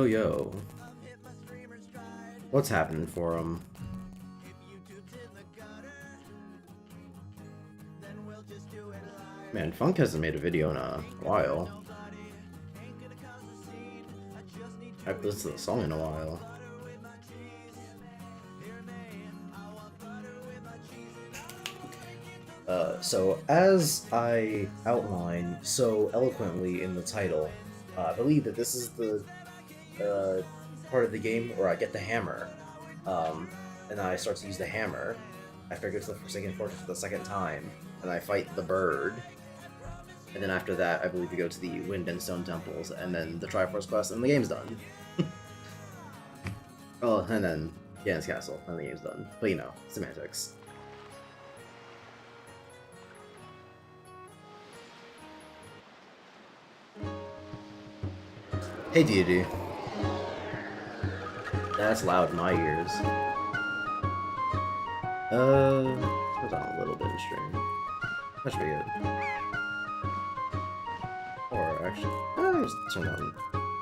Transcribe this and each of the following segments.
Yo. What's happening for him? Man, Funk hasn't made a video in a while. I haven't listened to the song in a while. So as I outlined so eloquently in the title, I believe that this is the part of the game where I get the hammer, and I start to use the hammer after I go to the Forsaken Fortress for the second time, and I fight the bird, and then after that I believe you go to the Wind and Stone Temples, and then the Triforce quest, and the game's done. Oh, and then Ganon's Castle, and the game's done. But you know, semantics. Hey Deity. That's loud in my ears. Goes on a little bit of stream. That should be good. Or actually, just turn on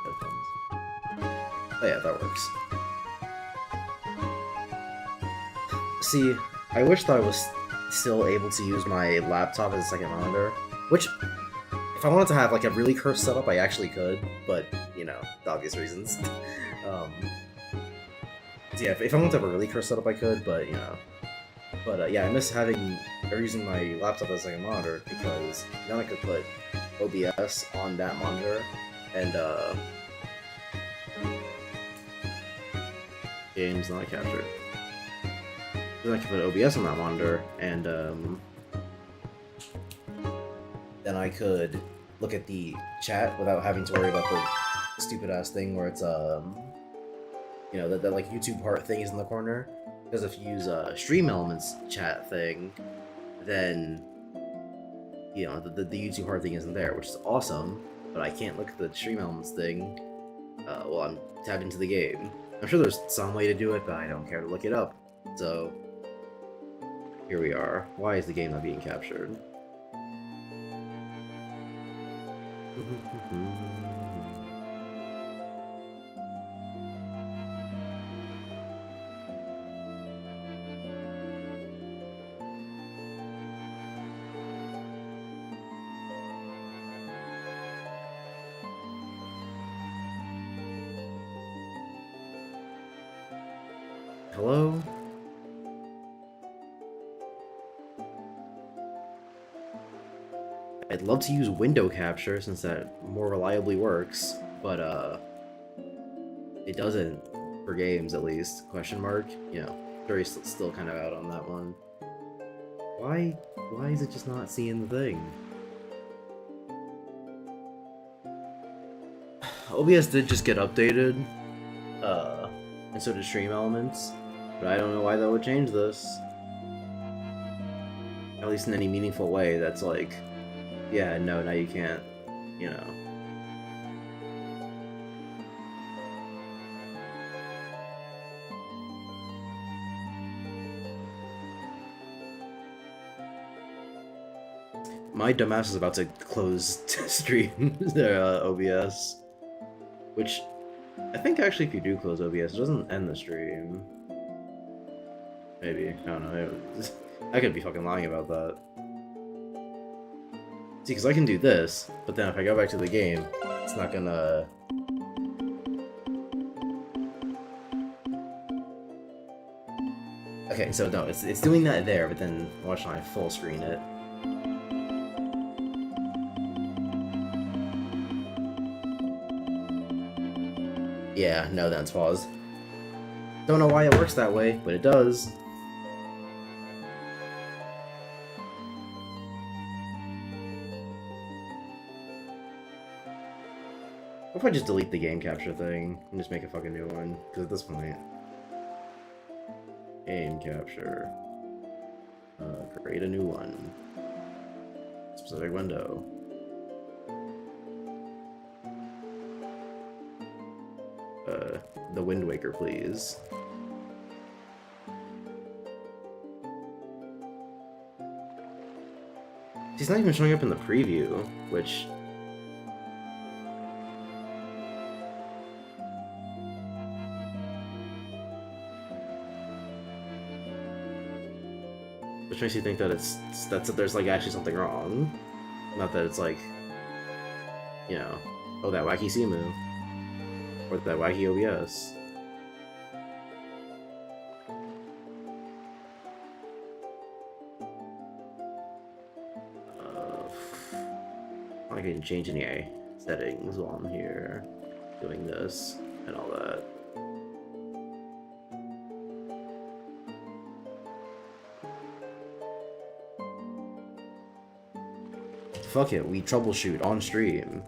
headphones. Oh yeah, that works. See, I wish that I was still able to use my laptop as a second monitor, which, if I wanted to have like a really cursed setup, I actually could, but you know, the obvious reasons. Yeah, if I wanted to have a really cursed setup, I could, but you know. But yeah, I miss having or using my laptop as a second monitor because then I could put OBS on that monitor and games not captured. Then I could put OBS on that monitor and then I could look at the chat without having to worry about the stupid ass thing where it's you know, that like YouTube heart thing is in the corner. Because if you use a Stream Elements chat thing, then you know the YouTube heart thing isn't there, which is awesome. But I can't look at the Stream Elements thing while I'm tabbed into the game. I'm sure there's some way to do it, but I don't care to look it up. So here we are. Why is the game not being captured? Hello? I'd love to use window capture since that more reliably works, but it doesn't for games at least. Question mark? You know, jury's still kind of out on that one. Why is it just not seeing the thing? OBS did just get updated, and so did Stream Elements, but I don't know why that would change this. At least in any meaningful way that's like, yeah, no, now you can't, you know. My dumbass is about to close stream OBS, which I think actually if you do close OBS, it doesn't end the stream. Maybe, I don't know. I could be fucking lying about that. See, because I can do this, but then if I go back to the game, it's not gonna... Okay, so no, it's doing that there, but then watch when I full screen it. Yeah, no, that's paused. Don't know why it works that way, but it does. What if I just delete the game capture thing and just make a fucking new one? Because at this point... Game capture. Create a new one. Specific window. The Wind Waker, please. He's not even showing up in the preview, which... Which makes you think that that there's like actually something wrong. Not that it's like, you know, oh, that wacky Simu. Or that wacky OBS. I can change any settings while I'm here doing this and all that. Fuck it, we troubleshoot on stream.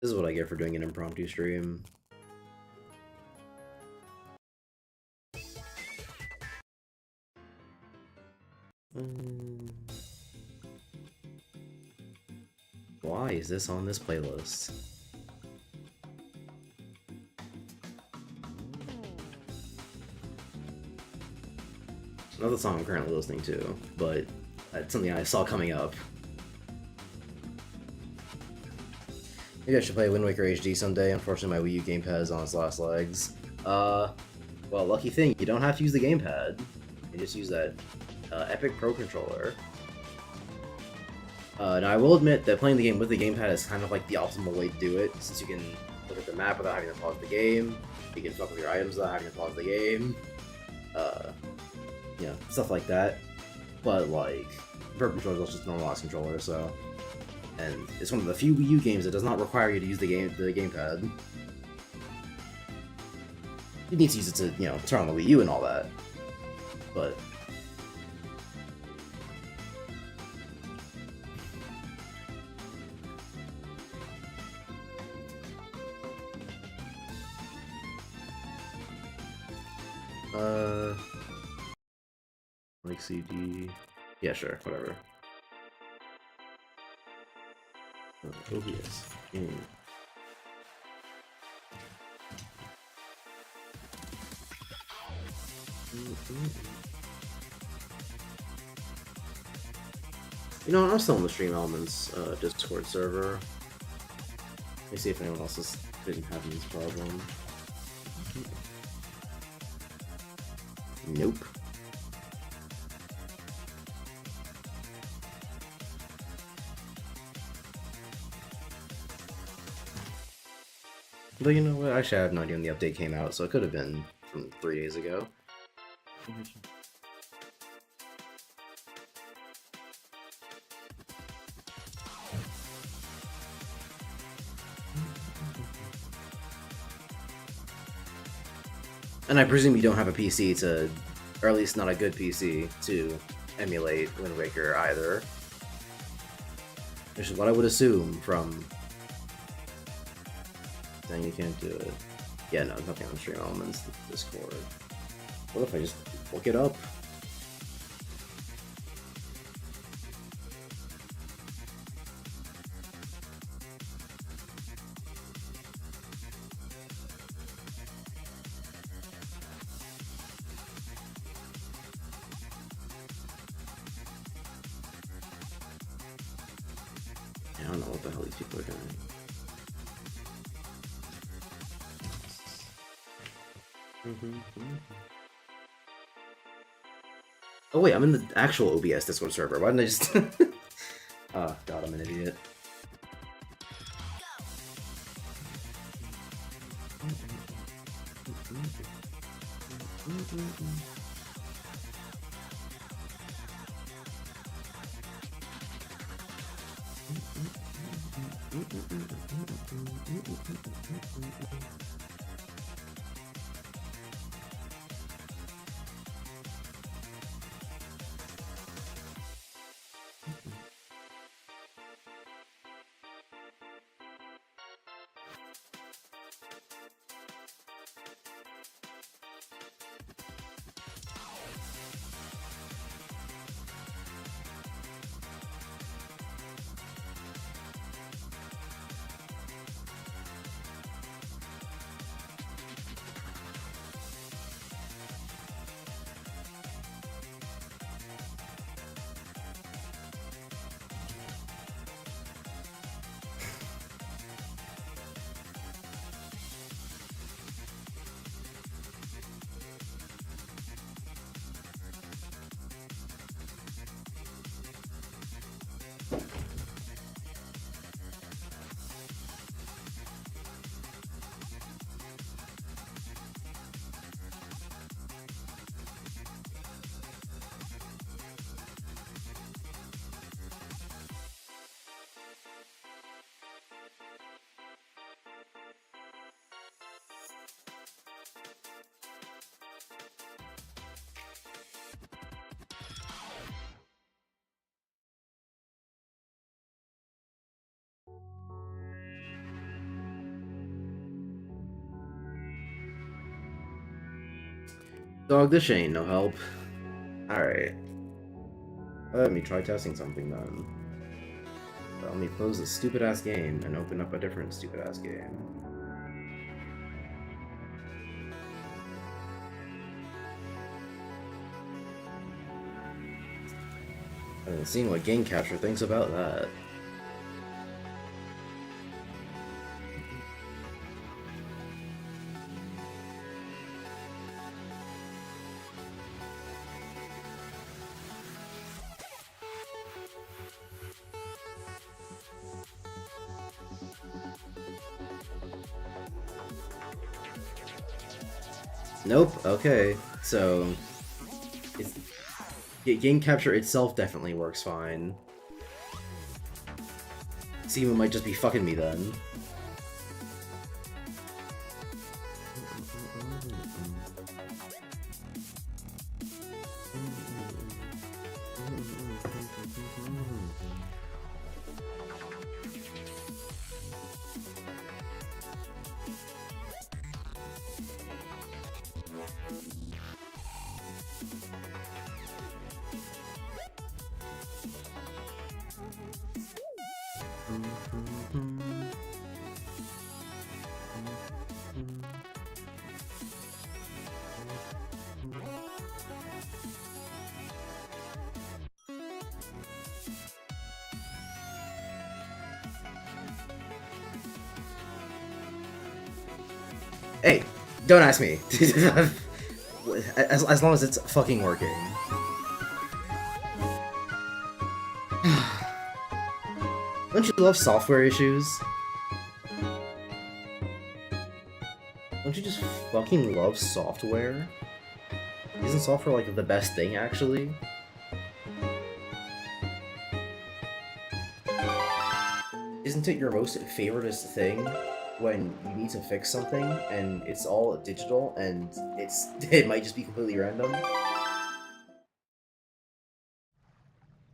This is what I get for doing an impromptu stream. Why is this on this playlist? Not the song I'm currently listening to, but it's something I saw coming up. Maybe I should play Wind Waker HD someday. Unfortunately, my Wii U gamepad is on its last legs. Well, lucky thing, you don't have to use the gamepad. You just use that Epic Pro Controller. Now, I will admit that playing the game with the gamepad is kind of like the optimal way to do it, since you can look at the map without having to pause the game, you can fuck with your items without having to pause the game, you know, stuff like that. But, like, Pro Controller is just a normalized controller, so... And it's one of the few Wii U games that does not require you to use the gamepad. You need to use it to, you know, turn on the Wii U and all that. But... like CD... Yeah, sure, whatever. OBS. You know, I'm still on the Stream Elements Discord server. Let me see if anyone else is having this problem. Nope. But you know what? Actually, I have no idea when the update came out, so it could have been from 3 days ago. And I presume you don't have a PC to, or at least not a good PC, to emulate Wind Waker either. Which is what I would assume from... Then you can't do it. Yeah, no, nothing on Stream Elements Discord. What if I just look it up? I don't know what the hell these people are doing. Oh wait, I'm in the actual OBS Discord server. Why didn't I just... Oh god, I'm an idiot. Dog, this ain't no help. Alright. Let me try testing something then. Let me close this stupid ass game and open up a different stupid ass game. I haven't seen what Game Capture thinks about that. Nope, okay. So, Game Capture itself definitely works fine. Steam might just be fucking me then. Hey, don't ask me. as long as it's fucking working. Don't you love software issues? Don't you just fucking love software? Isn't software like the best thing, actually? Isn't it your most favoritist thing when you need to fix something and it's all digital and it might just be completely random?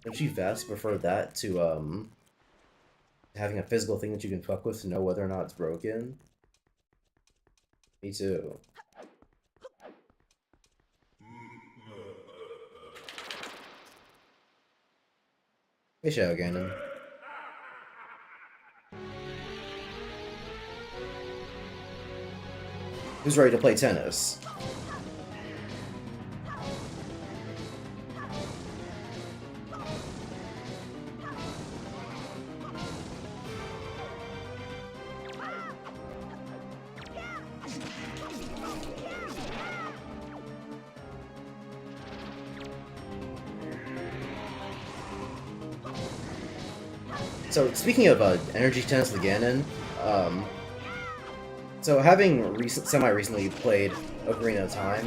Don't you vastly prefer that to having a physical thing that you can fuck with to know whether or not it's broken? Me too. Hey, Shadow Ganon. Who's ready to play tennis? So, speaking of energy tennis with Ganon, so having semi-recently played Ocarina of Time,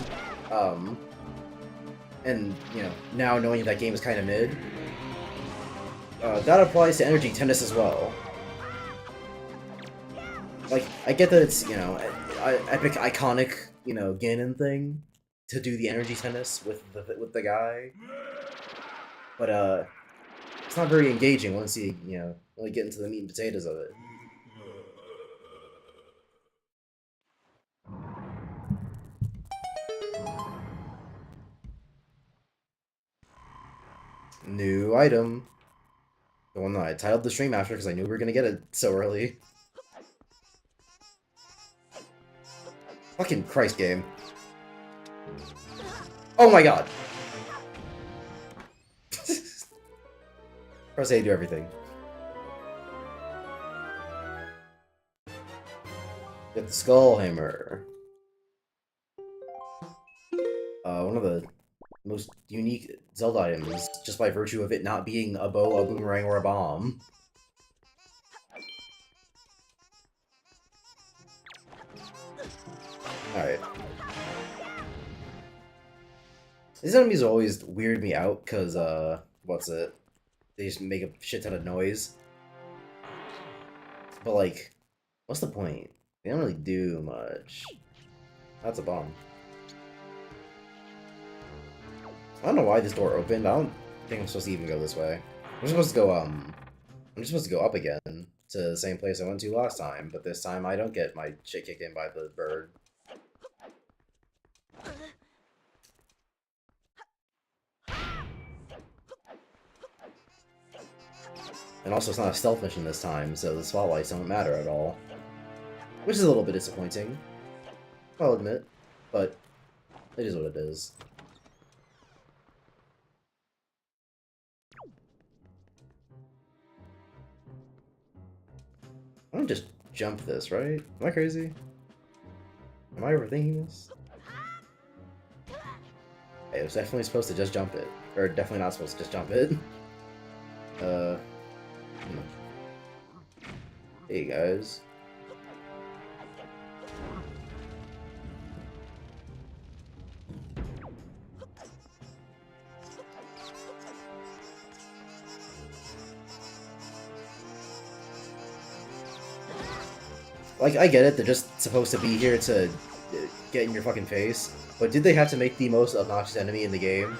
and, you know, now knowing that game is kind of mid, that applies to energy tennis as well. Like, I get that it's, you know, epic, iconic, you know, Ganon thing to do the energy tennis with the guy, but it's not very engaging once you know, really get into the meat and potatoes of it. New item. The one that I titled the stream after because I knew we were gonna get it so early. Fucking Christ game. Oh my god! Press A to do everything. Get the Skull Hammer. One of the most unique Zelda items, just by virtue of it not being a bow, a boomerang, or a bomb. Alright. These enemies always weird me out, because, what's it? They just make a shit ton of noise. But, like, what's the point? They don't really do much. That's a bomb. I don't know why this door opened. I don't think I'm supposed to even go this way. I'm supposed to go, I'm just supposed to go up again to the same place I went to last time, but this time I don't get my shit kicked in by the bird. And also, it's not a stealth mission this time, so the spotlights don't matter at all. Which is a little bit disappointing, I'll admit, but it is what it is. I don't just jump this, right? Am I crazy? Am I overthinking this? Hey, I was definitely supposed to just jump it. Or definitely not supposed to just jump it. Hey guys. Like, I get it, they're just supposed to be here to get in your fucking face, but did they have to make the most obnoxious enemy in the game?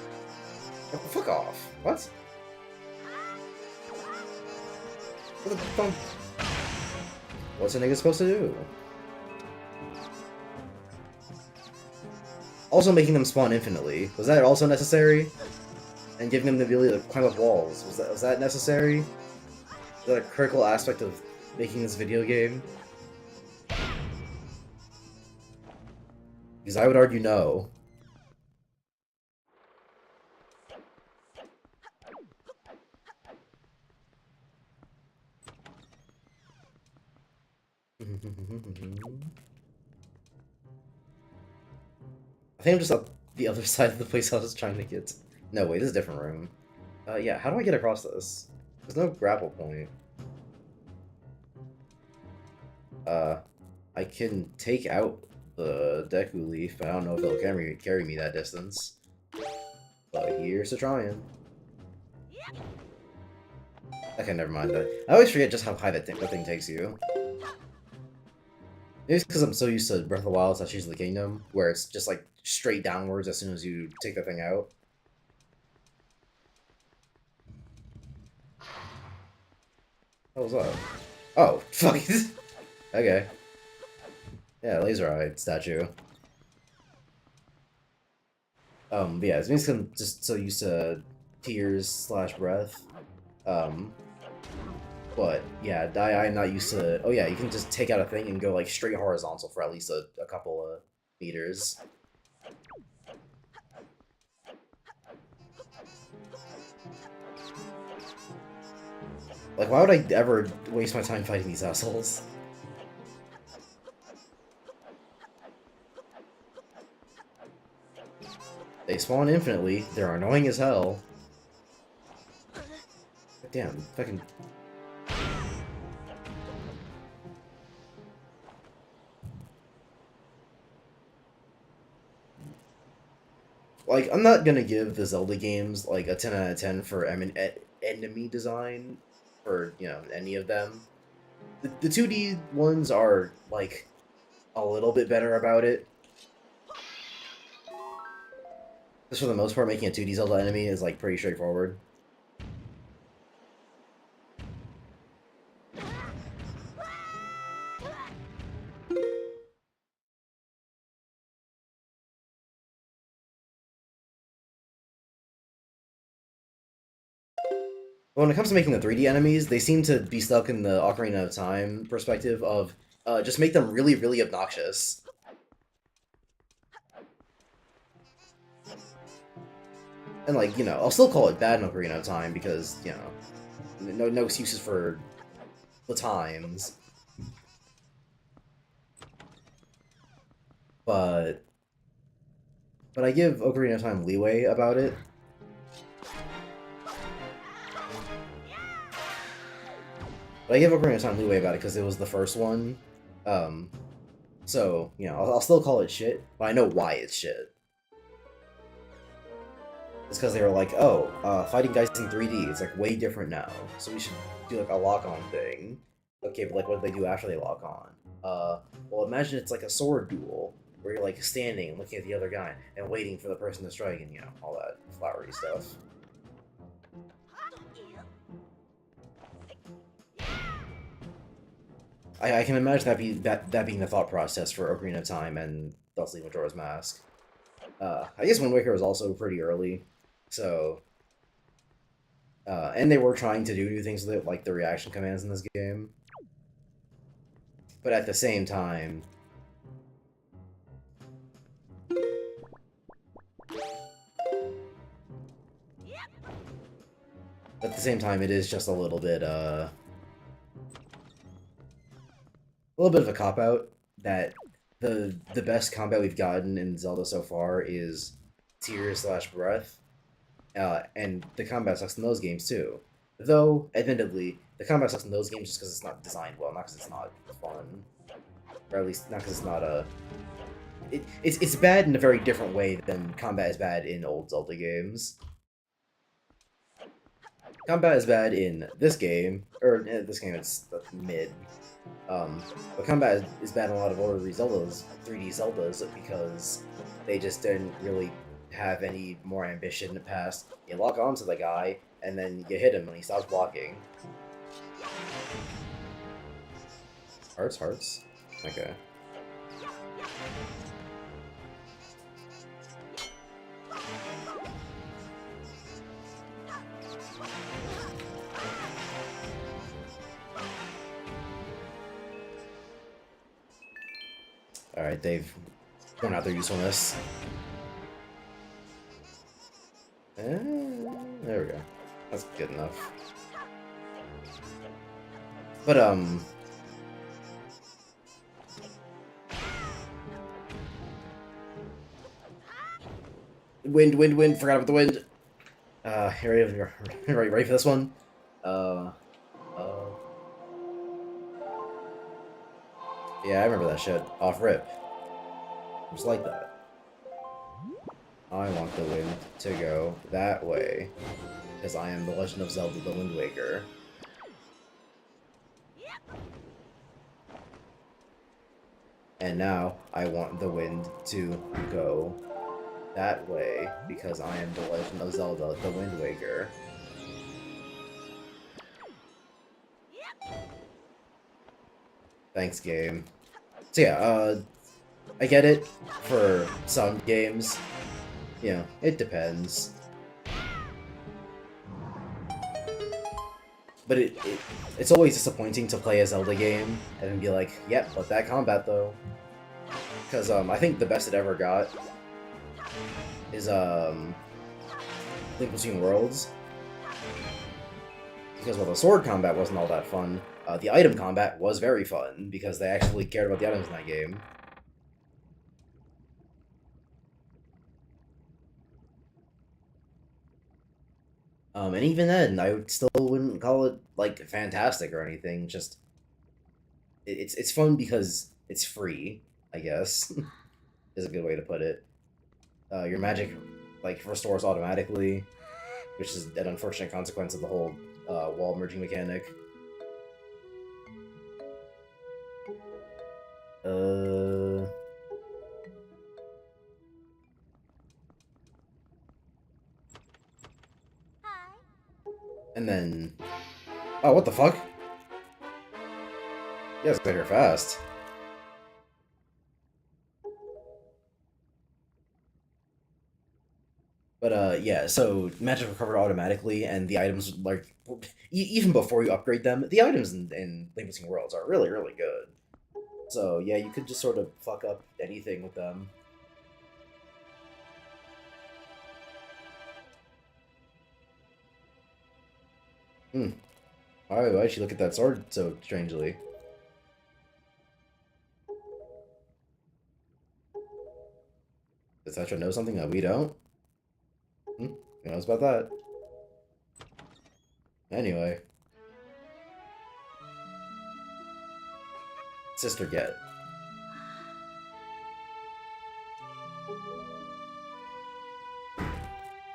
Oh, fuck off. What? What the fuck? What's a nigga supposed to do? Also making them spawn infinitely. Was that also necessary? And giving them the ability to climb up walls. Was that necessary? Is that a critical aspect of making this video game? Because I would argue no. I think I'm just up the other side of the place I was trying to get. No, wait, this is a different room. Yeah, how do I get across this? There's no grapple point. I can take out the Deku Leaf, but I don't know if it'll carry me that distance. But here's to trying. Okay, never mind. I always forget just how high that thing takes you. Maybe it's because I'm so used to Breath of the Wild / Tears of the Kingdom, where it's just like straight downwards as soon as you take the thing out. What was that? Oh, fuck. Okay. Yeah, laser eye statue. But yeah, it means I'm just so used to tears / breath. But yeah, I'm not used to. Oh yeah, you can just take out a thing and go like straight horizontal for at least a couple of meters. Like, why would I ever waste my time fighting these assholes? They spawn infinitely. They're annoying as hell. Damn, fucking. Like, I'm not gonna give the Zelda games like a 10 out of 10 for enemy design, for, you know, any of them. The 2D ones are like a little bit better about it. Just for the most part, making a 2D Zelda enemy is like pretty straightforward. But when it comes to making the 3D enemies, they seem to be stuck in the Ocarina of Time perspective of just make them really, really obnoxious. And like, I'll still call it bad in Ocarina of Time because, no excuses for the times. But I give Ocarina of Time leeway about it. But I give Ocarina of Time leeway about it because it was the first one. So, I'll still call it shit, but I know why it's shit. It's because they were like, oh, fighting guys in 3D, it's like way different now, so we should do like a lock-on thing. Okay, but like what do they do after they lock on? Well, imagine it's like a sword duel, where you're like standing, looking at the other guy, and waiting for the person to strike, and all that flowery stuff. I can imagine that being the thought process for Ocarina of Time and thusly Majora's Mask. I guess Wind Waker was also pretty early, so and they were trying to do new things with it, like the reaction commands in this game. But at the same time, it is just a little bit of a cop out that the best combat we've gotten in Zelda so far is Tears/Breath, and the combat sucks in those games too. Though, admittedly, the combat sucks in those games just because it's not designed well, not because it's not fun, or at least not because it's not a. It's bad in a very different way than combat is bad in old Zelda games. Combat is bad in this game, or in this game it's mid. But combat is bad in a lot of older 3D Zeldas, because they just didn't really have any more ambition past you lock onto the guy, and then you hit him and he stops blocking. Hearts? Okay. Alright, they've thrown out their usefulness. There we go. That's good enough. But, Wind, forgot about the wind. Ready for this one? Yeah, I remember that shit. Off rip. Just like that. I want the wind to go that way, because I am the Legend of Zelda: The Wind Waker. And now, I want the wind to go that way, because I am the Legend of Zelda: The Wind Waker. Thanks, game. So yeah, I get it for some games. It depends. But it's always disappointing to play a Zelda game and then be like, yep, but that combat though. Because I think the best it ever got is Link Between Worlds. Because while the sword combat wasn't all that fun, the item combat was very fun, because they actually cared about the items in that game. And even then, I still wouldn't call it, like, fantastic or anything, just... It's fun because it's free, I guess, is a good way to put it. Your magic, like, restores automatically, which is an unfortunate consequence of the whole wall merging mechanic. Uh, and then, oh, what the fuck? You guys got here fast. But yeah. So magic recovered automatically, and the items like even before you upgrade them, the items in Link Between Worlds are really really good. So yeah, you could just sort of fuck up anything with them. Hmm. Why'd she look at that sword so strangely? Does Tetra know something that we don't? Hmm? Who knows about that? Anyway, Sister Get.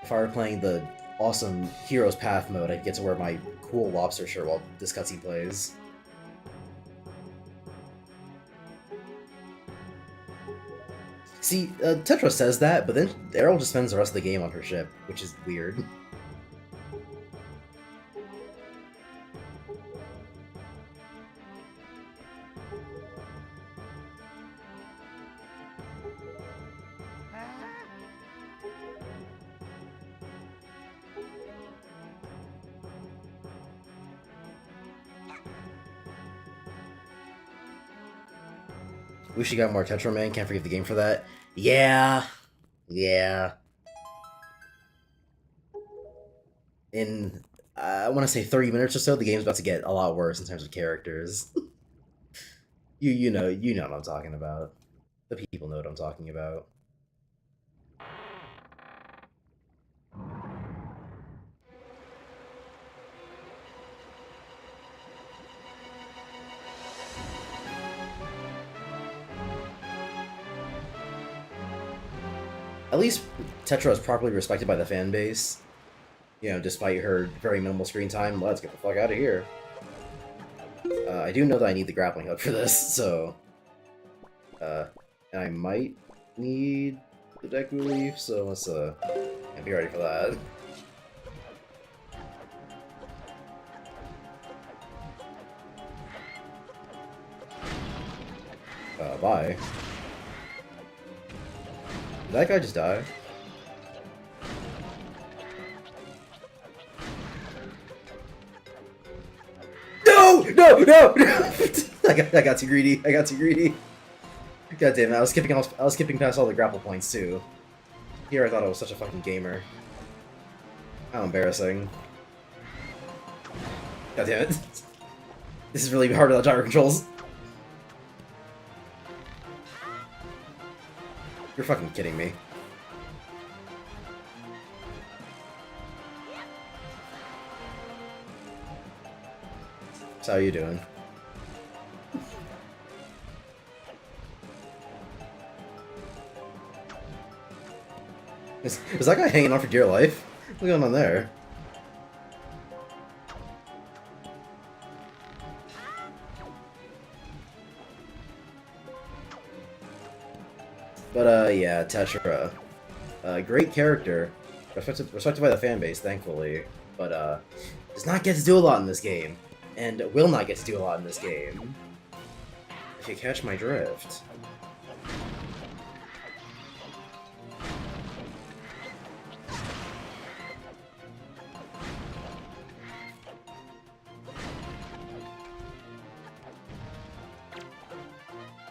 If I were playing the awesome Heroes Path mode, I'd get to wear my cool lobster shirt while this cutscene plays. See, Tetra says that, but then Errol just spends the rest of the game on her ship, which is weird. Wish you got more Tetra Man, can't forgive the game for that. Yeah. Yeah. In, I want to say 30 minutes or so, the game's about to get a lot worse in terms of characters. You know what I'm talking about. The people know what I'm talking about. At least Tetra is properly respected by the fan base. You know, despite her very minimal screen time. Let's get the fuck out of here. I do know that I need the grappling hook for this, so... and I might need the Deku Leaf, so let's, be ready for that. Bye. Did that guy just die? No! No! No! No! I got too greedy. I got too greedy. God damn it! I was skipping past all the grapple points too. Here I thought I was such a fucking gamer. How embarrassing. God damn it! This is really hard without gyro controls. You're fucking kidding me. So how you doing? Is that guy hanging on for dear life? What's going on there? But yeah, Tetra. Great character. Respected by the fanbase, thankfully. But does not get to do a lot in this game. And will not get to do a lot in this game. If you catch my drift.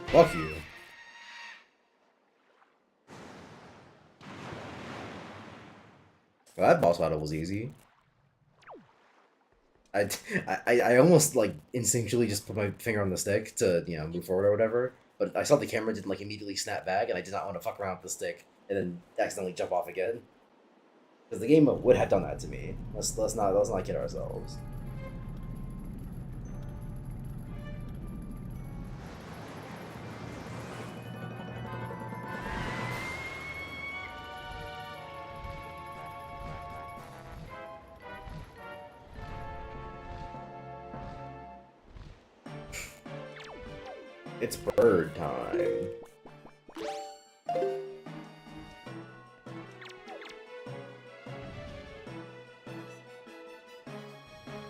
Fuck you. Well, that boss battle was easy. I almost like instinctually just put my finger on the stick to move forward or whatever, but I saw the camera didn't like immediately snap back, and I did not want to fuck around with the stick and then accidentally jump off again because the game would have done that to me. Let's not kid ourselves. It's bird time.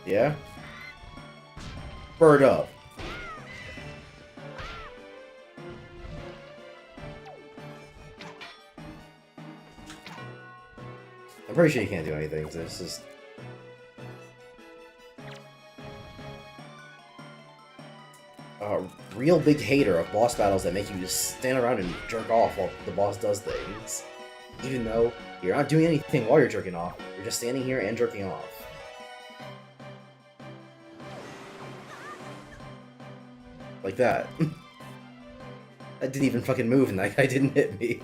Yeah? Bird up. I'm pretty sure you can't do anything. This is... real big hater of boss battles that make you just stand around and jerk off while the boss does things. Even though you're not doing anything while you're jerking off, you're just standing here and jerking off. Like that. That didn't even fucking move and that guy didn't hit me.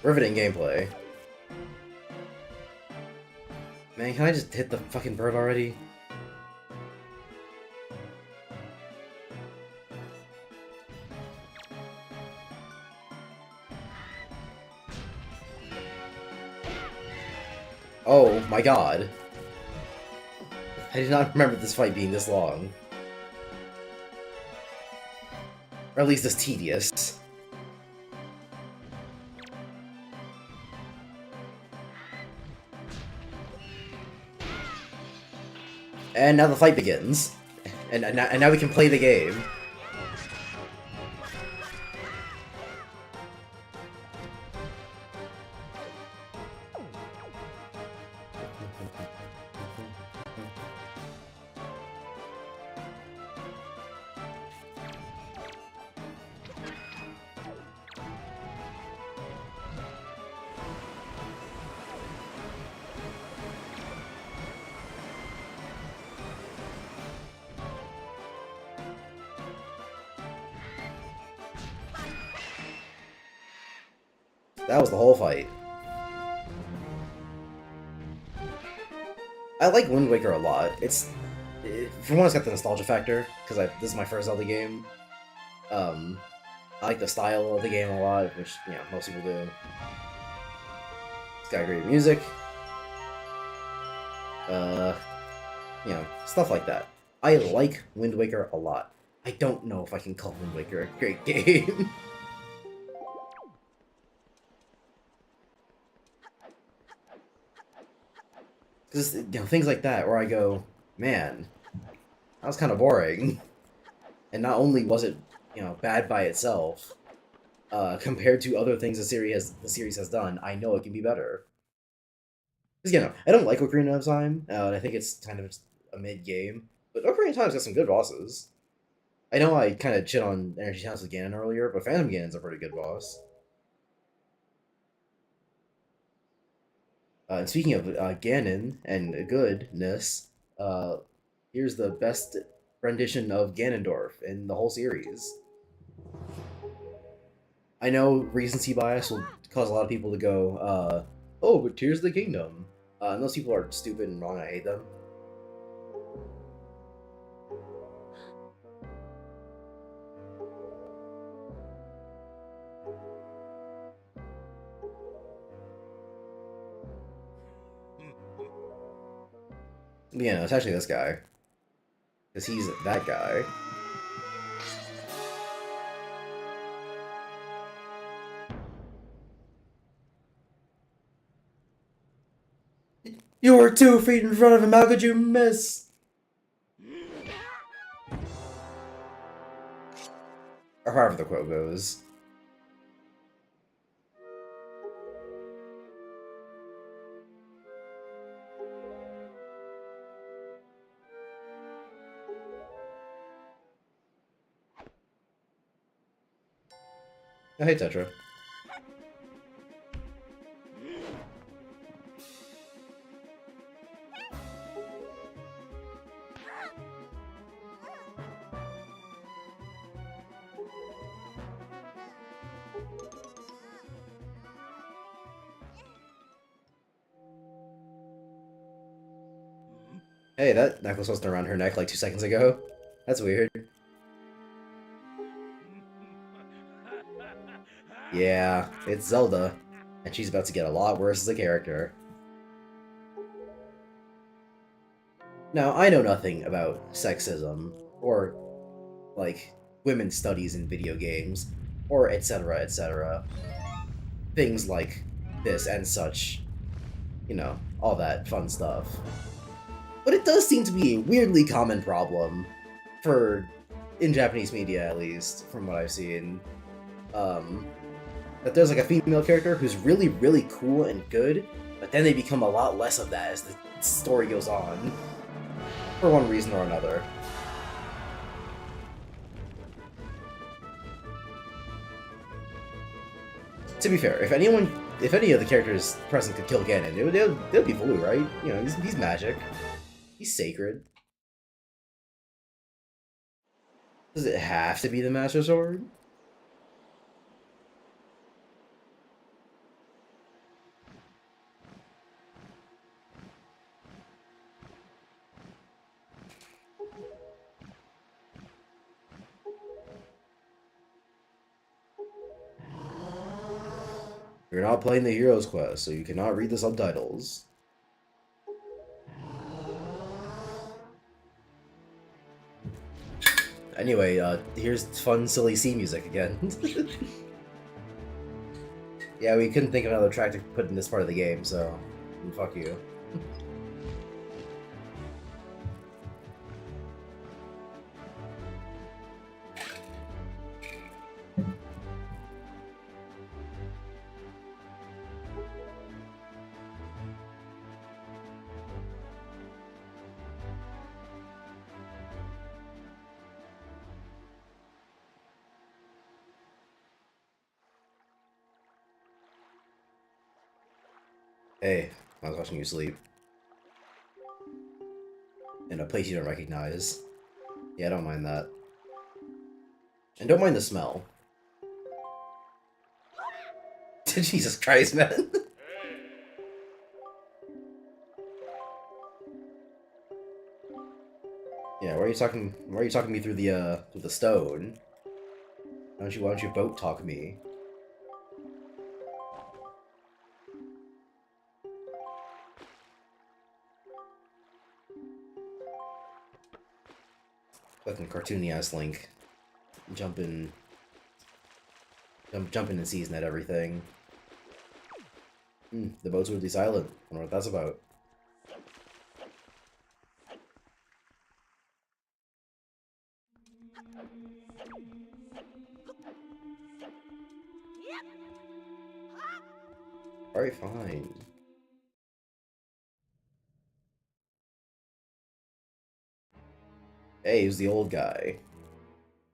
Riveting gameplay. Man, can I just hit the fucking bird already? Oh my god. I did not remember this fight being this long. Or at least this tedious. And now the fight begins. And now we can play the game. That was the whole fight. I like Wind Waker a lot. For one, it's got the nostalgia factor, because this is my first Zelda game. I like the style of the game a lot, which, you know, most people do. It's got great music. You know, stuff like that. I like Wind Waker a lot. I don't know if I can call Wind Waker a great game. Because, you know, things like that, where I go, man, that was kind of boring. And not only was it, you know, bad by itself, compared to other things the series has done, I know it can be better. Because, you know, I don't like Ocarina of Time, and I think it's kind of a mid-game, but Ocarina of Time's got some good bosses. I know I kind of shit on Energy Townsend Ganon earlier, but Phantom Ganon's a pretty good boss. And speaking of Ganon and goodness, here's the best rendition of Ganondorf in the whole series. I know recency bias will cause a lot of people to go, oh, but Tears of the Kingdom. And those people are stupid and wrong, I hate them. Yeah, no, it's actually this guy. Because he's that guy. You were 2 feet in front of him, how could you miss? Or however the quote goes. Oh, hey, Tetra. Hey, that necklace wasn't around her neck like 2 seconds ago. That's weird. Yeah, it's Zelda, and she's about to get a lot worse as a character. Now, I know nothing about sexism, or, like, women's studies in video games, or etc., etc. Things like this and such. You know, all that fun stuff. But it does seem to be a weirdly common problem for, in Japanese media at least, from what I've seen. Um, that there's like a female character who's really, really cool and good, but then they become a lot less of that as the story goes on, for one reason or another. To be fair, if any of the characters present could kill Ganon, they'll be Volu, right? You know, he's magic. He's sacred. Does it have to be the Master Sword? You're not playing the Hero's Quest, so you cannot read the subtitles. Anyway, here's fun, silly sea music again. Yeah, we couldn't think of another track to put in this part of the game, so fuck you. Hey, I was watching you sleep. In a place you don't recognize. Yeah, I don't mind that. And don't mind the smell. Jesus Christ, man. Yeah, why are you talking me through the stone? Why don't you boat talk me? Fucking cartoony ass Link. Jumping jumping in season at everything. The boat's really silent. I wonder what that's about. Alright, fine. Hey, who's the old guy?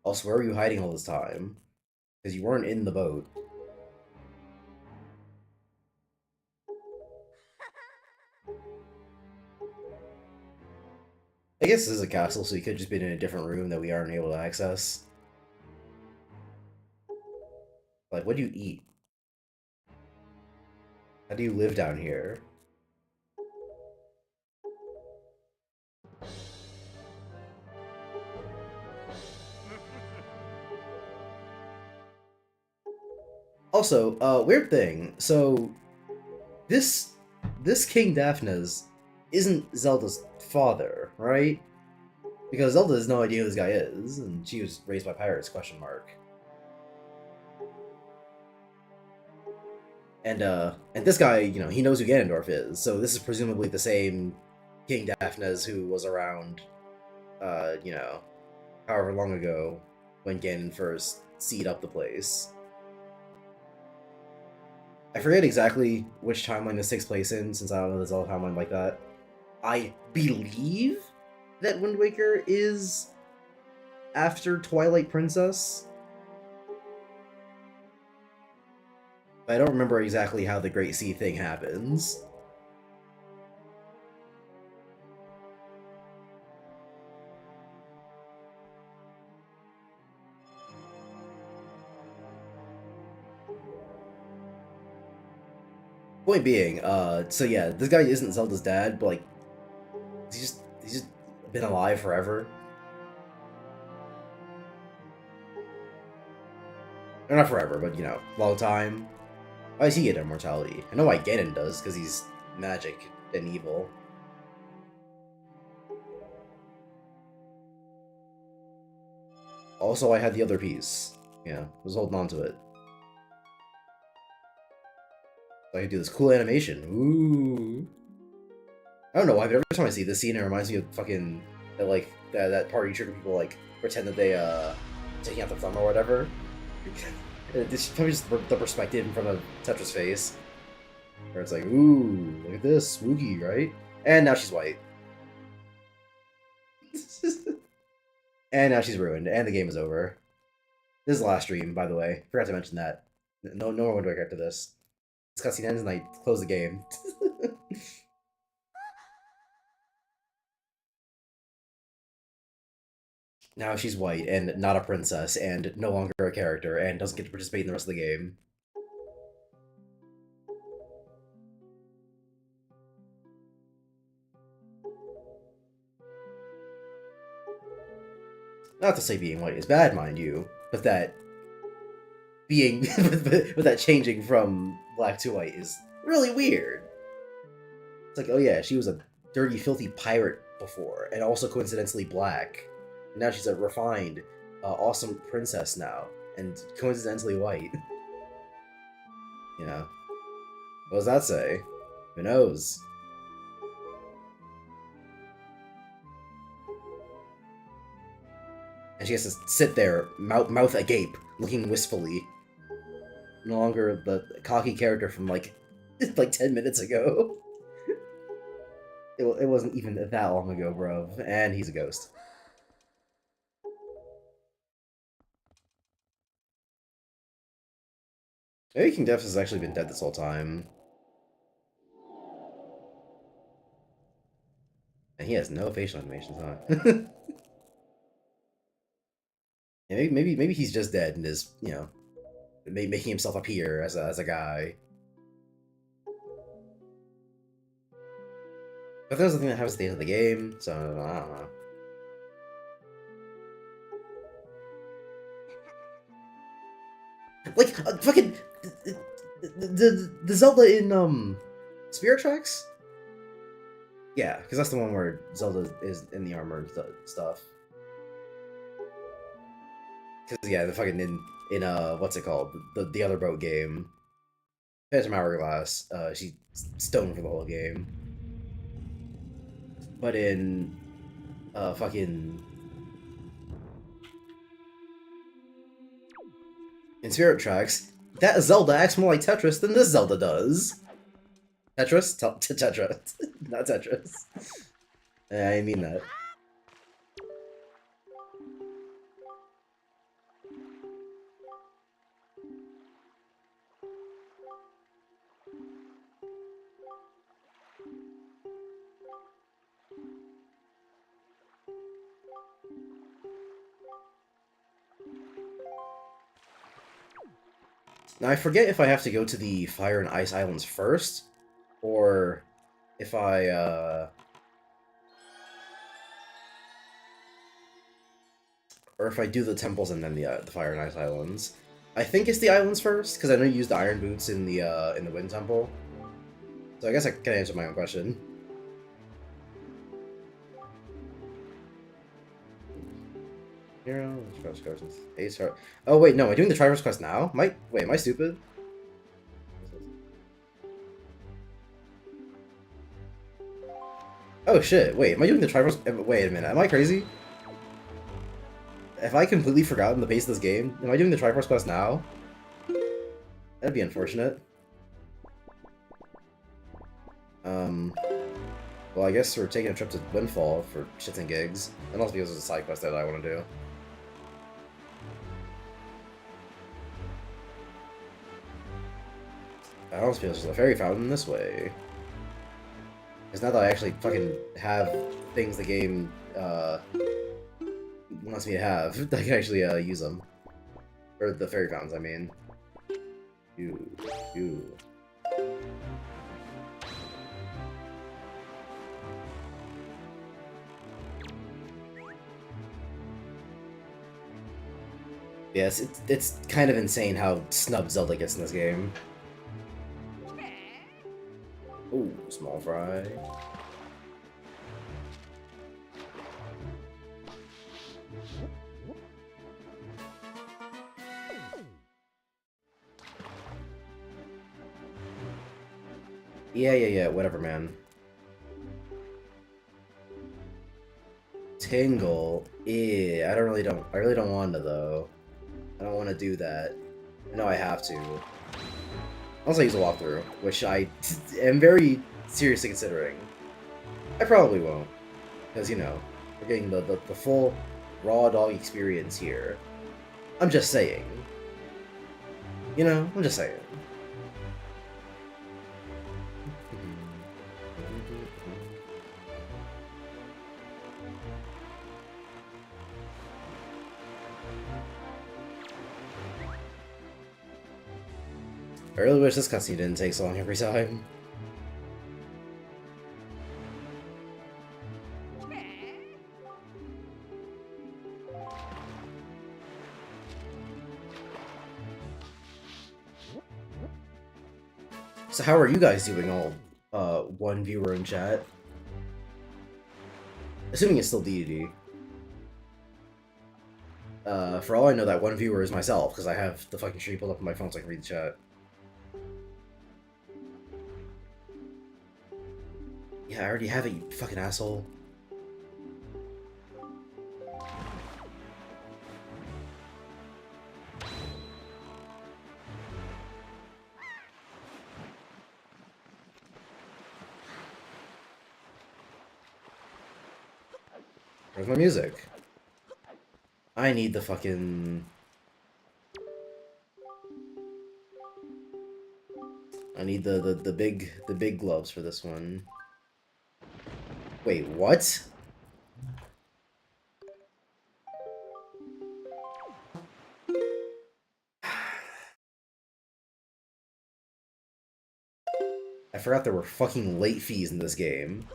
Also, where were you hiding all this time? Because you weren't in the boat. I guess this is a castle, so he could have just been in a different room that we aren't able to access. Like, what do you eat? How do you live down here? Also, weird thing. So, this King Daphnes isn't Zelda's father, right? Because Zelda has no idea who this guy is, and she was raised by pirates, question mark. And this guy, you know, he knows who Ganondorf is, so this is presumably the same King Daphnes who was around, you know, however long ago when Ganon first seed up the place. I forget exactly which timeline this takes place in, since I don't know the Zelda timeline like that. I believe that Wind Waker is after Twilight Princess. I don't remember exactly how the Great Sea thing happens. Point being, so yeah, this guy isn't Zelda's dad, but like, he's been alive forever. Or not forever, but you know, long time. Why does he get immortality? I know why Ganon does, because he's magic and evil. Also, I had the other piece. Yeah, was holding on to it. So I could do this cool animation. Ooh. I don't know why, but every time I see this scene, it reminds me of fucking that like that part you trigger people like pretend that they taking out the thumb or whatever. It's probably just the perspective in front of Tetra's face, where it's like, ooh, look at this, spooky, right? And now she's white. And now she's ruined, and the game is over. This is the last stream, by the way. Forgot to mention that. No one would wake up to this. This cutscene ends and I close the game. Now she's white and not a princess and no longer a character and doesn't get to participate in the rest of the game. Not to say being white is bad, mind you, but that being but that changing from black to white is really weird. It's like, oh yeah, she was a dirty, filthy pirate before, and also coincidentally black. And now she's a refined, awesome princess now, and coincidentally white. You know, what does that say? Who knows? And she has to sit there, mouth agape, looking wistfully. No longer the cocky character from like 10 minutes ago. It wasn't even that long ago, bro. And he's a ghost. Maybe King Death has actually been dead this whole time. And he has no facial animations, huh? Yeah, maybe he's just dead and is, you know, making himself appear as a guy. But there's the thing that happens at the end of the game, so I don't know. Like fucking the Zelda in Spirit Tracks. Yeah, because that's the one where Zelda is in the armor and stuff. Because yeah, the fucking in what's it called, the other boat game, Phantom Hourglass. She's stoned for the whole game. But in fucking in Spirit Tracks, that Zelda acts more like Tetris than this Zelda does. Tetris? Tetris. Not Tetris. I mean that. Now I forget if I have to go to the Fire and Ice Islands first, or if I do the temples and then the Fire and Ice Islands. I think it's the islands first, because I know you used the Iron Boots in the Wind Temple. So I guess I can answer my own question. Hero, Ace Heart. Oh wait, no, am I doing the Triforce quest now? Wait, am I stupid? Oh shit, wait, am I doing the Triforce? Wait a minute, am I crazy? Have I completely forgotten the pace of this game? Am I doing the Triforce quest now? That'd be unfortunate. Well, I guess we're taking a trip to Windfall for shits and gigs. And also because there's a side quest that I want to do. I also feel there's a fairy fountain this way. Because now that I actually fucking have things the game wants me to have, I can actually use them. Or the fairy fountains, I mean. You. Yes, it's kind of insane how snubbed Zelda gets in this game. Ooh, small fry. Yeah, whatever, man. Tingle. Yeah, I really don't want to, though. I don't want to do that. I know I have to. Also use a walkthrough, which I am very seriously considering. I probably won't, because, you know, we're getting the full raw dog experience here. I'm just saying. You know, I'm just saying. I really wish this cutscene didn't take so long every time. So how are you guys doing, all one viewer in chat? Assuming it's still DD. For all I know, that one viewer is myself, because I have the fucking stream pulled up on my phone so I can read the chat. Yeah, I already have it, you fucking asshole. Where's my music? I need the fucking... I need the big gloves for this one. Wait, what? I forgot there were fucking late fees in this game.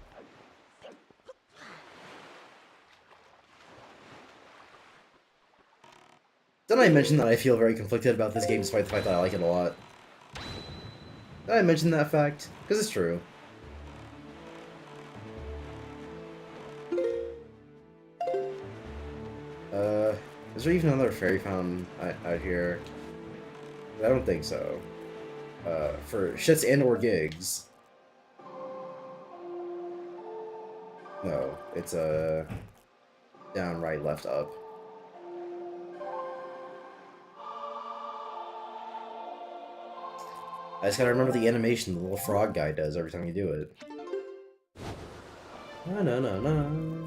Didn't I mention that I feel very conflicted about this game despite the fact that I like it a lot? Did I mention that fact? Because it's true. Is there even another fairy fountain out here? I don't think so. For shits and or gigs. No, it's down, right, left, up. I just gotta remember the animation the little frog guy does every time you do it. No.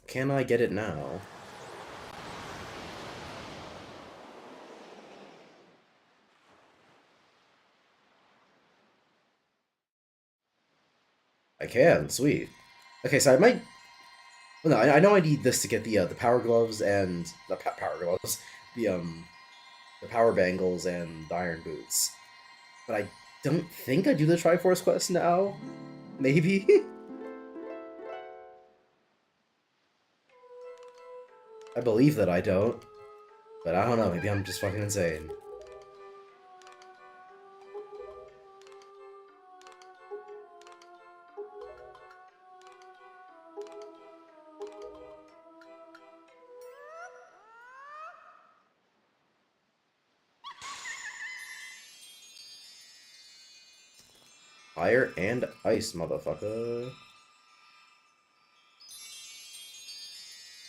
Can I get it now? I can, sweet. Okay, so I might... Well, no, I know I need this to get the power gloves and... The power gloves. The power bangles and the iron boots. But I don't think I do the Triforce quest now. Maybe? I believe that I don't. But I don't know, maybe I'm just fucking insane. Fire and ice, motherfucker.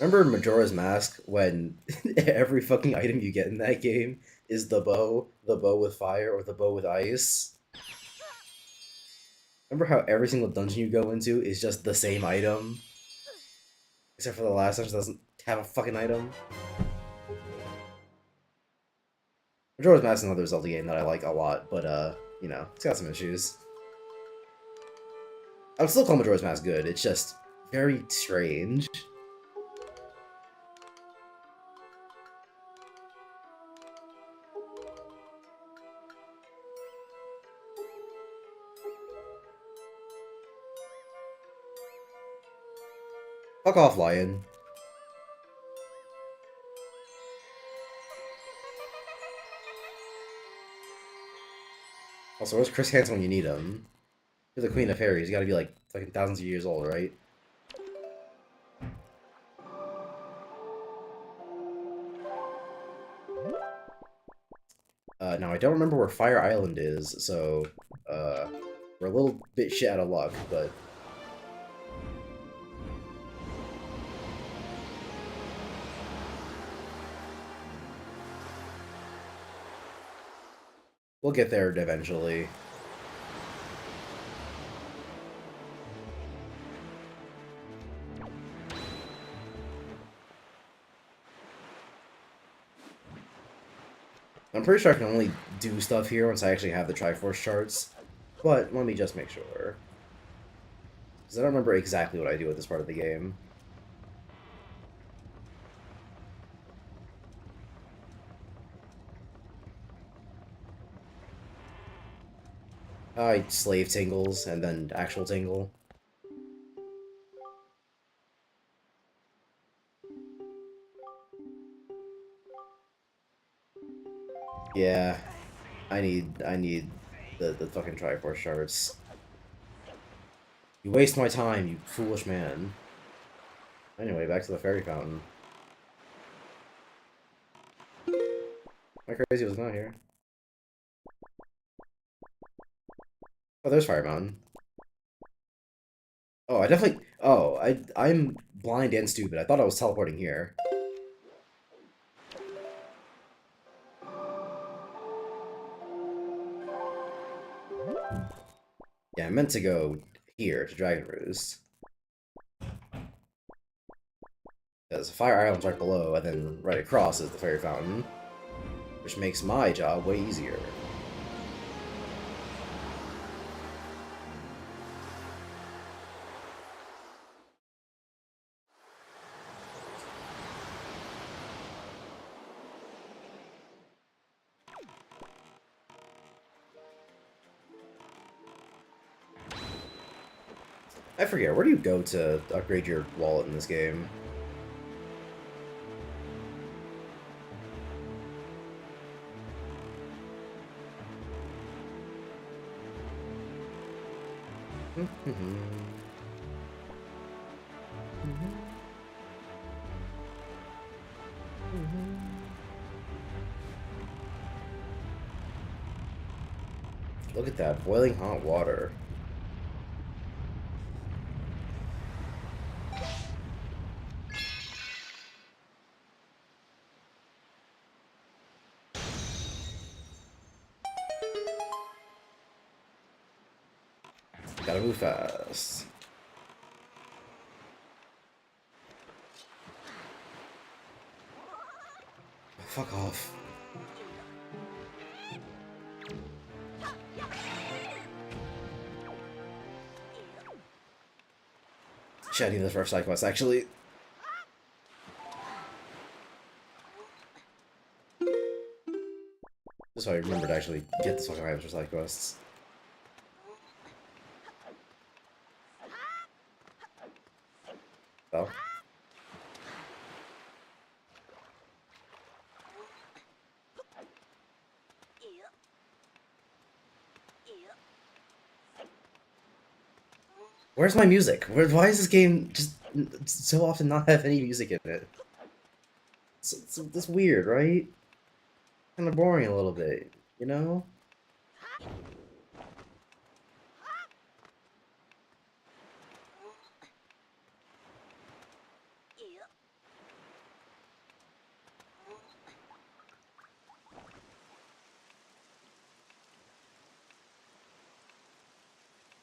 Remember Majora's Mask when every fucking item you get in that game is the bow with fire, or the bow with ice? Remember how every single dungeon you go into is just the same item? Except for the last dungeon doesn't have a fucking item? Majora's Mask is another Zelda game that I like a lot, but you know, it's got some issues. I would still call Majora's Mask good, it's just very strange. Fuck off, lion. Also, where's Chris Hansen when you need him? You're the Queen of Fairies. You gotta be like fucking thousands of years old, right? Now I don't remember where Fire Island is, so we're a little bit shit out of luck, but we'll get there eventually. I'm pretty sure I can only do stuff here once I actually have the Triforce charts, but let me just make sure. Because I don't remember exactly what I do at this part of the game. I slave tingles and then actual tingle. Yeah, I need the fucking Triforce shards. You waste my time, you foolish man. Anyway, back to the fairy fountain. Am I crazy? Was not here. Oh, there's Fire Mountain. Oh, I definitely. Oh, I'm blind and stupid. I thought I was teleporting here. Yeah, I meant to go here to Dragon Roost. Because Fire Island's right below, and then right across is the Fairy Fountain, which makes my job way easier. I forget, where do you go to upgrade your wallet in this game? Look at that, boiling hot water. Gotta move fast. Fuck off. Shit, I need this for a side quest, actually. Just so I remember to actually get this fucking items for side quests. Oh. Where's my music? Why is this game just so often not have any music in it? It's weird, right? Kind of boring a little bit, you know?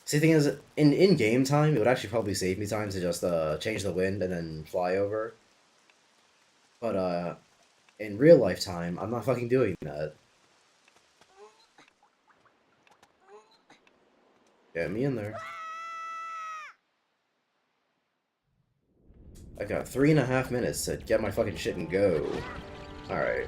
See, the thing is, in game time, it would actually probably save me time to just change the wind and then fly over. But in real life time, I'm not fucking doing that. Get me in there. I got 3.5 minutes to get my fucking shit and go. Alright.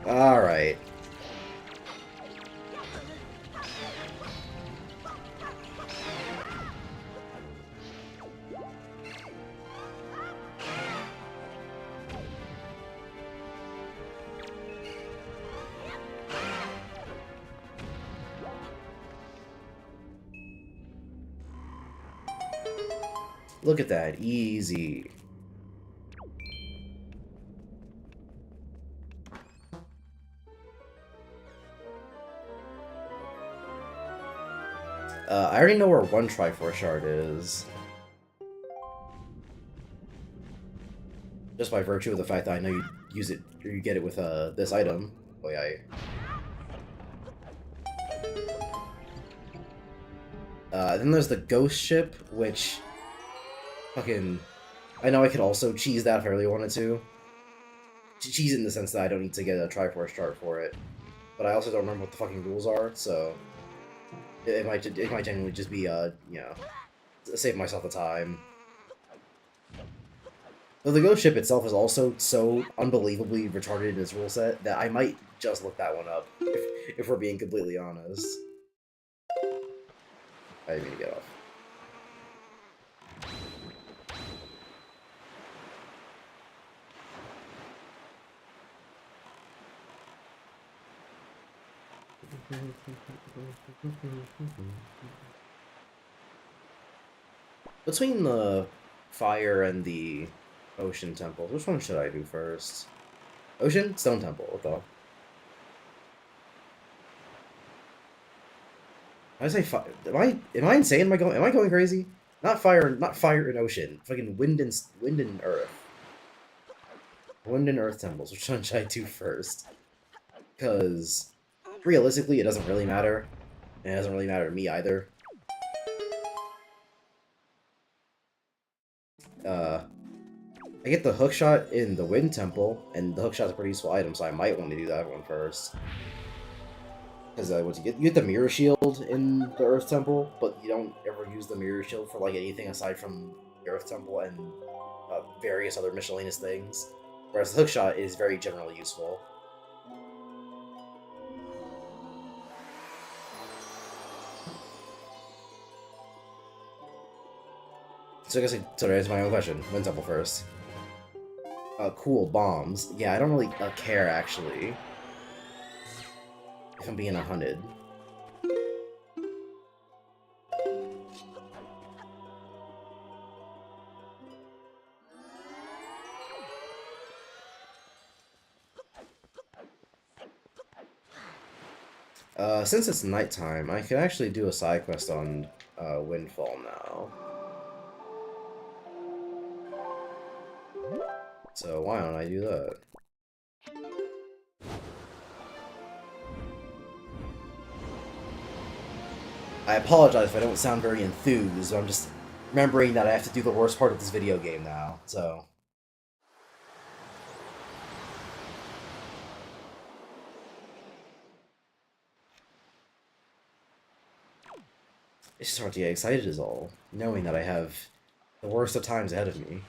Alright. Look at that. Easy. I already know where one Triforce Shard is. Just by virtue of the fact that I know you use it, or you get it with this item. Oh yeah. Then there's the Ghost Ship, which fucking I know I could also cheese that if I really wanted to. Cheese it in the sense that I don't need to get a Triforce chart for it, but I also don't remember what the fucking rules are, so it might genuinely just be you know, save myself the time. Though the Ghost Ship itself is also so unbelievably retarded in its rule set that I might just look that one up if we're being completely honest. I didn't mean to get off. Between the fire and the ocean temples, which one should I do first? Ocean? Stone Temple, what the hell? I say fire. Am I insane? Am I going crazy? Not fire and ocean. Fucking wind and earth. Wind and earth temples. Which one should I do first? Because realistically, it doesn't really matter. And it doesn't really matter to me either. I get the hookshot in the Wind Temple, and the hookshot's a pretty useful item, so I might want to do that one first. Because what you get the Mirror Shield in the Earth Temple, but you don't ever use the Mirror Shield for like anything aside from the Earth Temple and various other miscellaneous things. Whereas the hookshot is very generally useful. So I guess to answer my own question, Wind Temple first. Cool, bombs. Yeah, I don't really care, actually. If I'm being 100. Since it's nighttime, I can actually do a side quest on Windfall now. So why don't I do that? I apologize if I don't sound very enthused, I'm just remembering that I have to do the worst part of this video game now, so... It's just hard to get excited is all, knowing that I have the worst of times ahead of me.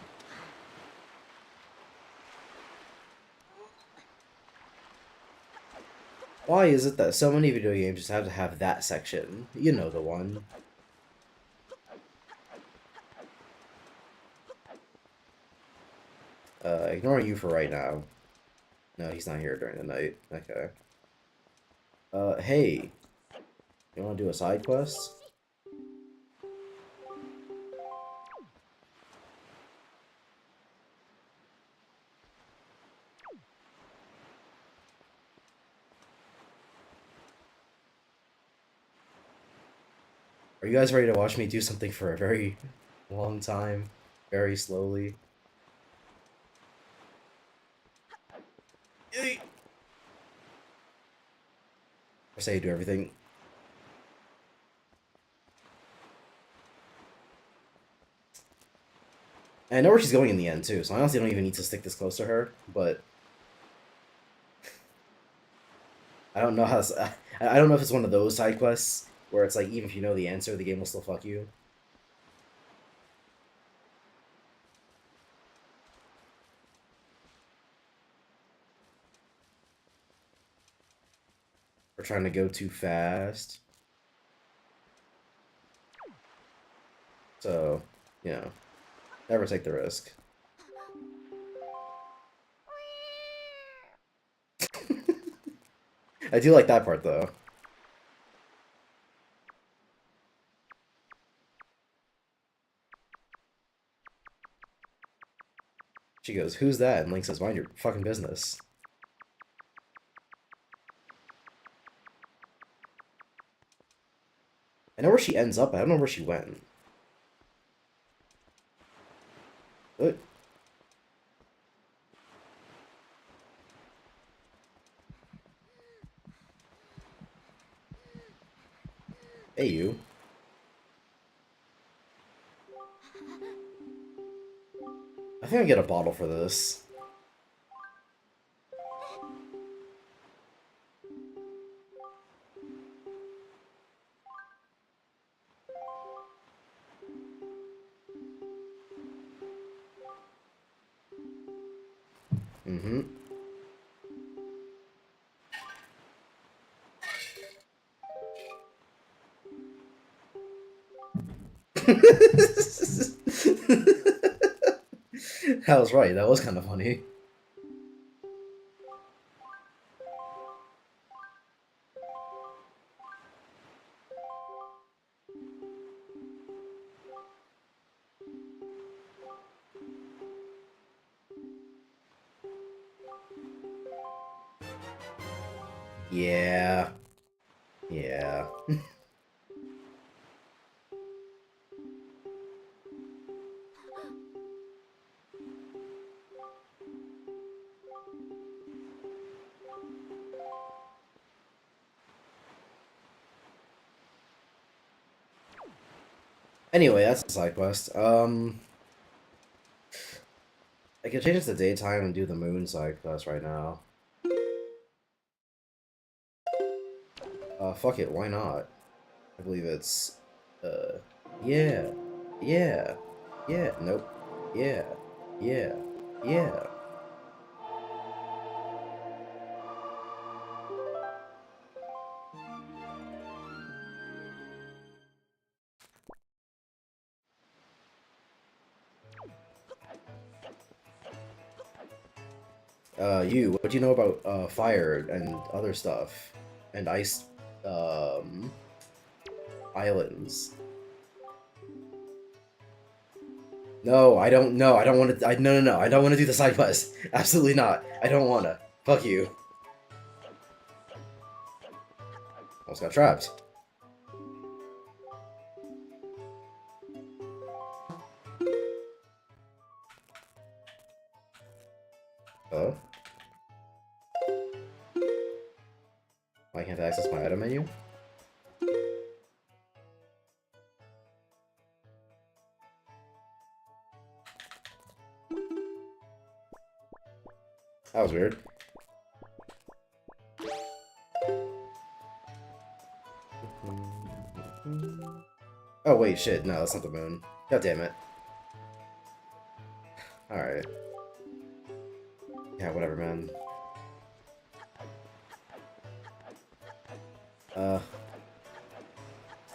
Why is it that so many video games just have to have that section? You know the one. Ignoring you for right now. No, he's not here during the night. Okay. Hey. You wanna do a side quest? Are you guys ready to watch me do something for a very long time? Very slowly? I say do everything. And I know where she's going in the end, too, so I honestly don't even need to stick this close to her, but... I don't know how to... I don't know if it's one of those side quests where it's like, even if you know the answer, the game will still fuck you. We're trying to go too fast. So, you know, never take the risk. I do like that part, though. She goes, "Who's that?" And Link says, "Mind your fucking business." I know where she ends up, but I don't know where she went. What? Hey, you. I think I get a bottle for this. Mm-hmm. That was right. That was kind of funny. Yeah. Yeah. Anyway, that's a side quest. I can change it to daytime and do the moon side quest right now. Fuck it, why not? I believe it's, yeah, yeah, yeah, nope, yeah, yeah, yeah. What do you know about, fire and other stuff? And ice, islands? No, I don't know. I don't want to. No. I don't want to do the side quest. Absolutely not. I don't wanna. Fuck you. Almost got trapped. Oh? I can't access my item menu? That was weird. Oh wait, shit, no, that's not the moon. God damn it. Alright. Yeah, whatever, man.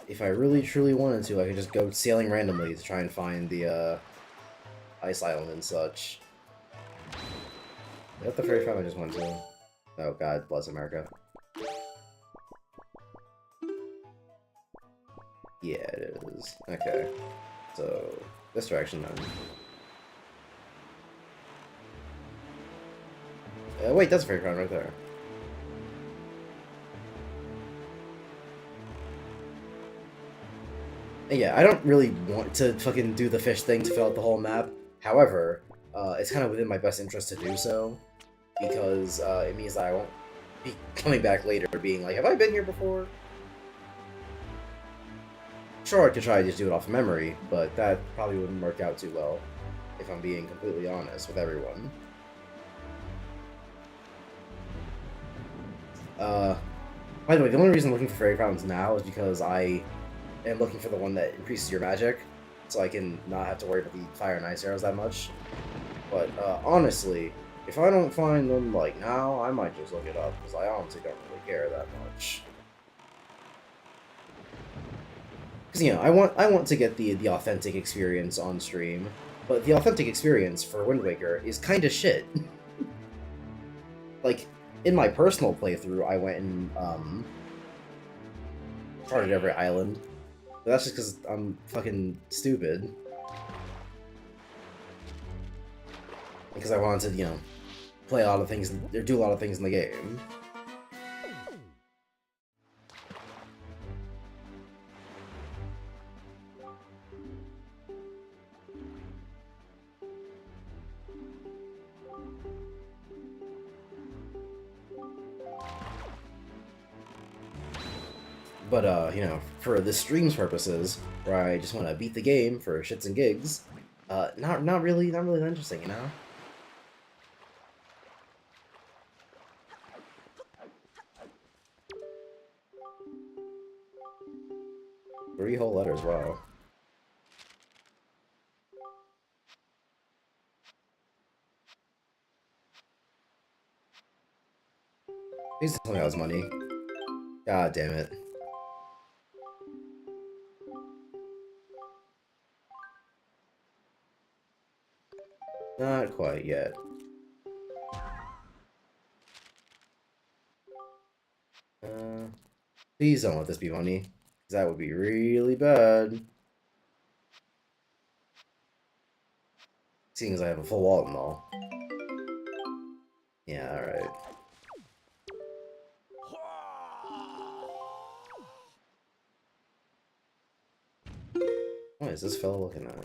If I really truly wanted to, I could just go sailing randomly to try and find the, ice island and such. Is that the fairy farm I just went to? Oh god, bless America. Yeah, it is. Okay. So, this direction then. Wait, that's a fairy crown right there. Yeah, I don't really want to fucking do the fish thing to fill out the whole map. However, it's kind of within my best interest to do so, because it means that I won't be coming back later being like, have I been here before? Sure, I could try to just do it off memory, but that probably wouldn't work out too well, if I'm being completely honest with everyone. By the way, the only reason I'm looking for fairy crowns now is because I am looking for the one that increases your magic, so I can not have to worry about the fire and ice arrows that much. But honestly, if I don't find them like now, I might just look it up because I honestly don't really care that much. Because I want to get the authentic experience on stream, but the authentic experience for Wind Waker is kind of shit. Like in my personal playthrough, I went and started every island, but that's just because I'm fucking stupid. Because I wanted to, play a lot of things or do a lot of things in the game. But, for the stream's purposes, where I just want to beat the game for shits and gigs, not really that interesting, you know? 3 whole letters, wow. Please tell me that was money. God damn it. Not quite yet. Please don't let this be money, because that would be really bad. Seeing as I have a full wallet and all. Yeah, alright. What is this fella looking at?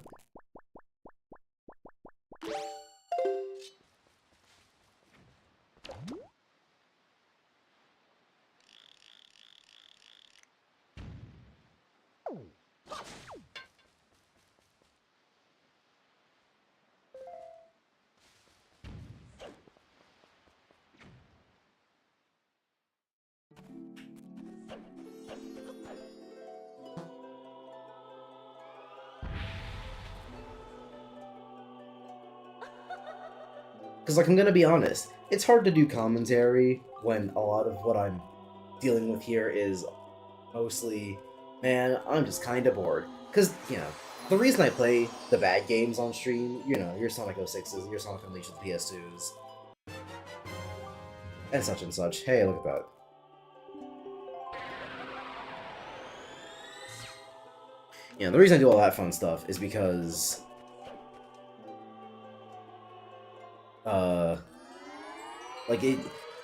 Because, like, I'm gonna be honest, it's hard to do commentary when a lot of what I'm dealing with here is mostly, man, I'm just kind of bored. Because, the reason I play the bad games on stream, your Sonic 06s, your Sonic Unleashed with PS2s, and such. Hey, look at that. The reason I do all that fun stuff is because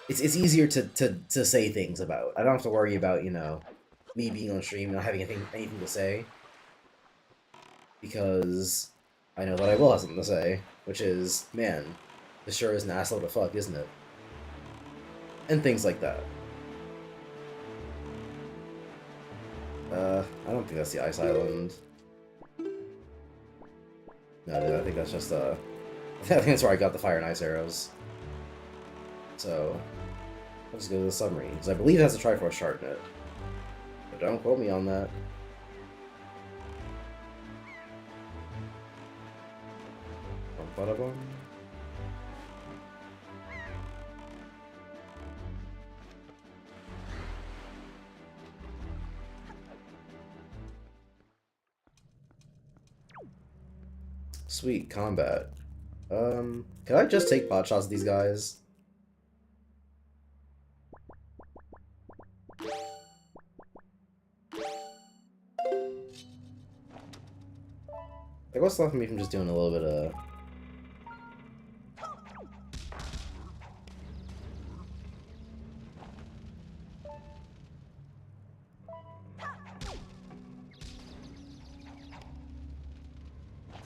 it's easier to say things about. I don't have to worry about, me being on stream and not having anything to say. Because I know that I will have something to say, which is, man, this sure is an asshole to fuck, isn't it? And things like that. I don't think that's the Ice Island. No, dude, I think that's just, I think that's where I got the fire and ice arrows. So, let's go to the submarine, because I believe it has a Triforce shard in it. But don't quote me on that. Bum. Sweet combat. Can I just take pot shots at these guys? Like, what's stopping me from just doing a little bit of...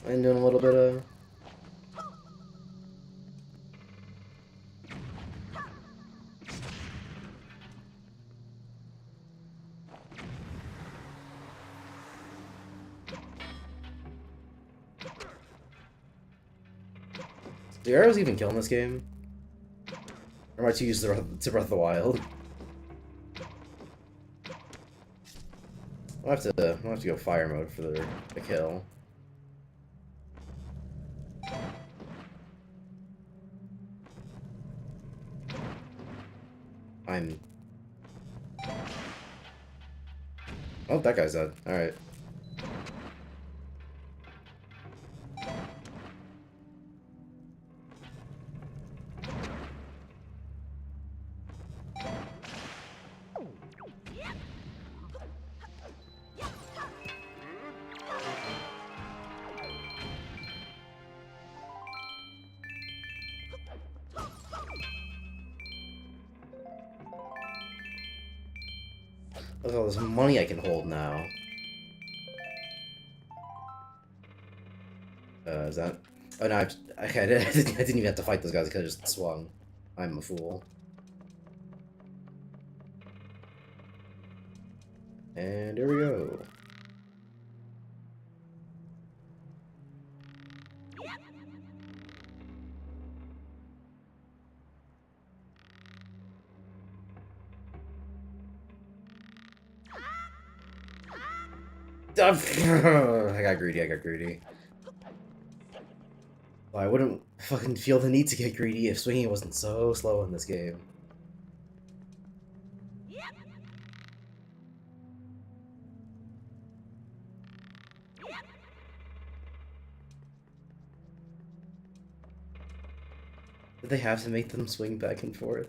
And doing a little bit of... Do arrows even kill in this game? Or am I too used to Breath of the Wild? I'll have to go fire mode for the kill. Oh, that guy's dead. Alright. Look at all this money I can hold now. Is that... Oh no, okay, I didn't even have to fight those guys, I could've just swung. I'm a fool. And here we go. I got greedy, I got greedy. Well, I wouldn't fucking feel the need to get greedy if swinging wasn't so slow in this game. Did they have to make them swing back and forth?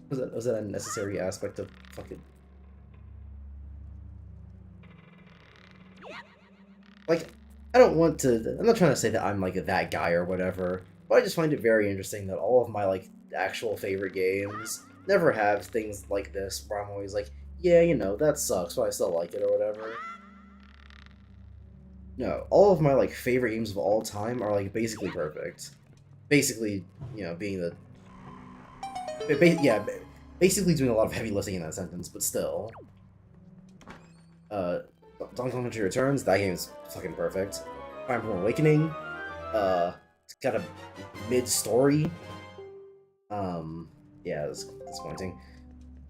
Was that a necessary aspect of fucking... Like, I don't want to... I'm not trying to say that I'm, like, that guy or whatever, but I just find it very interesting that all of my, like, actual favorite games never have things like this, where I'm always like, yeah, you know, that sucks, but I still like it or whatever. No, all of my, like, favorite games of all time are, like, basically perfect. Basically, you know, being the... yeah, basically doing a lot of heavy lifting in that sentence, but still. Donkey Kong Country Returns, that game is fucking perfect. Fire Emblem Awakening, it's got a mid-story. Yeah, that's disappointing.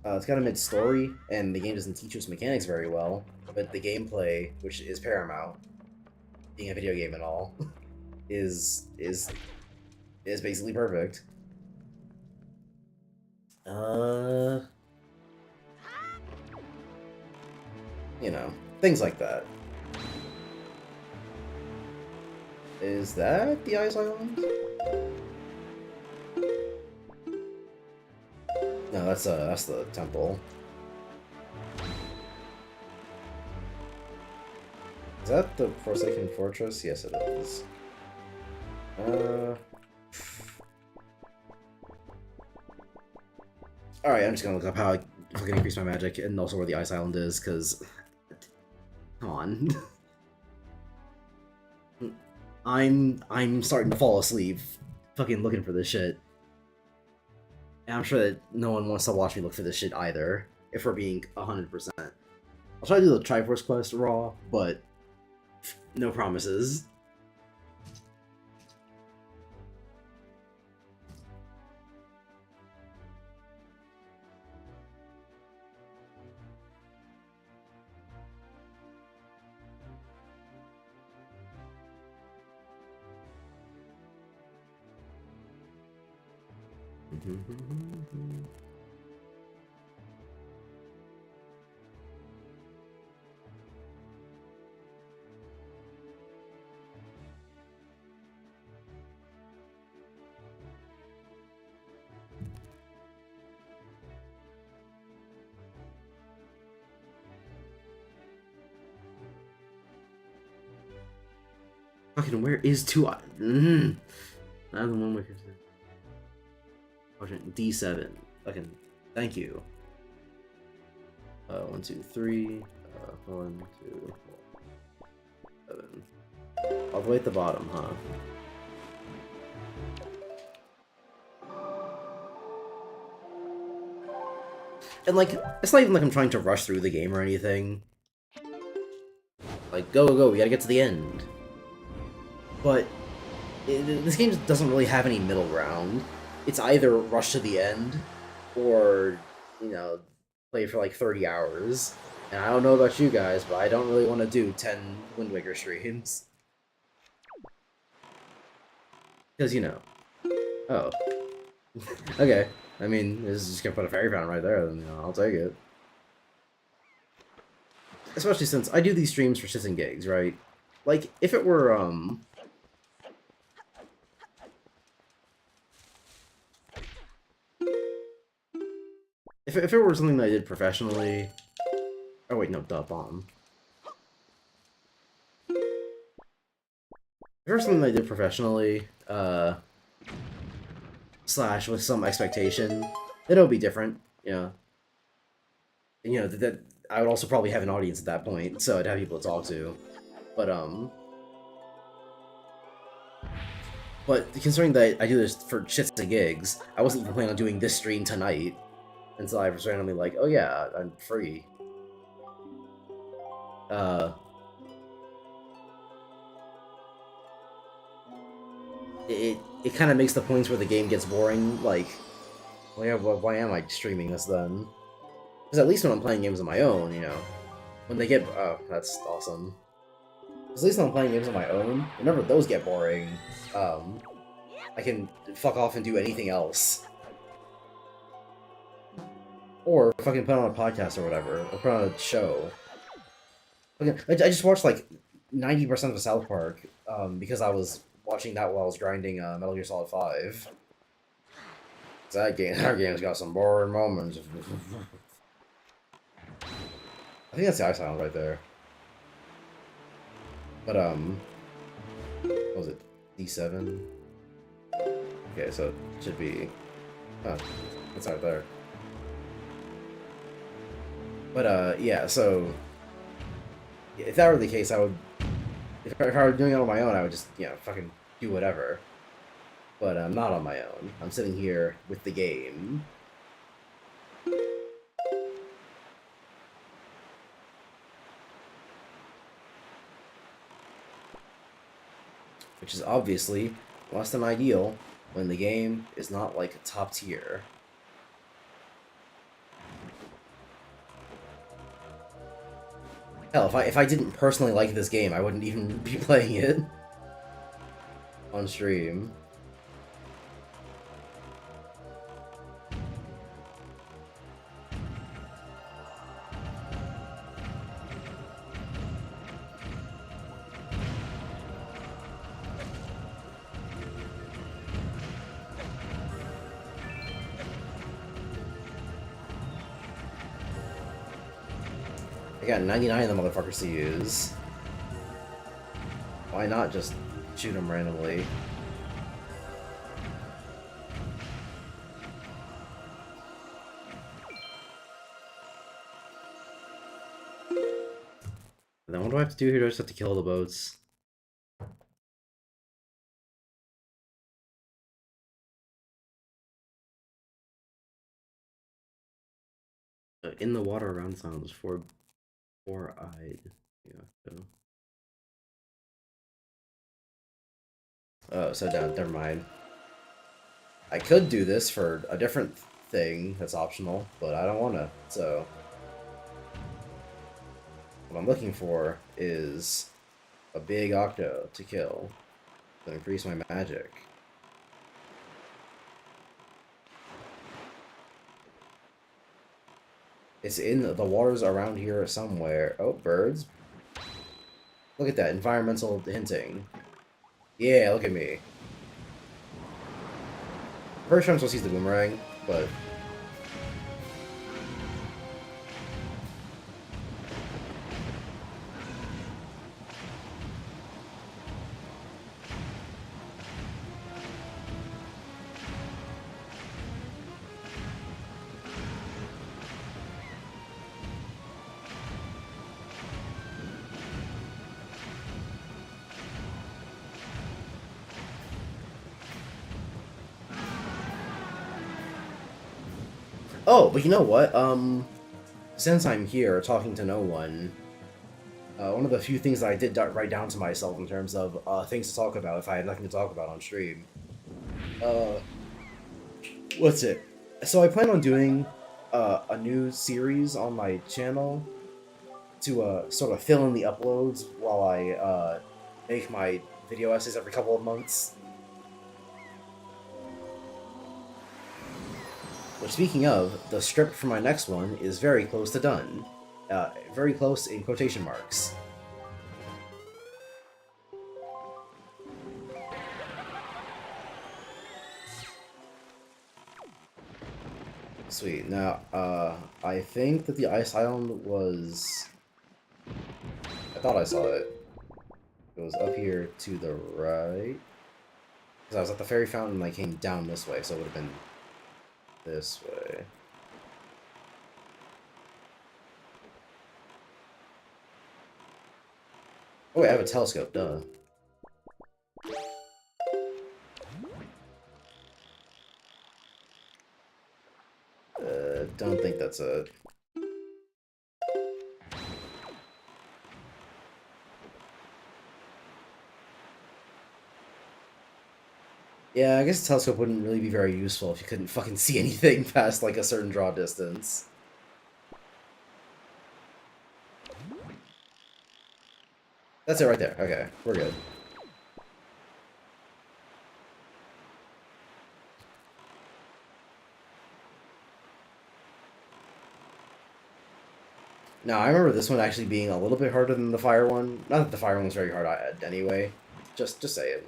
It's got a mid-story, and the game doesn't teach its mechanics very well, but the gameplay, which is paramount, being a video game and all, is basically perfect. You know, things like that. Is that the Ice Island? No, that's the temple. Is that the Forsaken Fortress? Yes, it is. Alright, I'm just gonna look up how I fucking increase my magic and also where the Ice Island is, because... Come on. I'm starting to fall asleep fucking looking for this shit. And I'm sure that no one wants to watch me look for this shit either, if we're being 100%. I'll try to do the Triforce quest raw, but no promises. Fucking where is two? Not the one with D7. Fucking thank you. 1, 2, 3. 1, 2, 4, 7. All the way at the bottom, huh? And like, it's not even like I'm trying to rush through the game or anything. Like, go, go, go! We gotta get to the end. But this game doesn't really have any middle ground. It's either rush to the end, or, you know, play for like 30 hours. And I don't know about you guys, but I don't really want to do 10 Wind Waker streams. Because, you know. Oh. Okay. I mean, this is just gonna put a fairy fountain right there, then, you know, I'll take it. Especially since I do these streams for shits and gigs, right? Like, if it were, If it were something that I did professionally... Oh wait, no, duh, bomb. If it were something that I did professionally, slash with some expectation, then it would be different, you know. And, you know, I would also probably have an audience at that point, so I'd have people to talk to. But considering that I do this for shits and gigs, I wasn't even planning on doing this stream tonight until I was randomly like, oh yeah, I'm free. It kind of makes the points where the game gets boring, like, well, yeah, well, why am I streaming this then? Because at least when I'm playing games on my own, you know, when they get, oh, that's awesome. Because at least when I'm playing games on my own, whenever those get boring, I can fuck off and do anything else. Or fucking put on a podcast or whatever, or put on a show. I just watched like 90% of South Park because I was watching that while I was grinding Metal Gear Solid 5. That game's got some boring moments. I think that's the Ice Island right there. But what was it? D7? Okay, so it should be it's right there. But yeah, so if that were the case, I would if I were doing it on my own, I would just, you know, fucking do whatever. But I'm not on my own. I'm sitting here with the game. Which is obviously less than ideal when the game is not like top tier. Hell, if I didn't personally like this game, I wouldn't even be playing it on stream. I got 99 of the motherfuckers to use. Why not just shoot them randomly? And then what do I have to do here? Do I just have to kill the boats? In the water around sounds four-eyed. Yeah, so. Oh, so never mind. I could do this for a different thing that's optional, but I don't want to, so... What I'm looking for is a big octo to kill to increase my magic. It's in the waters around here somewhere. Oh, birds. Look at that, environmental hinting. Yeah, look at me. First time I'm supposed to use the boomerang, but... Oh, but you know what? Since I'm here talking to no one, one of the few things that I did write down to myself in terms of things to talk about if I had nothing to talk about on stream. What's it? So I plan on doing a new series on my channel to sort of fill in the uploads while I make my video essays every couple of months. Which, speaking of, the script for my next one is very close to done. Very close in quotation marks. Sweet. Now, I think that the Ice Island was... I thought I saw it. It was up here to the right. Because I was at the fairy fountain and I came down this way, so it would have been this way. Oh wait, I have a telescope, duh. Don't think that's a... Yeah, I guess a telescope wouldn't really be very useful if you couldn't fucking see anything past, like, a certain draw distance. That's it right there. Okay, we're good. Now, I remember this one actually being a little bit harder than the fire one. Not that the fire one was very hard anyway. Just saying.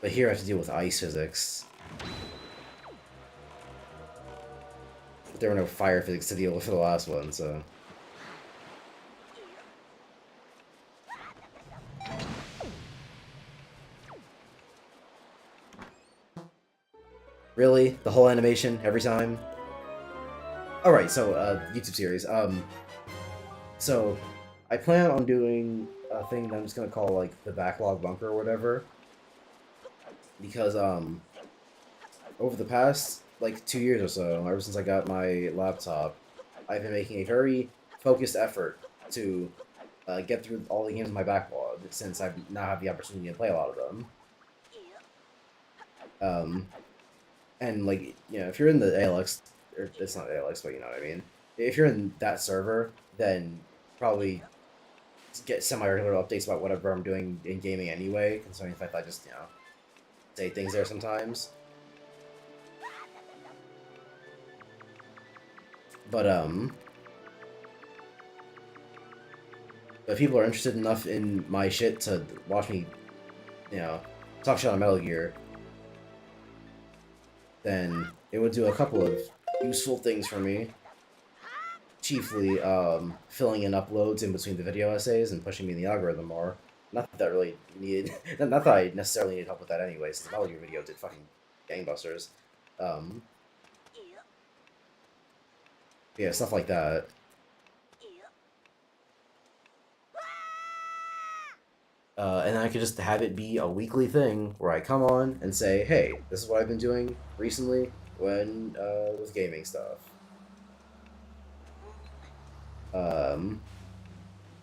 But here I have to deal with ice physics. But there were no fire physics to deal with for the last one, so... Really? The whole animation? Every time? Alright, so, YouTube series. So, I plan on doing a thing that I'm just gonna call, like, the Backlog Bunker or whatever. Because, over the past, like, 2 years or so, ever since I got my laptop, I've been making a very focused effort to get through all the games in my backlog, since I now have the opportunity to play a lot of them. And, like, you know, if you're in the ALX, or it's not ALX, but you know what I mean. If you're in that server, then probably get semi-regular updates about whatever I'm doing in gaming anyway, considering the fact that I just, you know, say things there sometimes. But, if people are interested enough in my shit to watch me, you know, talk shit on Metal Gear, then it would do a couple of useful things for me. Chiefly, filling in uploads in between the video essays and pushing me in the algorithm more. Not that that really needed... not that I necessarily needed help with that anyway, since the Metal Gear video did fucking gangbusters. Yeah, stuff like that. And I could just have it be a weekly thing where I come on and say, hey, this is what I've been doing recently when, with gaming stuff. I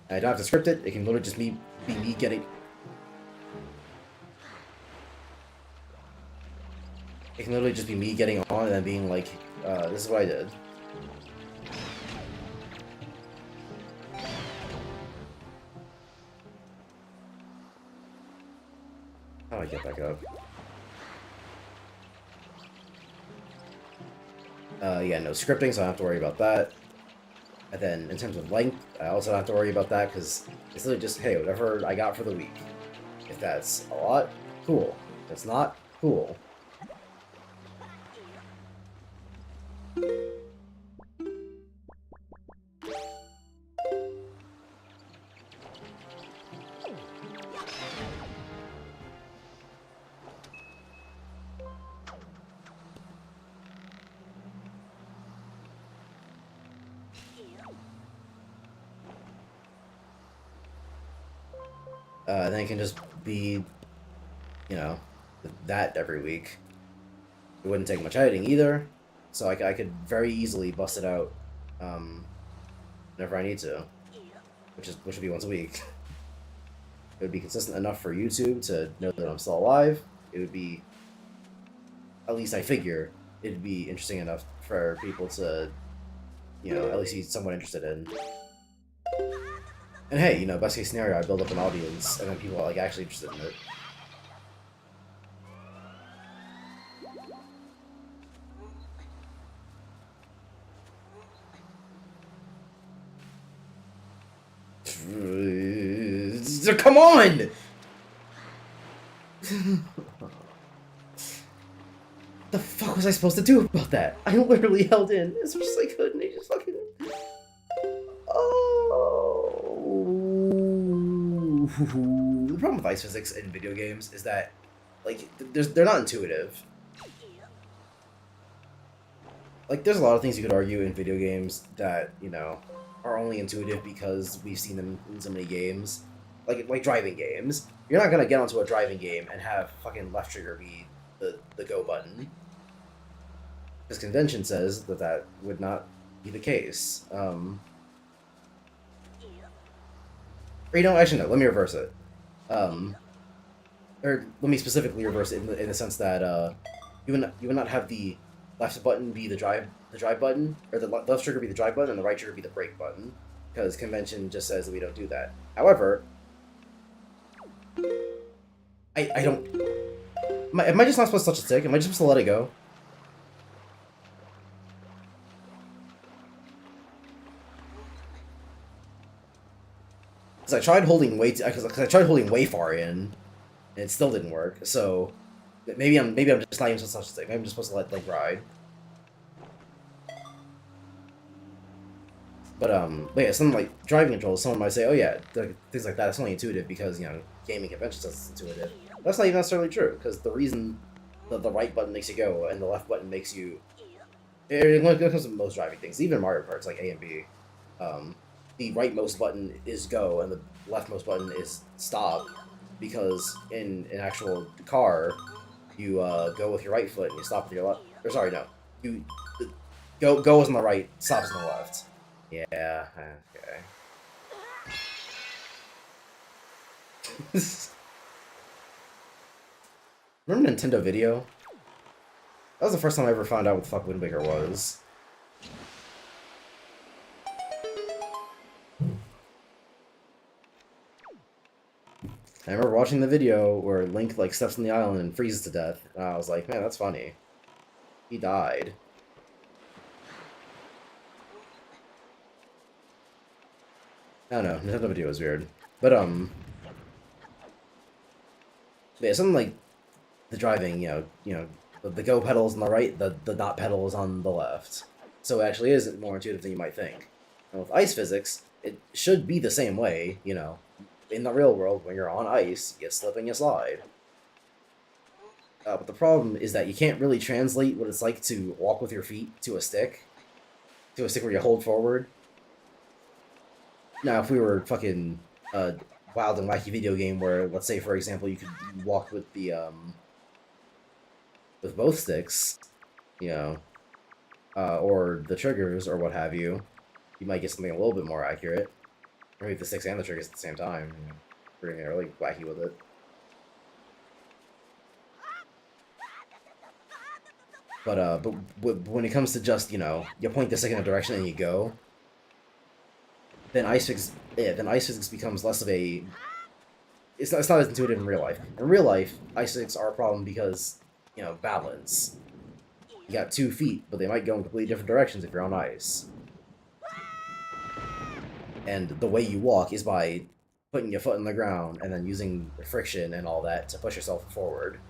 don't have to script it, it can literally just be me getting... It can literally just be me getting on and then being like, this is what I did. How do I get back up? Yeah, no scripting, so I don't have to worry about that. And then, in terms of length, I also don't have to worry about that, because it's literally just, hey, whatever I got for the week. If that's a lot, cool. If it's not, cool. Then it can just be, you know, that every week. It wouldn't take much editing either, so I could very easily bust it out whenever I need to, which would be once a week. It would be consistent enough for YouTube to know that I'm still alive. It would be, at least I figure, it'd be interesting enough for people to, you know, at least be somewhat interested in. And hey, you know, best case scenario, I build up an audience, and then people are, like, actually interested in it. Come on! The fuck was I supposed to do about that? I literally held in as much as I could, and they just fucking... Oh. The problem with ice physics in video games is that, like, they're not intuitive. like there's a lot of things you could argue in video games that, you know, are only intuitive because we've seen them in so many games. Like driving games. You're not gonna get onto a driving game and have fucking left trigger be the go button. Because convention says that that would not be the case. Or you know, actually no, let me reverse it. Or let me specifically reverse it in the sense that you would not have the left button be the drive button, or the left trigger be the drive button, and the right trigger be the brake button, because convention just says that we don't do that. However, I don't. Am I just not supposed to touch the stick? Am I just supposed to let it go? Because I tried holding because I tried holding way far in, and it still didn't work. So maybe I'm just not even supposed to touch the stick. Maybe I'm just supposed to let like ride. But yeah, something like driving controls, someone might say, oh yeah, things like that, it's only intuitive because, you know, gaming convention says it's intuitive. That's not even necessarily true, because the reason that the right button makes you go and the left button makes you... When it comes to most driving things, even Mario Karts, like A and B, the rightmost button is go and the leftmost button is stop, because in an actual car, you go with your right foot and you stop with your left... Or sorry, no. Go is on the right, stop is on the left. Yeah, okay. Remember Nintendo Video? That was the first time I ever found out what the fuck Wind Waker was. I remember watching the video where Link, like, steps on the island and freezes to death, and I was like, man, that's funny. He died. I don't know, Nintendo Video was weird. But, yeah, something like the driving, the go pedals on the right, the dot pedals on the left. So it actually is more intuitive than you might think. And with ice physics, it should be the same way, you know. In the real world, when you're on ice, you slip and you slide. But the problem is that you can't really translate what it's like to walk with your feet to a stick where you hold forward. Now, if we were fucking wild and wacky video game where, let's say, for example, you could walk with the with both sticks, you know, or the triggers or what have you, you might get something a little bit more accurate. Or maybe the sticks and the triggers at the same time. You know, we're getting really wacky with it. But when it comes to just, you know, you point the stick in a direction and you go, then ice physics becomes less of a... It's not as intuitive in real life. In real life, ice physics are a problem because, you know, balance. You got 2 feet, but they might go in completely different directions if you're on ice. And the way you walk is by putting your foot in the ground and then using friction and all that to push yourself forward.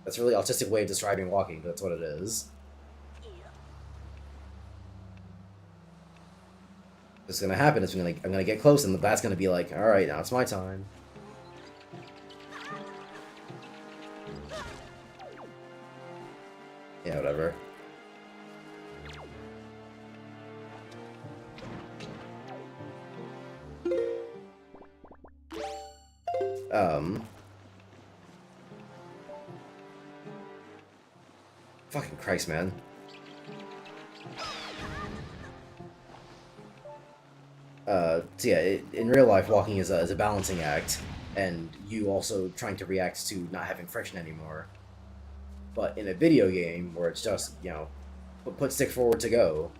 That's a really autistic way of describing walking, but that's what it is. What's gonna happen is I'm gonna get close and the bat's gonna be like, alright, now it's my time. Yeah, whatever. Fucking Christ, man. So yeah, in real life, walking is a balancing act, and you also trying to react to not having friction anymore. But in a video game, where it's just, you know, put stick forward to go,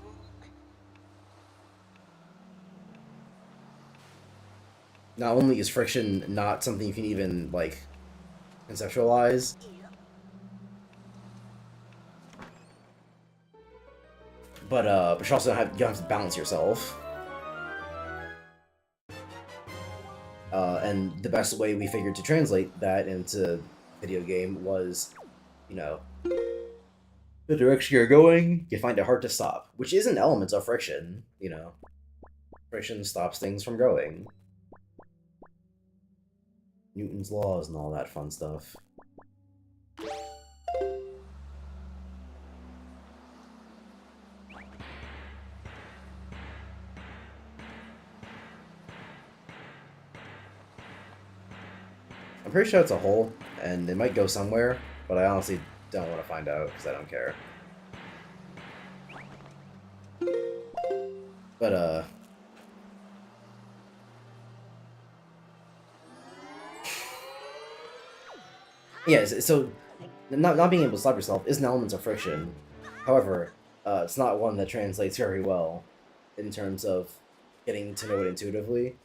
not only is friction not something you can even, like, conceptualize, but you also you don't have to balance yourself. And the best way we figured to translate that into video game was, you know, the direction you're going, you find it hard to stop, which is an element of friction, you know. Friction stops things from going. Newton's laws and all that fun stuff. I'm pretty sure it's a hole, and it might go somewhere, but I honestly don't want to find out because I don't care. But yeah. So not being able to stop yourself is an element of friction. However, it's not one that translates very well in terms of getting to know it intuitively,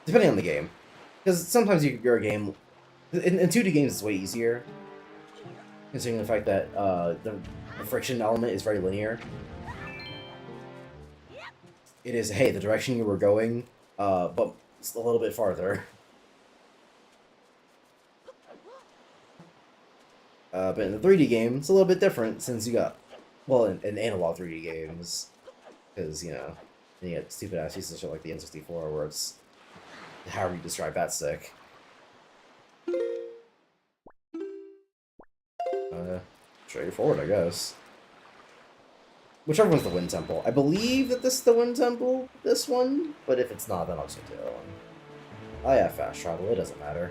depending on the game. Because sometimes you're a game in 2D games it's way easier, considering the fact that the friction element is very linear. It is, hey, the direction you were going, but it's a little bit farther. But in the 3D game, it's a little bit different since you got, well, in analog 3D games, because, you know, then you get stupid ass pieces of shit like the N64 where it's, however you describe that sick. Straightforward, I guess. Whichever one's the Wind Temple. I believe that this is the Wind Temple, this one, but if it's not, then I'll just take the other one. I have fast travel, it doesn't matter.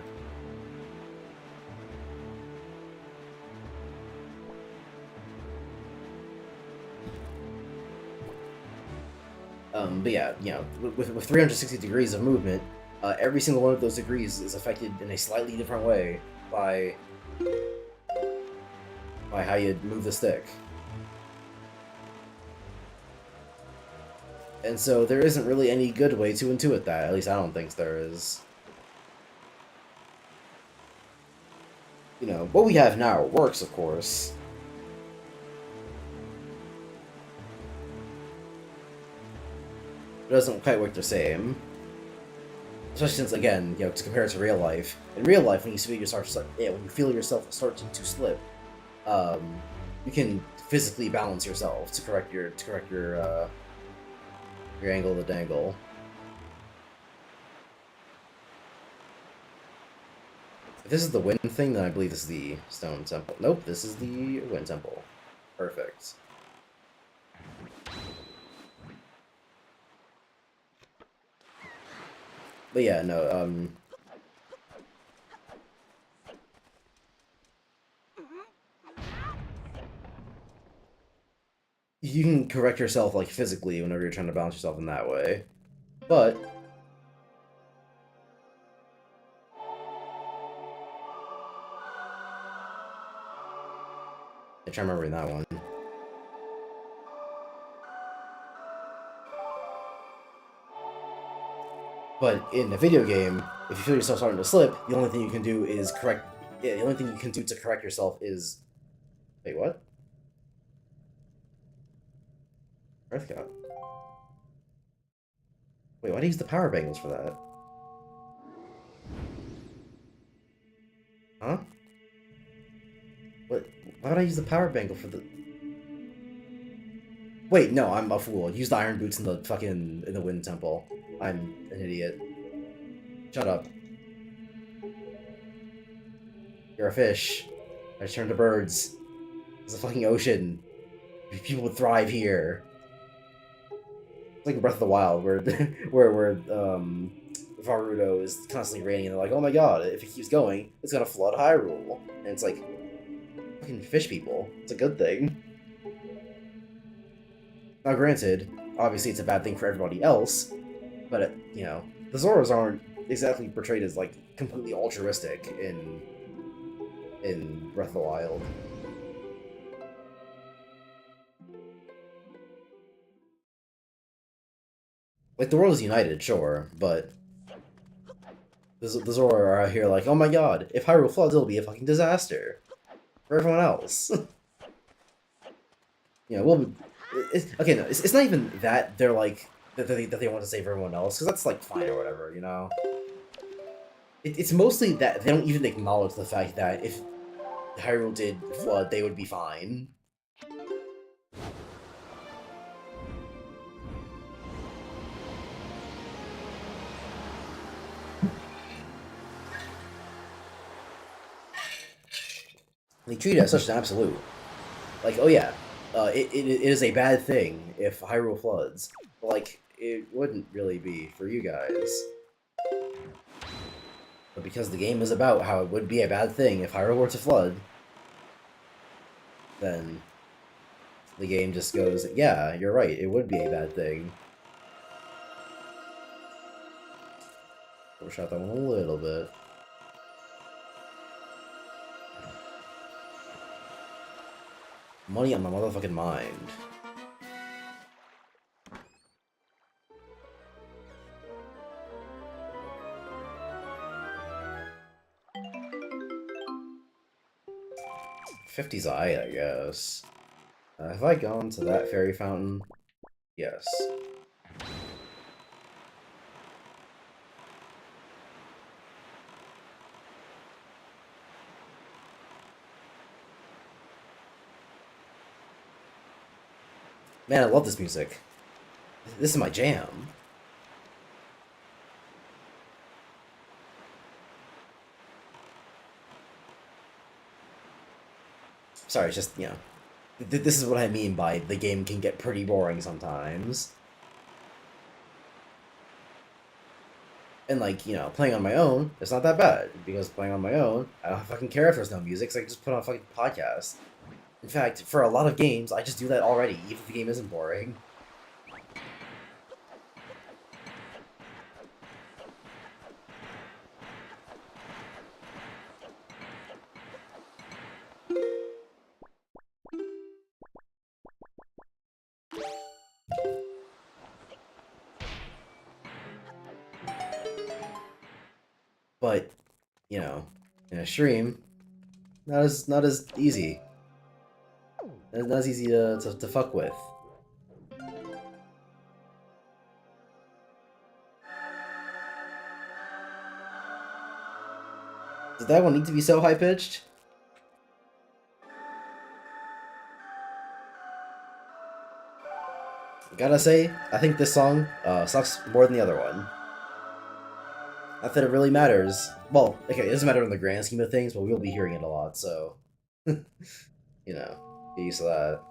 But yeah, you know, with 360 degrees of movement, every single one of those degrees is affected in a slightly different way by how you move the stick. And so there isn't really any good way to intuit that, at least I don't think there is. You know, what we have now works, of course. It doesn't quite work the same. Especially since, again, you know, to compare it to real life. In real life, when you feel yourself starting to slip, you can physically balance yourself to correct your angle of the dangle. If this is the wind thing, then I believe this is the stone temple. Nope, this is the wind temple. Perfect. But yeah, no, you can correct yourself, like, physically whenever you're trying to balance yourself in that way. But I try remembering that one. But in a video game, if you feel yourself starting to slip, the only thing you can do is correct. Yeah, the only thing you can do to correct yourself is. Wait, what? Earthcut. Wait, why do you use the power bangles for that? Huh? What? Why would I use the power bangle for the? Wait, no, I'm a fool. Use the iron boots in the wind temple. I'm an idiot. Shut up. You're a fish. I just turned to birds. It's a fucking ocean. People would thrive here. It's like Breath of the Wild, where Varudo is constantly raining, and they're like, "Oh my god, if it keeps going, it's gonna flood Hyrule." And it's like, fucking fish people. It's a good thing. Now, granted, obviously it's a bad thing for everybody else, but you know, the Zoras aren't exactly portrayed as like completely altruistic in Breath of the Wild. Like, the world is united, sure, but the Zora are out here like, oh my god, if Hyrule floods, it'll be a fucking disaster for everyone else. You know, well, okay, no, it's not even that they're like that they want to save everyone else, because that's like fine or whatever, you know. It's mostly that they don't even acknowledge the fact that if Hyrule did flood, they would be fine. They treat it as such an absolute. Like, oh yeah, it is a bad thing if Hyrule floods. But, like, it wouldn't really be for you guys. But because the game is about how it would be a bad thing if Hyrule were to flood, then the game just goes, yeah, you're right, it would be a bad thing. Overshot that one a little bit. Money on my motherfucking mind. $50's I guess. Have I gone to that fairy fountain? Yes. Man, I love this music. This is my jam. Sorry, it's just, you know, this is what I mean by the game can get pretty boring sometimes. And, like, you know, playing on my own, it's not that bad. Because playing on my own, I don't fucking care if there's no music, so I can just put on a fucking podcast. In fact, for a lot of games, I just do that already, even if the game isn't boring. But, you know, in a stream, not as easy. Not as easy to fuck with. Does that one need to be so high pitched? Gotta say, I think this song sucks more than the other one. Not that it really matters. Well, okay, it doesn't matter in the grand scheme of things, but we'll be hearing it a lot, so you know, get used to that.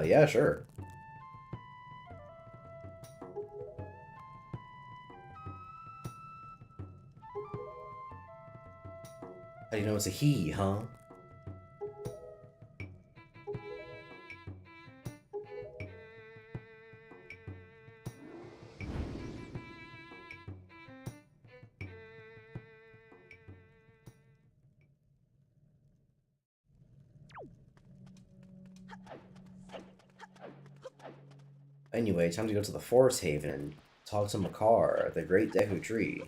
Yeah, sure. How do you know it's a he, huh? Anyway, time to go to the Forest Haven and talk to Makar, the Great Deku Tree.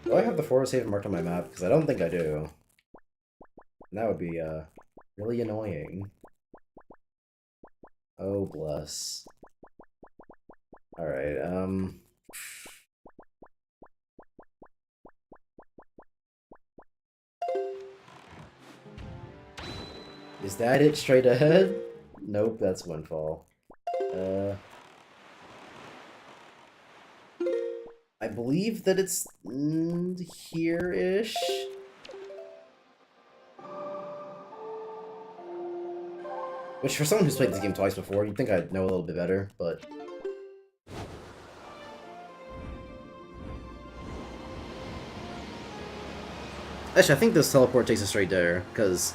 Do I have the Forest Haven marked on my map? Because I don't think I do. And that would be, really annoying. Oh, bless. Alright, is that it straight ahead? Nope, that's Windfall. I believe that it's here-ish? Which, for someone who's played this game twice before, you'd think I'd know a little bit better, but... Actually, I think this teleport takes us straight there, because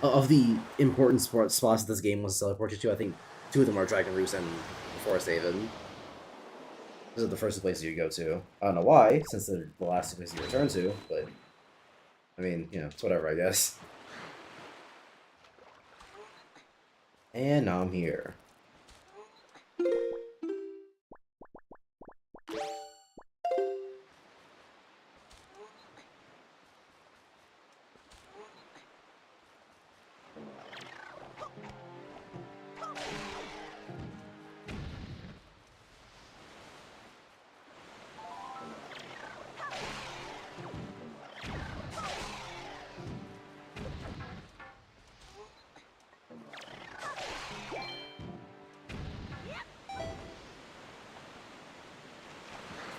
of the important spots that this game wants to teleport you to, I think two of them are Dragon Roost and Forest Haven. Those are the first two places you go to. I don't know why, since they're the last two places you return to, but... I mean, you know, it's whatever, I guess. And now I'm here.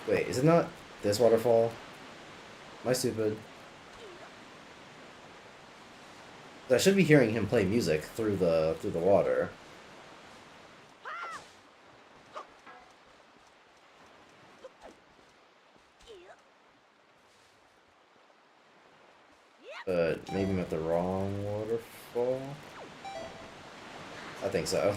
Wait, is it not this waterfall? Am I stupid? I should be hearing him play music through the water. But maybe I'm at the wrong waterfall? I think so.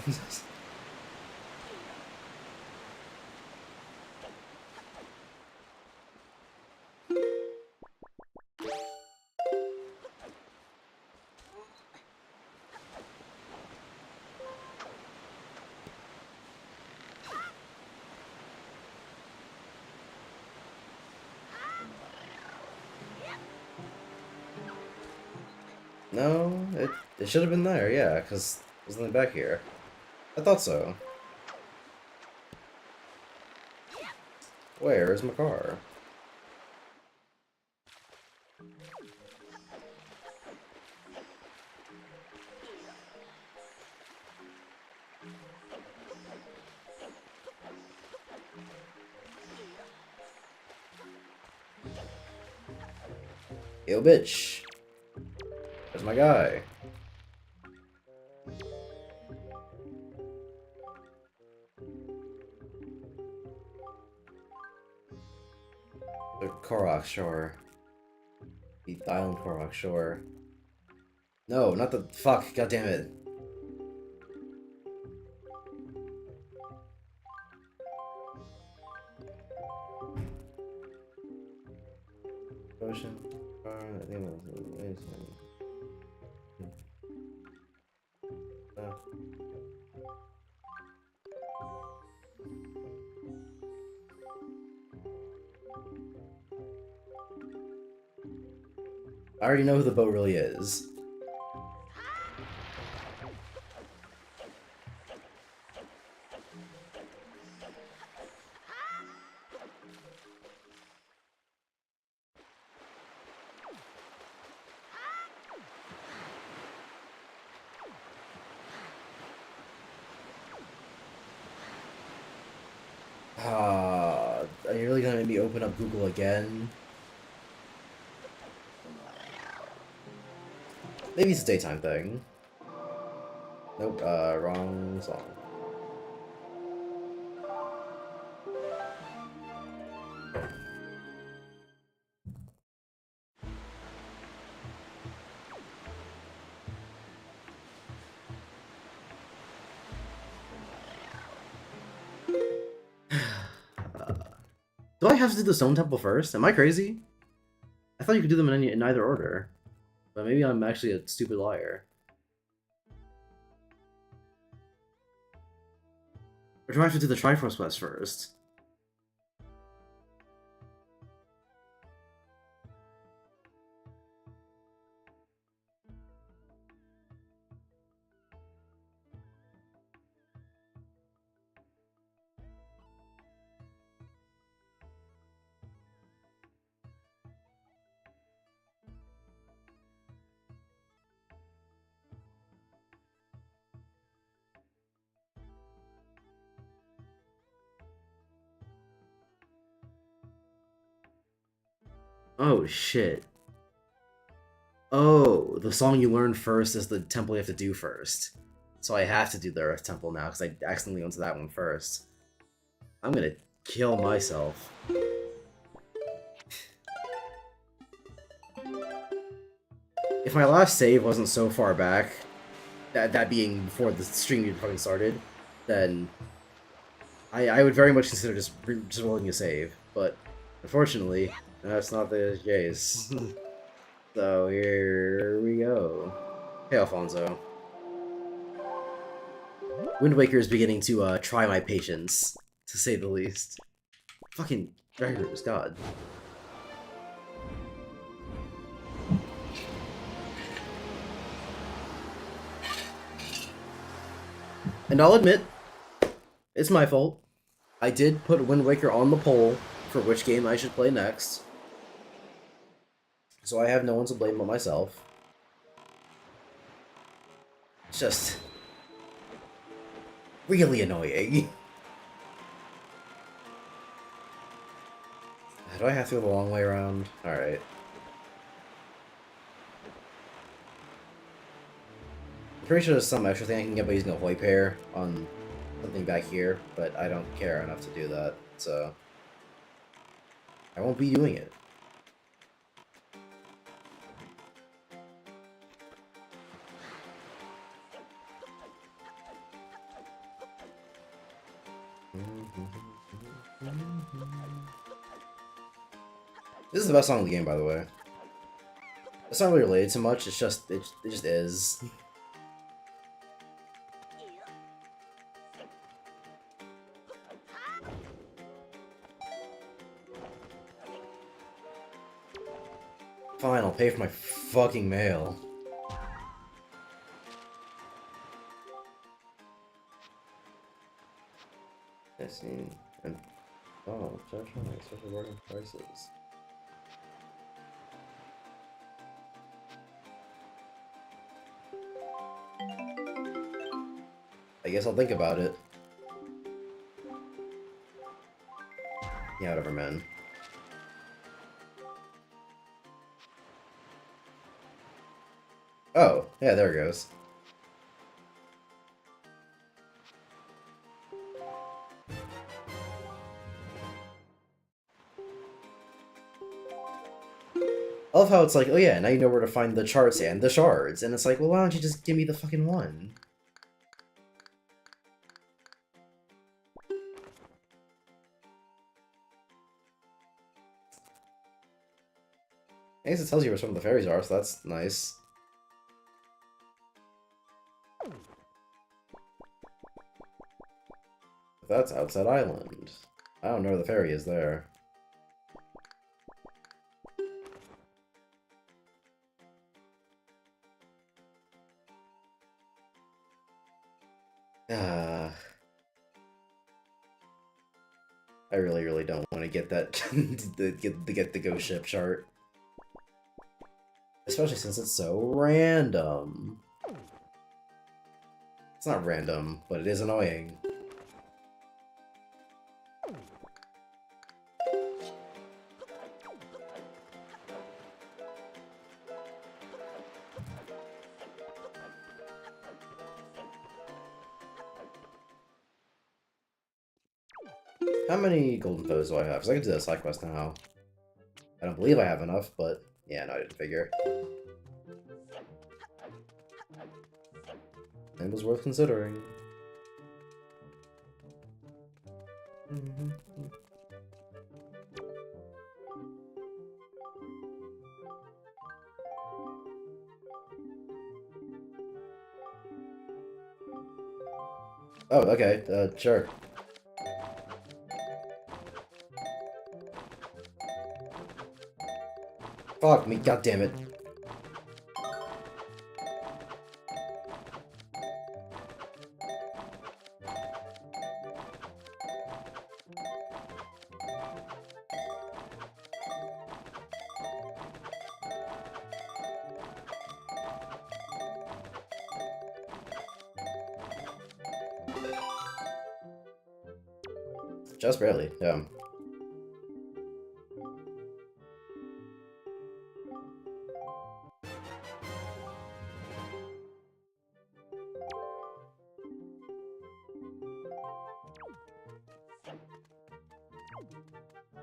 No, it should have been there, yeah, because there's nothing back here. I thought so. Where is my car? Yo, bitch. There's my guy. The Korok Shore. The island Korok Shore. No, not the... Fuck, god damn it. Ocean. I think it was... I already know who the boat really is. Are you really gonna make me open up Google again? Maybe it's a daytime thing. Nope, wrong song. Do I have to do the Stone Temple first? Am I crazy? I thought you could do them in either order. But maybe I'm actually a stupid liar. Or do I have to do the Triforce Quest first? Oh, shit. Oh, the song you learn first is the temple you have to do first. So I have to do the Earth Temple now, because I accidentally went to that one first. I'm gonna kill myself. If my last save wasn't so far back, that being before the stream even fucking started, then I would very much consider just rolling a save. But unfortunately, that's not the case. So here we go. Hey, Alfonso. Wind Waker is beginning to try my patience, to say the least. Fucking Dragon Roots, god. And I'll admit, it's my fault. I did put Wind Waker on the poll for which game I should play next. So I have no one to blame but myself. It's just... really annoying. Do I have to go the long way around? Alright. I'm pretty sure there's some extra thing I can get by using a Hoi pair on something back here, but I don't care enough to do that, so I won't be doing it. This is the best song in the game, by the way. It's not really related to much, it's just, it just is. Fine, I'll pay for my fucking mail. I see. And oh, charge on special bargain prices. I guess I'll think about it. Yeah, whatever, man. Oh, yeah, there it goes. I love how it's like, oh yeah, now you know where to find the charts and the shards. And it's like, well, why don't you just give me the fucking one? I guess it tells you where some of the fairies are, so that's nice. That's Outside Island. I don't know where the ferry is there. I really don't want to get that get the ghost ship chart. Especially since it's so random. It's not random, but it is annoying. How many golden toes do I have? Because I can do that side quest now. I don't believe I have enough, but yeah, no, I didn't figure. It was worth considering. Oh, okay, sure. Fuck me, goddammit. Just barely, yeah.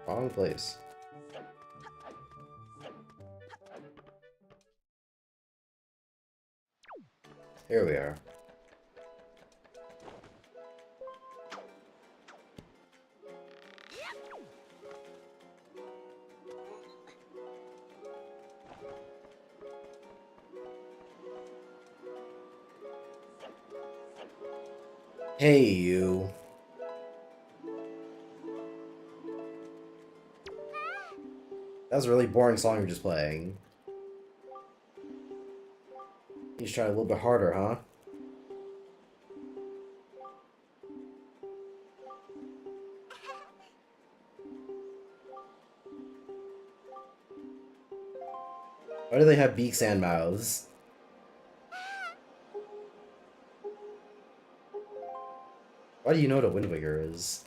Wrong place. Here we are. Hey, you. That was a really boring song you're just playing. You should try a little bit harder, huh? Why do they have beaks and mouths? Why do you know what a Windwigger is?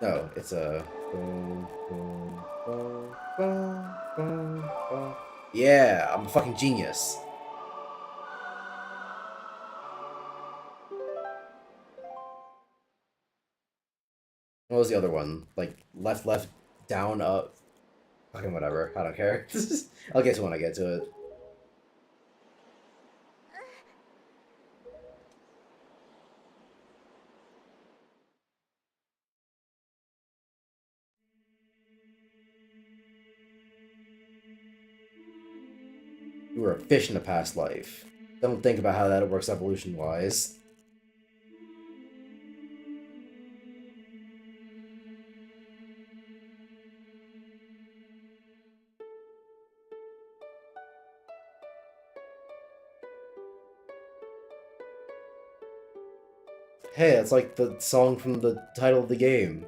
No, it's a. Yeah, I'm a fucking genius. What was the other one? Like left, left, down, up. Fucking whatever. I don't care. I'll get to it when I get to it. You were a fish in a past life. Don't think about how that works evolution wise. Hey, it's like the song from the title of the game.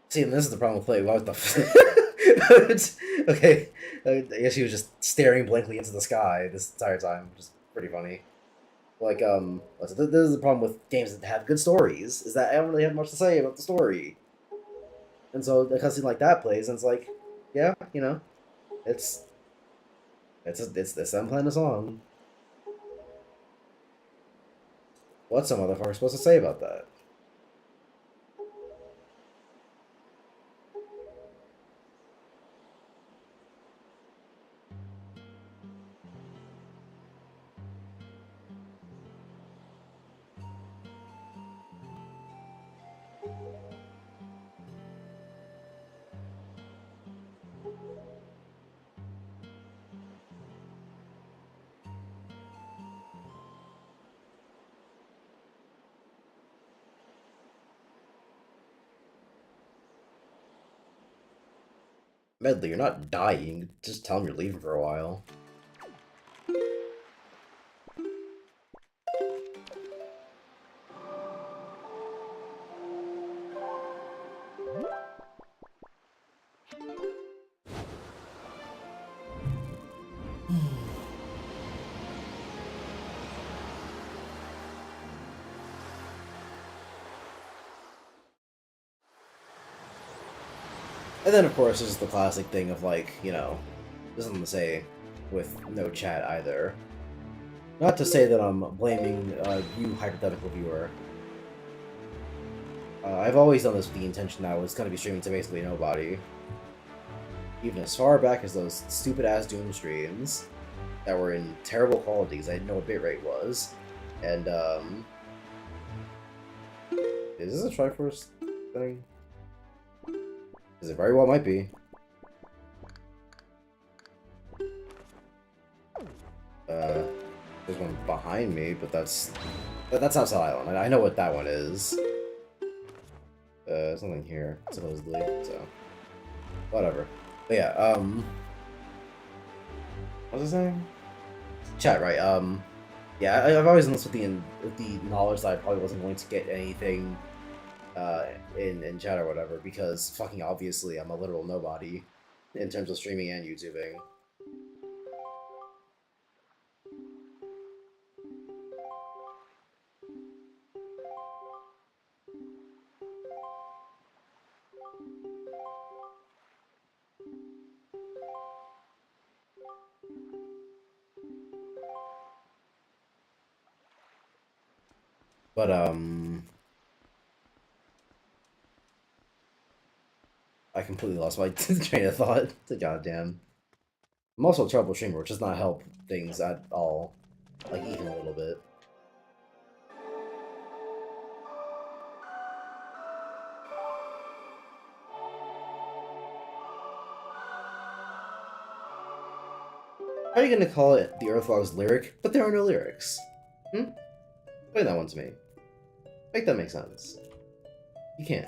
See, and this is the problem with play. What the? Okay, I guess he was just staring blankly into the sky this entire time, which is pretty funny. Like, this is the problem with games that have good stories, is that I don't really have much to say about the story. And so a cutscene like that plays, and it's like, yeah, you know, it's it's them playing a song. What's some motherfucker supposed to say about that? Medley, you're not dying. Just tell him you're leaving for a while. And then, of course, there's the classic thing of, like, you know, there's something to say with no chat either. Not to say that I'm blaming you, hypothetical viewer. I've always done this with the intention that I was going to be streaming to basically nobody. Even as far back as those stupid-ass Doom streams that were in terrible qualities. I didn't know what bitrate was. And, is this a Triforce thing? Because it very well might be. There's one behind me, but that's outside island. I know what that one is. There's something here, supposedly, so... Whatever. But yeah, what was I saying? Chat, right, yeah, I've always done this with the knowledge that I probably wasn't going to get anything in chat or whatever, because fucking obviously I'm a literal nobody in terms of streaming and YouTubing. But I completely lost my train of thought. Goddamn. I'm also a trouble streamer, which does not help things at all. Like, even a little bit. How are you gonna call it the Earthlogs lyric, but there are no lyrics? Hmm? Explain that one to me. Make that make sense. You can't.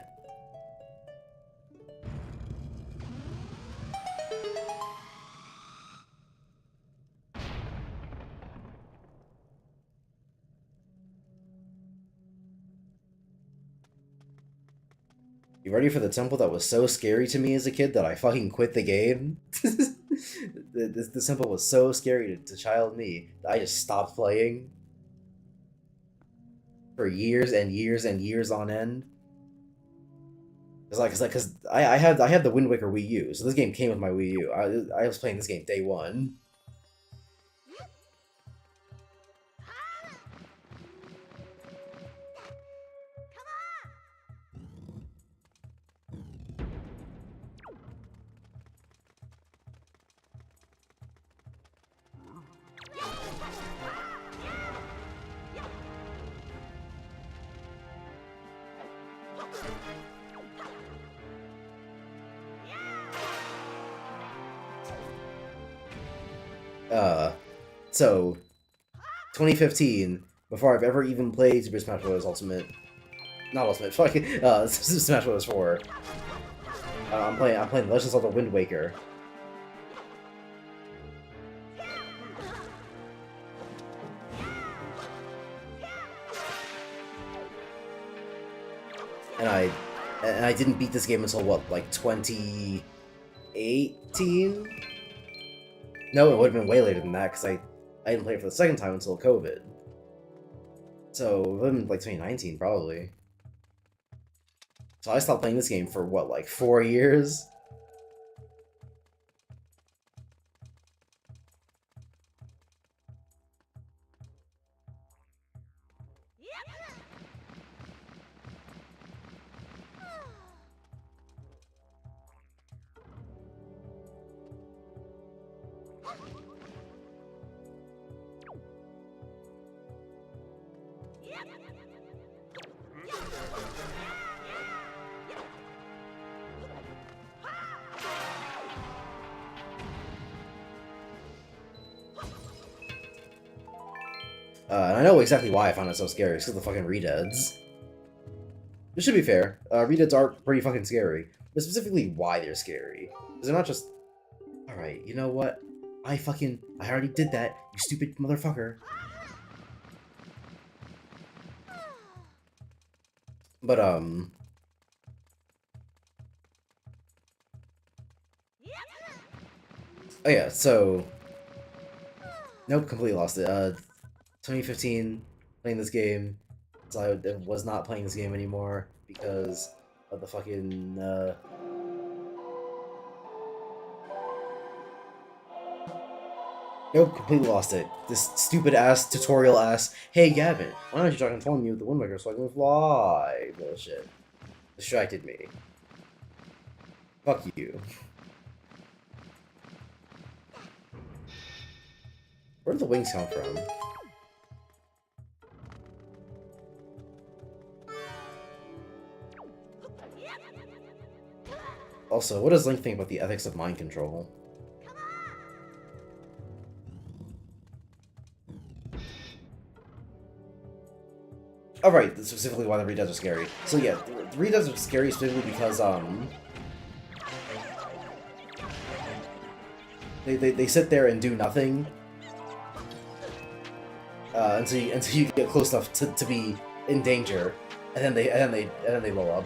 You ready for the temple that was so scary to me as a kid that I fucking quit the game? the temple was so scary to child me that I just stopped playing for years and years and years on end. Cause I had the Wind Waker Wii U, so this game came with my Wii U. I was playing this game day one. So 2015, before I've ever even played Super Smash Bros. Ultimate, not Ultimate, fucking Smash Bros. 4. I'm playing Legends of the Wind Waker. And I didn't beat this game until what, like 2018? No, it would have been way later than that, because I didn't play it for the second time until COVID. So, it would have been like 2019, probably. So I stopped playing this game for, what, like 4 years? And I know exactly why I found it so scary. It's because of the fucking Redeads. This should be fair. Redeads are pretty fucking scary. But specifically why they're scary. Because they're not just... Alright, you know what? I already did that, you stupid motherfucker. But, oh yeah, so... Nope, completely lost it. 2015, playing this game, so I was not playing this game anymore because of the fucking, Nope, completely lost it. This stupid-ass, tutorial-ass, hey Gavin, why don't you try controlling me with the Wind Waker so I can fly? Bullshit. Distracted me. Fuck you. Where did the wings come from? Also, what does Link think about the ethics of mind control? Alright, that's specifically why the Redeads are scary. So yeah, the Redeads are scary specifically because, They sit there and do nothing. Until you get close enough to be in danger. And then they blow up.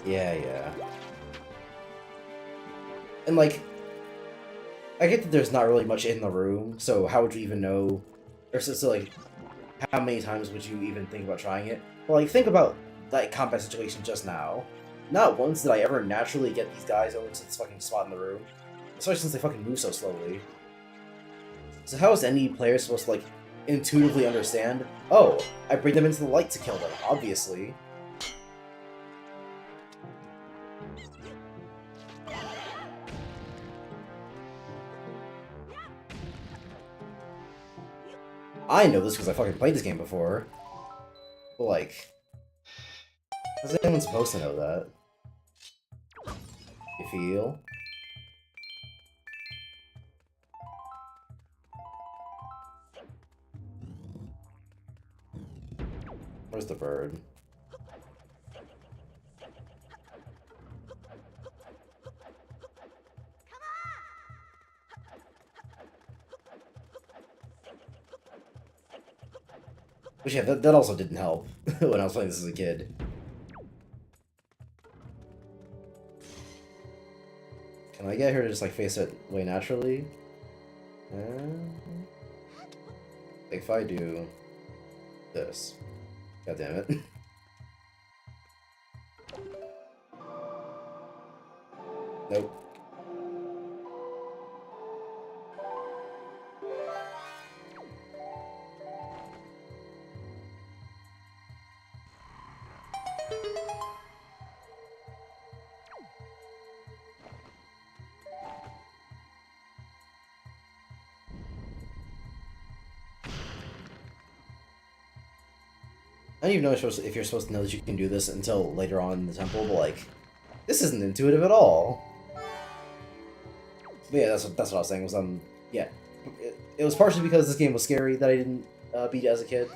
Yeah. And like, I get that there's not really much in the room, so how would you even know? Or so like, how many times would you even think about trying it? But like, think about that combat situation just now. Not once did I ever naturally get these guys over to this fucking spot in the room. Especially since they fucking move so slowly. So how is any player supposed to like, intuitively understand, oh, I bring them into the light to kill them, obviously. I know this because I fucking played this game before. But, like, how's anyone supposed to know that? You feel? Where's the bird? Which, yeah, that also didn't help when I was playing this as a kid. Can I get her to just, like, face it way naturally? If I do this. God damn it. Nope. I don't even know if you're supposed to know that you can do this until later on in the temple, but, like, this isn't intuitive at all. But yeah, that's what I was saying, was, yeah. It was partially because this game was scary that I didn't beat it as a kid,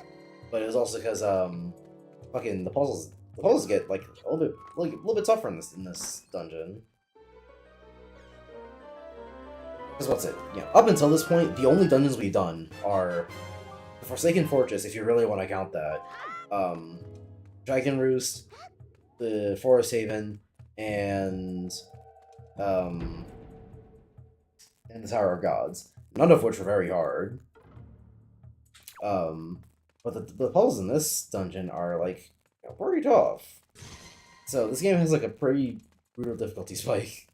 but it was also because, fucking, the puzzles get, like, a little bit tougher in this dungeon. Because what's it? Yeah, up until this point, the only dungeons we've done are the Forsaken Fortress, if you really want to count that, Dragon Roost, the Forest Haven, and the Tower of Gods. None of which were very hard. But the puzzles in this dungeon are, like, pretty tough. So this game has, like, a pretty brutal difficulty spike.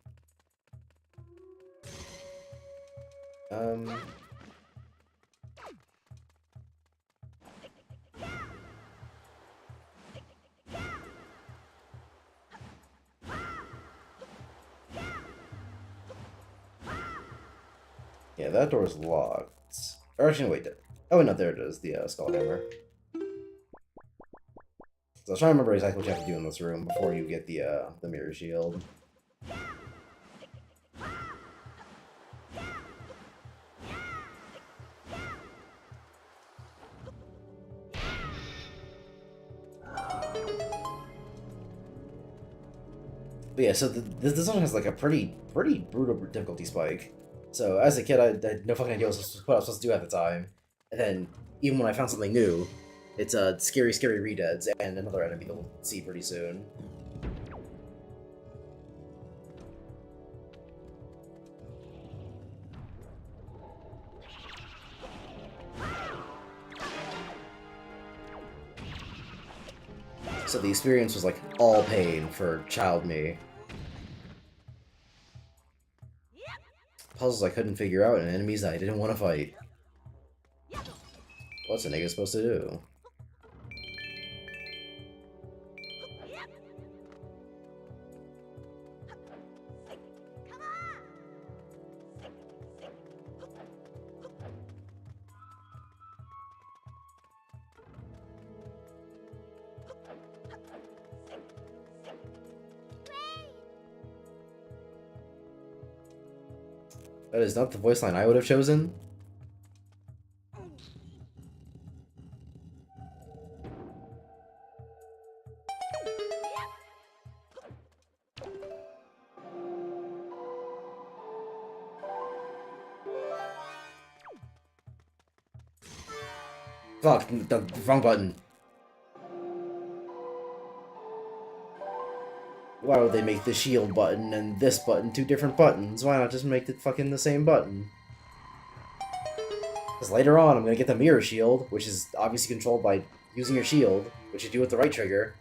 Yeah, that door's locked. Or actually, wait. Oh, no, there it is, the Skull Hammer. So I was trying to remember exactly what you have to do in this room before you get the Mirror Shield. But yeah, so this one has, like, a pretty brutal difficulty spike. So as a kid, I had no fucking idea what I was supposed to do at the time. And then, even when I found something new, it's scary Redeads and another enemy you'll see pretty soon. So the experience was, like, all pain for child me. Puzzles I couldn't figure out and enemies I didn't want to fight. What's a nigga supposed to do? That is not the voice line I would have chosen. Fuck, the wrong button. Why would they make the shield button and this button two different buttons? Why not just make it fucking the same button? Because later on, I'm gonna get the mirror shield, which is obviously controlled by using your shield, which you do with the right trigger.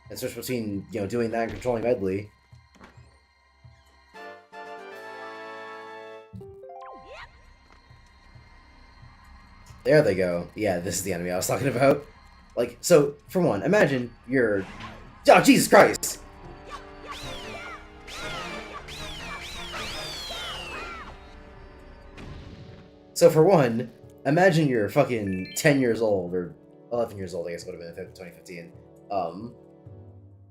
And switch between, doing that and controlling Medley. There they go. Yeah, this is the enemy I was talking about. Like, so, for one, imagine you're... Oh, Jesus Christ! So for one, imagine you're fucking 10 years old, or 11 years old, I guess it would have been in 2015.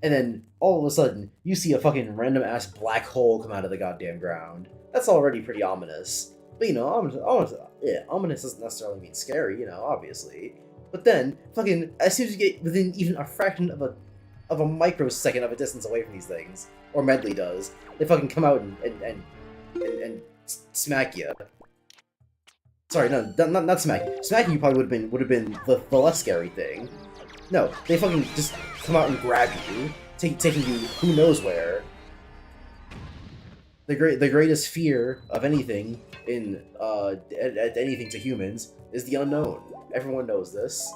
And then all of a sudden, you see a fucking random ass black hole come out of the goddamn ground. That's already pretty ominous. But you know, ominous doesn't necessarily mean scary, you know, obviously. But then, fucking, as soon as you get within even a fraction of a microsecond of a distance away from these things, or Medley does, they fucking come out and smack you. Sorry, no, not smack you. Smacking you probably would have been the less scary thing. No, they fucking just come out and grab you, taking you who knows where. The greatest fear of anything in anything to humans is the unknown. Everyone knows this.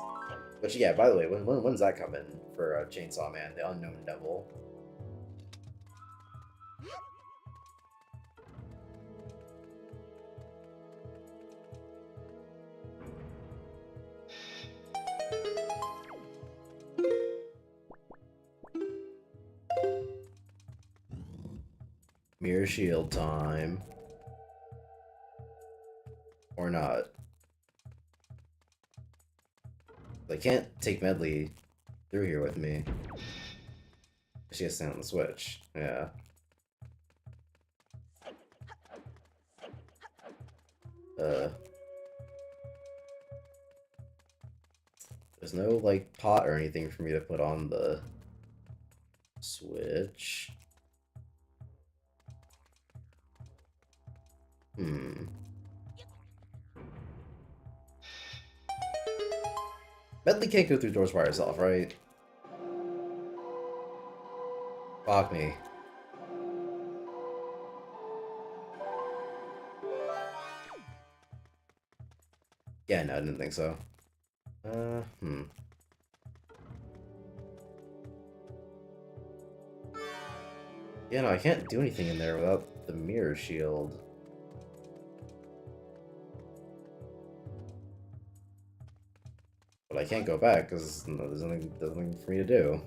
But yeah, by the way, when's that coming for Chainsaw Man, the Unknown Devil? Mirror Shield time. Or not. I can't take Medley through here with me. She has to stand on the switch. Yeah. There's no, like, pot or anything for me to put on the switch. Medley can't go through doors by herself, right? Fuck me. Yeah, no, I didn't think so. Yeah, no, I can't do anything in there without the mirror shield. But I can't go back because there's nothing for me to do.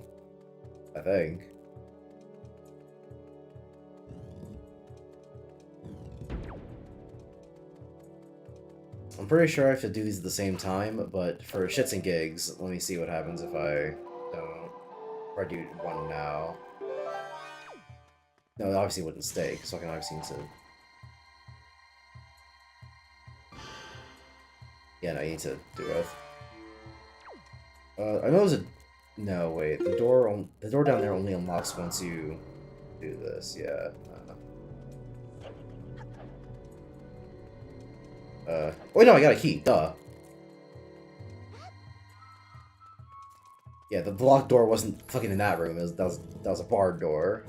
I think. I'm pretty sure I have to do these at the same time, but for shits and gigs, let me see what happens if I don't. Or I do one now. No, it obviously wouldn't stay, because I can obviously need to... Yeah, no, you need to do both. I know there's a... No, wait, the door down there only unlocks once you do this, yeah. Oh no, I got a key, duh. Yeah, the blocked door wasn't fucking in that room, that was a barred door.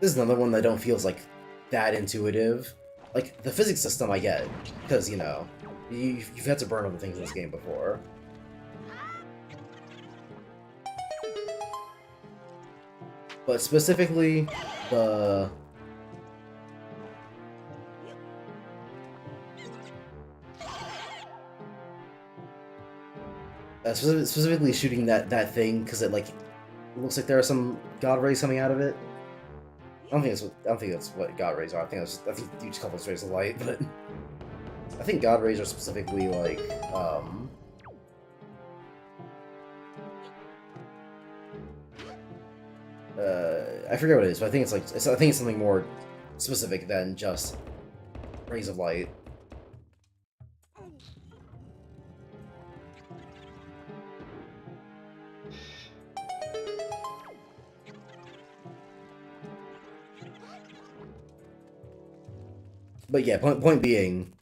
This is another one that I don't feel is like that intuitive. Like the physics system I get, because you know, you've had to burn other things in this game before. But specifically, the specifically shooting that thing because it looks like there are some god rays coming out of it. I don't think that's what god rays are. I think you just call those rays of light, but I think god rays are specifically like I forget what it is, but I think it's something more specific than just rays of light. But yeah, point being,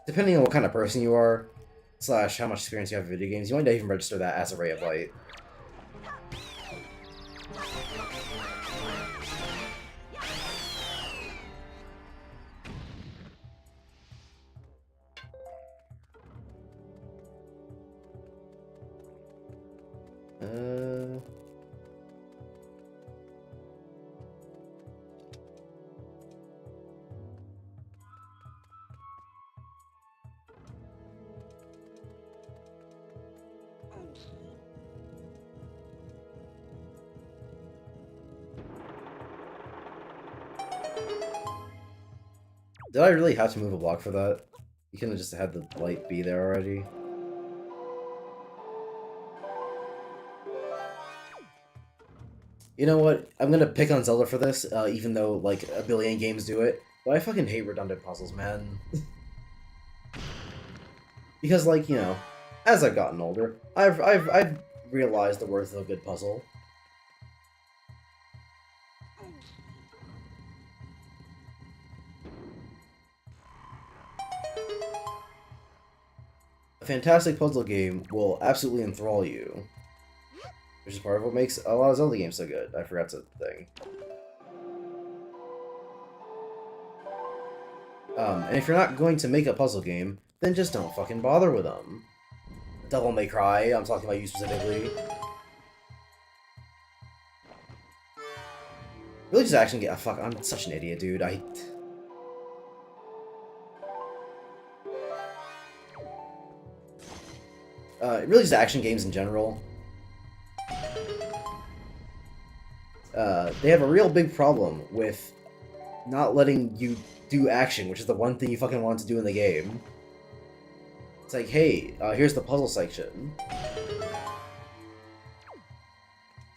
depending on what kind of person you are, / how much experience you have in video games, you might not even register that as a ray of light. Did I really have to move a block for that? You couldn't have just had the light be there already. You know what? I'm gonna pick on Zelda for this, even though like a billion games do it. But I fucking hate redundant puzzles, man. Because like, you know, as I've gotten older, I've realized the worth of a good puzzle. A fantastic puzzle game will absolutely enthrall you. Which is part of what makes a lot of Zelda games so good. I forgot to thing. And if you're not going to make a puzzle game, then just don't fucking bother with them. Devil May Cry, I'm talking about you specifically. Really just action game. Fuck, I'm such an idiot, dude. Really just action games in general. They have a real big problem with not letting you do action, which is the one thing you fucking want to do in the game. It's like, hey, here's the puzzle section.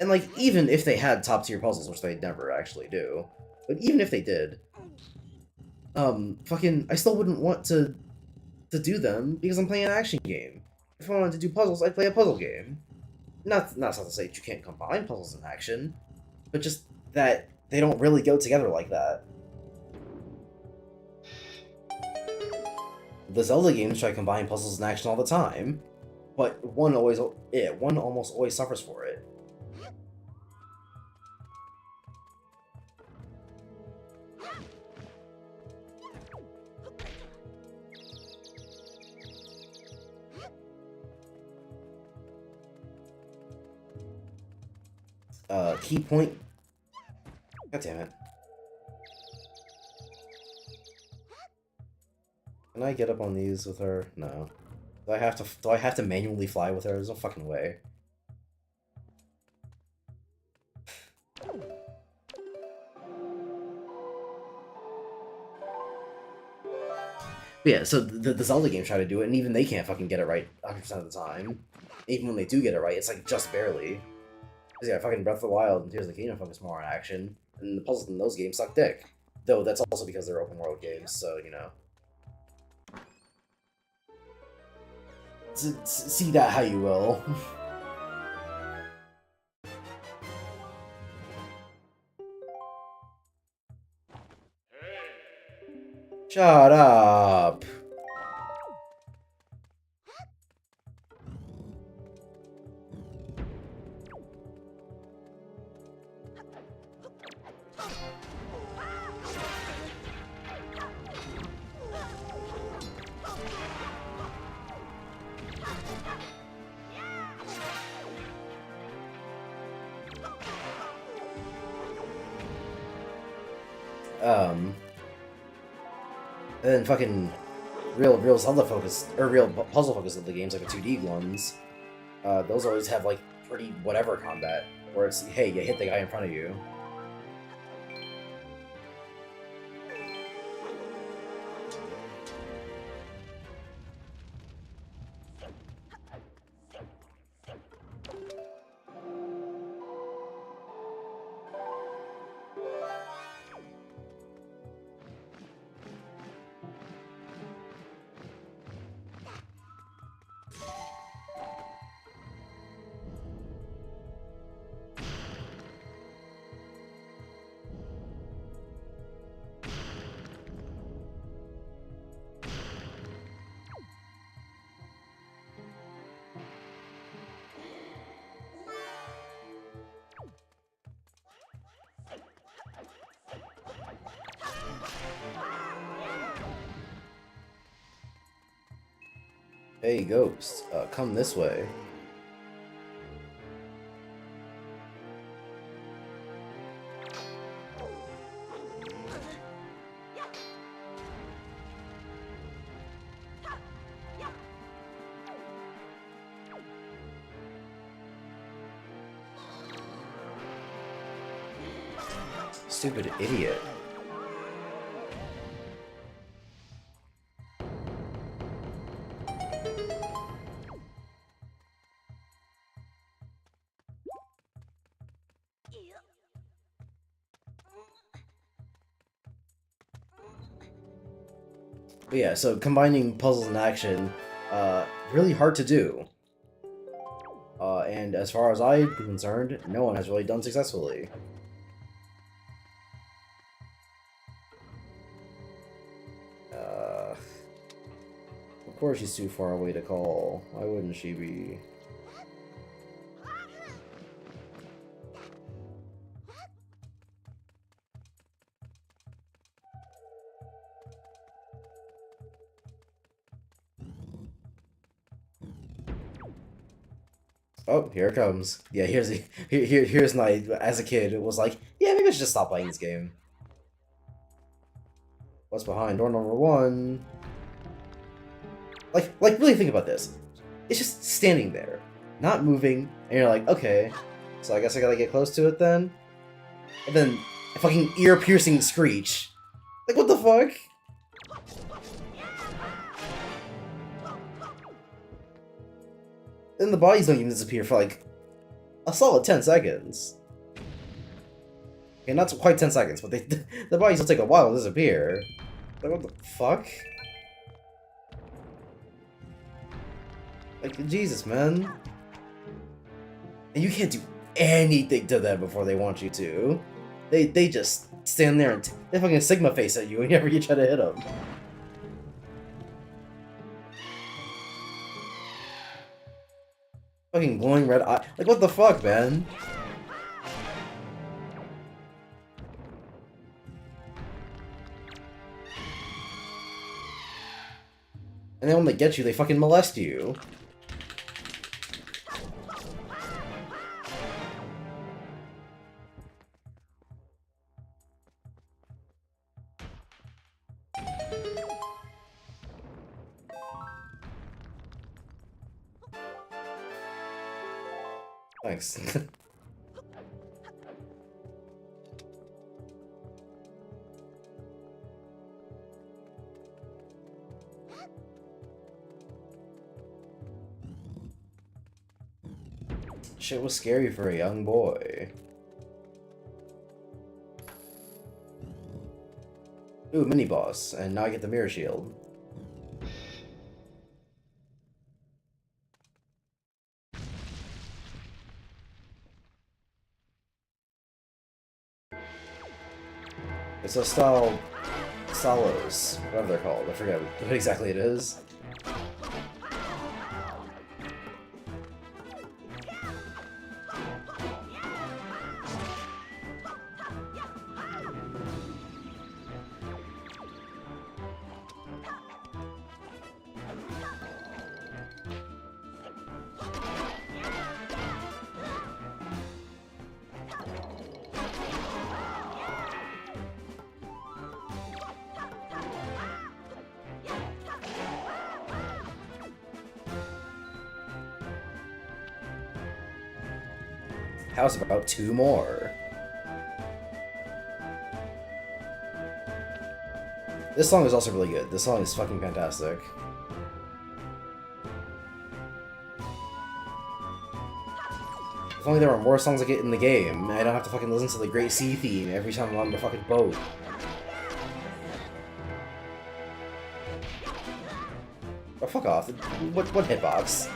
And like, even if they had top tier puzzles, which they never actually do, but even if they did, I still wouldn't want to do them because I'm playing an action game. If I wanted to do puzzles, I'd play a puzzle game. Not to say that you can't combine puzzles and action, but just that they don't really go together like that. The Zelda games try to combine puzzles and action all the time, but one almost always suffers for it. Key point. God damn it. Can I get up on these with her? No. Do I have to manually fly with her? There's no fucking way. But yeah, so the Zelda games try to do it, and even they can't fucking get it right 100% of the time. Even when they do get it right, it's like just barely. Because yeah, fucking Breath of the Wild and Tears of the Kingdom focus more on action, and the puzzles in those games suck dick. Though that's also because they're open world games, so you know. See that how you will. Shut up. And then fucking real Zelda focus or real puzzle focus of the games, like the 2D ones. Those always have like pretty whatever combat, where it's hey, you hit the guy in front of you. Hey, Ghost, come this way. Stupid idiot. But yeah, so combining puzzles and action, really hard to do. And as far as I'm concerned, no one has really done successfully. Of course she's too far away to call. Why wouldn't she be? Oh, here it comes. Yeah, here's my, as a kid, it was like, yeah, maybe I should just stop playing this game. What's behind door number 1? Like, really think about this. It's just standing there, not moving, and you're like, okay, so I guess I gotta get close to it then? And then a fucking ear-piercing screech. Like, what the fuck? And the bodies don't even disappear for like a solid 10 seconds. Okay, not quite 10 seconds, but the bodies will take a while to disappear. Like, what the fuck? Like, Jesus, man. And you can't do anything to them before they want you to. They just stand there and they fucking Sigma face at you whenever you try to hit them. Fucking glowing red eye. Like, what the fuck, man? And then when they get you, they fucking molest you. Thanks. Shit was scary for a young boy. Ooh, mini boss, and now I get the mirror shield. It's a Stalos, whatever they're called. I forget what exactly it is. How's about 2 more? This song is also really good. This song is fucking fantastic. If only there were more songs like it in the game, I don't have to fucking listen to the Great Sea theme every time I'm on the fucking boat. Oh, fuck off. What hitbox?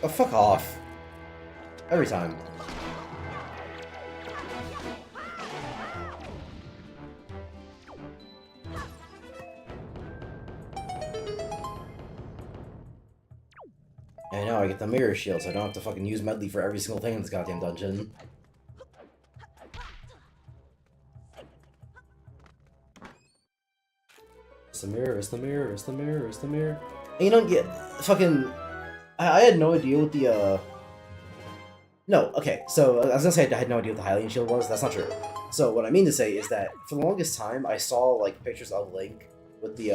Oh, fuck off. Every time. I know, I get the mirror shield, so I don't have to fucking use Medley for every single thing in this goddamn dungeon. It's the mirror, it's the mirror, it's the mirror, it's the mirror. And you don't get fucking... I had no idea what the, No, okay, so I was gonna say I had no idea what the Hylian shield was. That's not true. So what I mean to say is that for the longest time, I saw, like, pictures of Link with the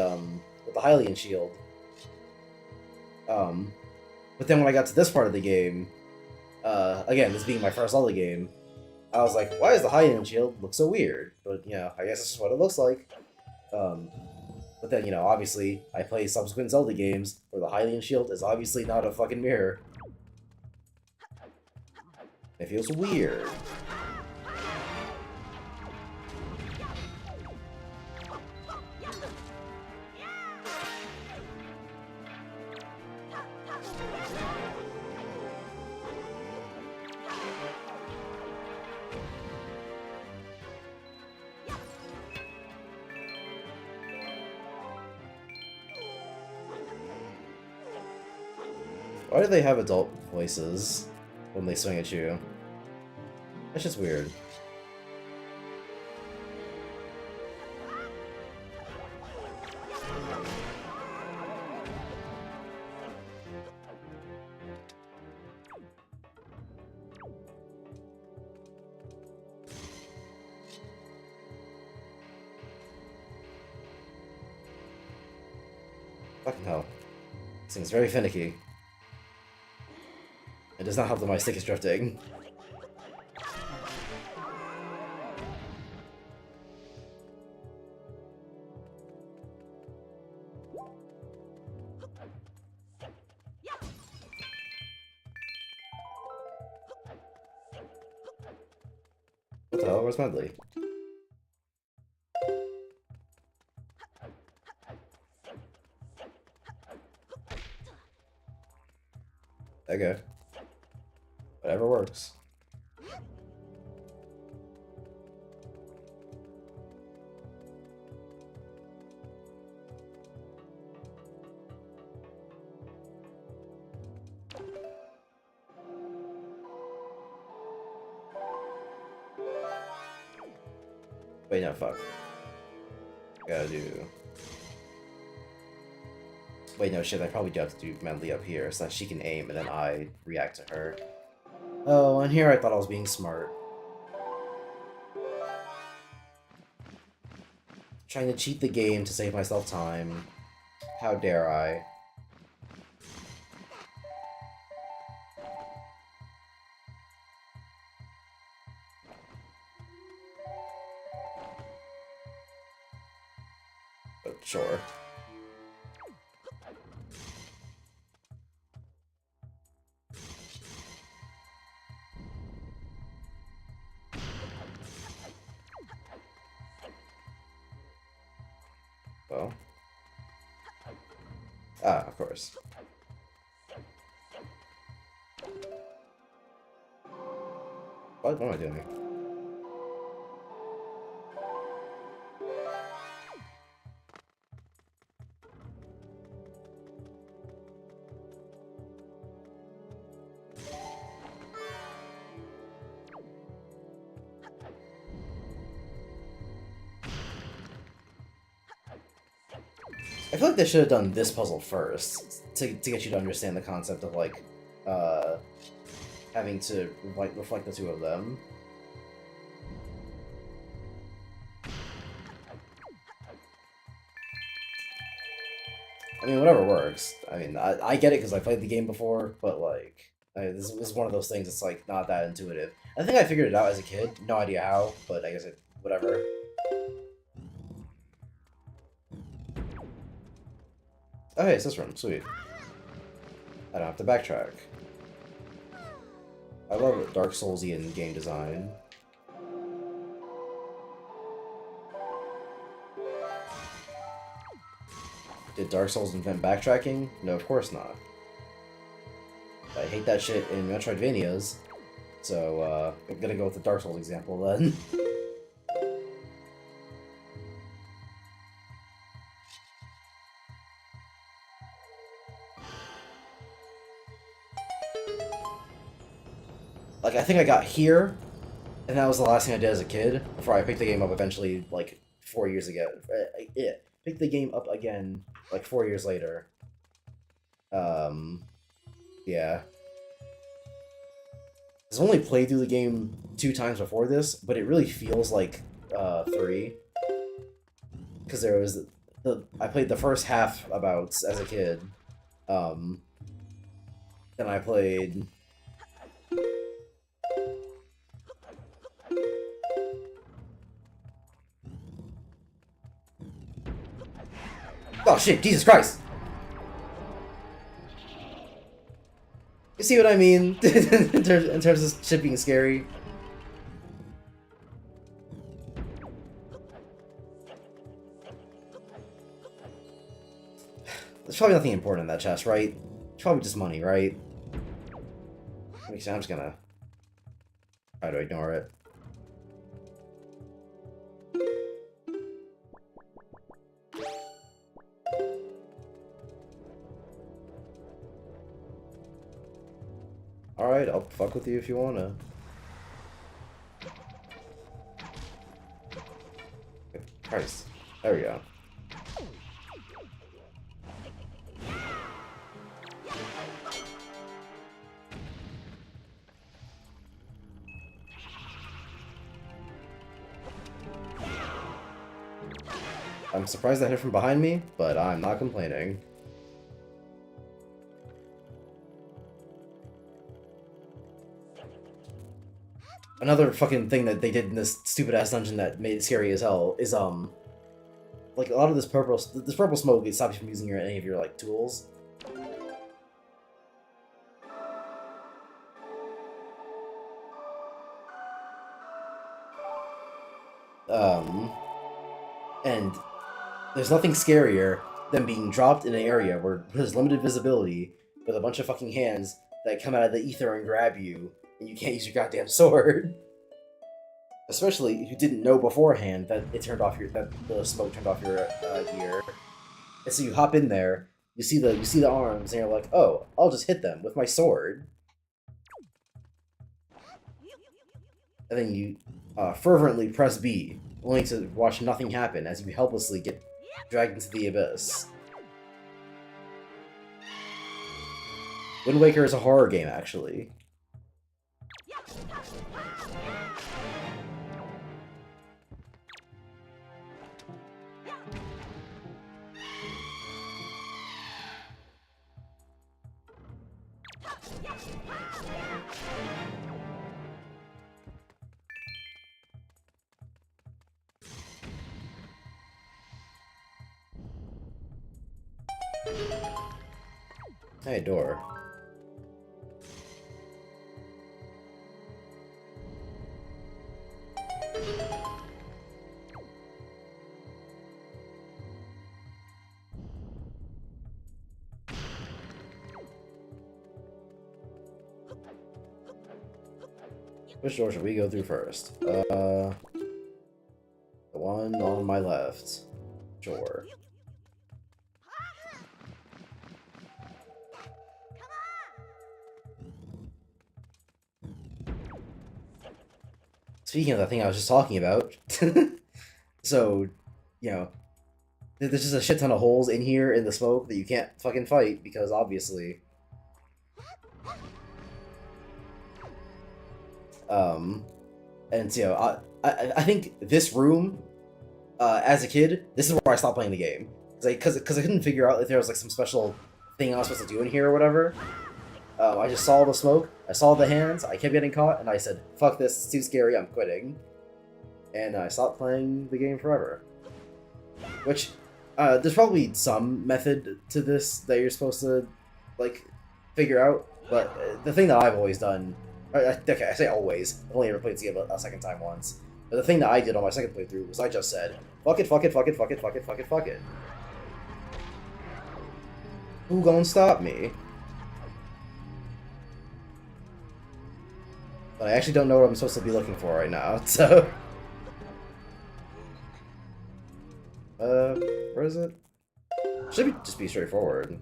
Hylian shield. But then when I got to this part of the game, again, this being my first Zelda game, I was like, why does the Hylian shield look so weird? But, you know, I guess it's just what it looks like. But then, you know, obviously, I play subsequent Zelda games where the Hylian shield is obviously not a fucking mirror. It feels weird. Why do they have adult voices when they swing at you? That's just weird. Fucking hell. This thing's very finicky. It does not help that my stick is drifting. What the hell? Where's Medley? Okay. Whatever works. Wait, no, fuck. Gotta do... Wait, no, shit, I probably do have to do Medley up here so that she can aim and then I react to her. Oh, and here I thought I was being smart. Trying to cheat the game to save myself time. How dare I? But sure. Well. Ah, of course. What am I doing? I feel like they should have done this puzzle first to get you to understand the concept of, like, having to, like, reflect the two of them. I mean, whatever works. I mean, I get it because I played the game before, but, like, this is one of those things that's, like, not that intuitive. I think I figured it out as a kid. No idea how, but I guess it... whatever. Oh, hey, it's this room. Sweet. I don't have to backtrack. I love Dark Soulsian game design. Did Dark Souls invent backtracking? No, of course not. I hate that shit in Metroidvanias, so I'm gonna go with the Dark Souls example then. like, I think I got here, and that was the last thing I did as a kid, before I picked the game up eventually, like, 4 years ago. Yeah, picked the game up again, like, 4 years later. Yeah. I've only played through the game 2 times before this, but it really feels like, 3. Because there was I played the first half about as a kid. Then I played. Oh shit! Jesus Christ! You see what I mean? in terms of shit being scary. There's probably nothing important in that chest, right? It's probably just money, right? I'm just gonna try to ignore it. Alright, I'll fuck with you if you wanna. Christ. There we go. I'm surprised that hit from behind me, but I'm not complaining. Another fucking thing that they did in this stupid-ass dungeon that made it scary as hell is, like, a lot of this purple smoke, it stops you from using any of your, like, tools. And there's nothing scarier than being dropped in an area where there's limited visibility with a bunch of fucking hands that come out of the ether and grab you, and you can't use your goddamn sword. Especially if you didn't know beforehand that that the smoke turned off your gear. And so you hop in there, you see the arms, and you're like, oh, I'll just hit them with my sword. And then you fervently press B, only to watch nothing happen as you helplessly get dragged into the abyss. Wind Waker is a horror game, actually. Hey, door. Which door should we go through first? The one on my left. Sure. Speaking of the thing I was just talking about, so, you know, there's just a shit ton of holes in here in the smoke that you can't fucking fight because obviously. And you know, I think this room, as a kid, this is where I stopped playing the game because I couldn't figure out if there was like some special thing I was supposed to do in here or whatever. I just saw the smoke, I saw the hands, I kept getting caught, and I said, fuck this, it's too scary, I'm quitting. And I stopped playing the game forever. Which, there's probably some method to this that you're supposed to, like, figure out, but the thing that I've always done, okay, I say always, I've only ever played this game a second time once, but the thing that I did on my second playthrough was I just said, fuck it, fuck it, fuck it, fuck it, fuck it, fuck it, fuck it. Who gonna stop me? But I actually don't know what I'm supposed to be looking for right now, so... where is it? Should just be straightforward.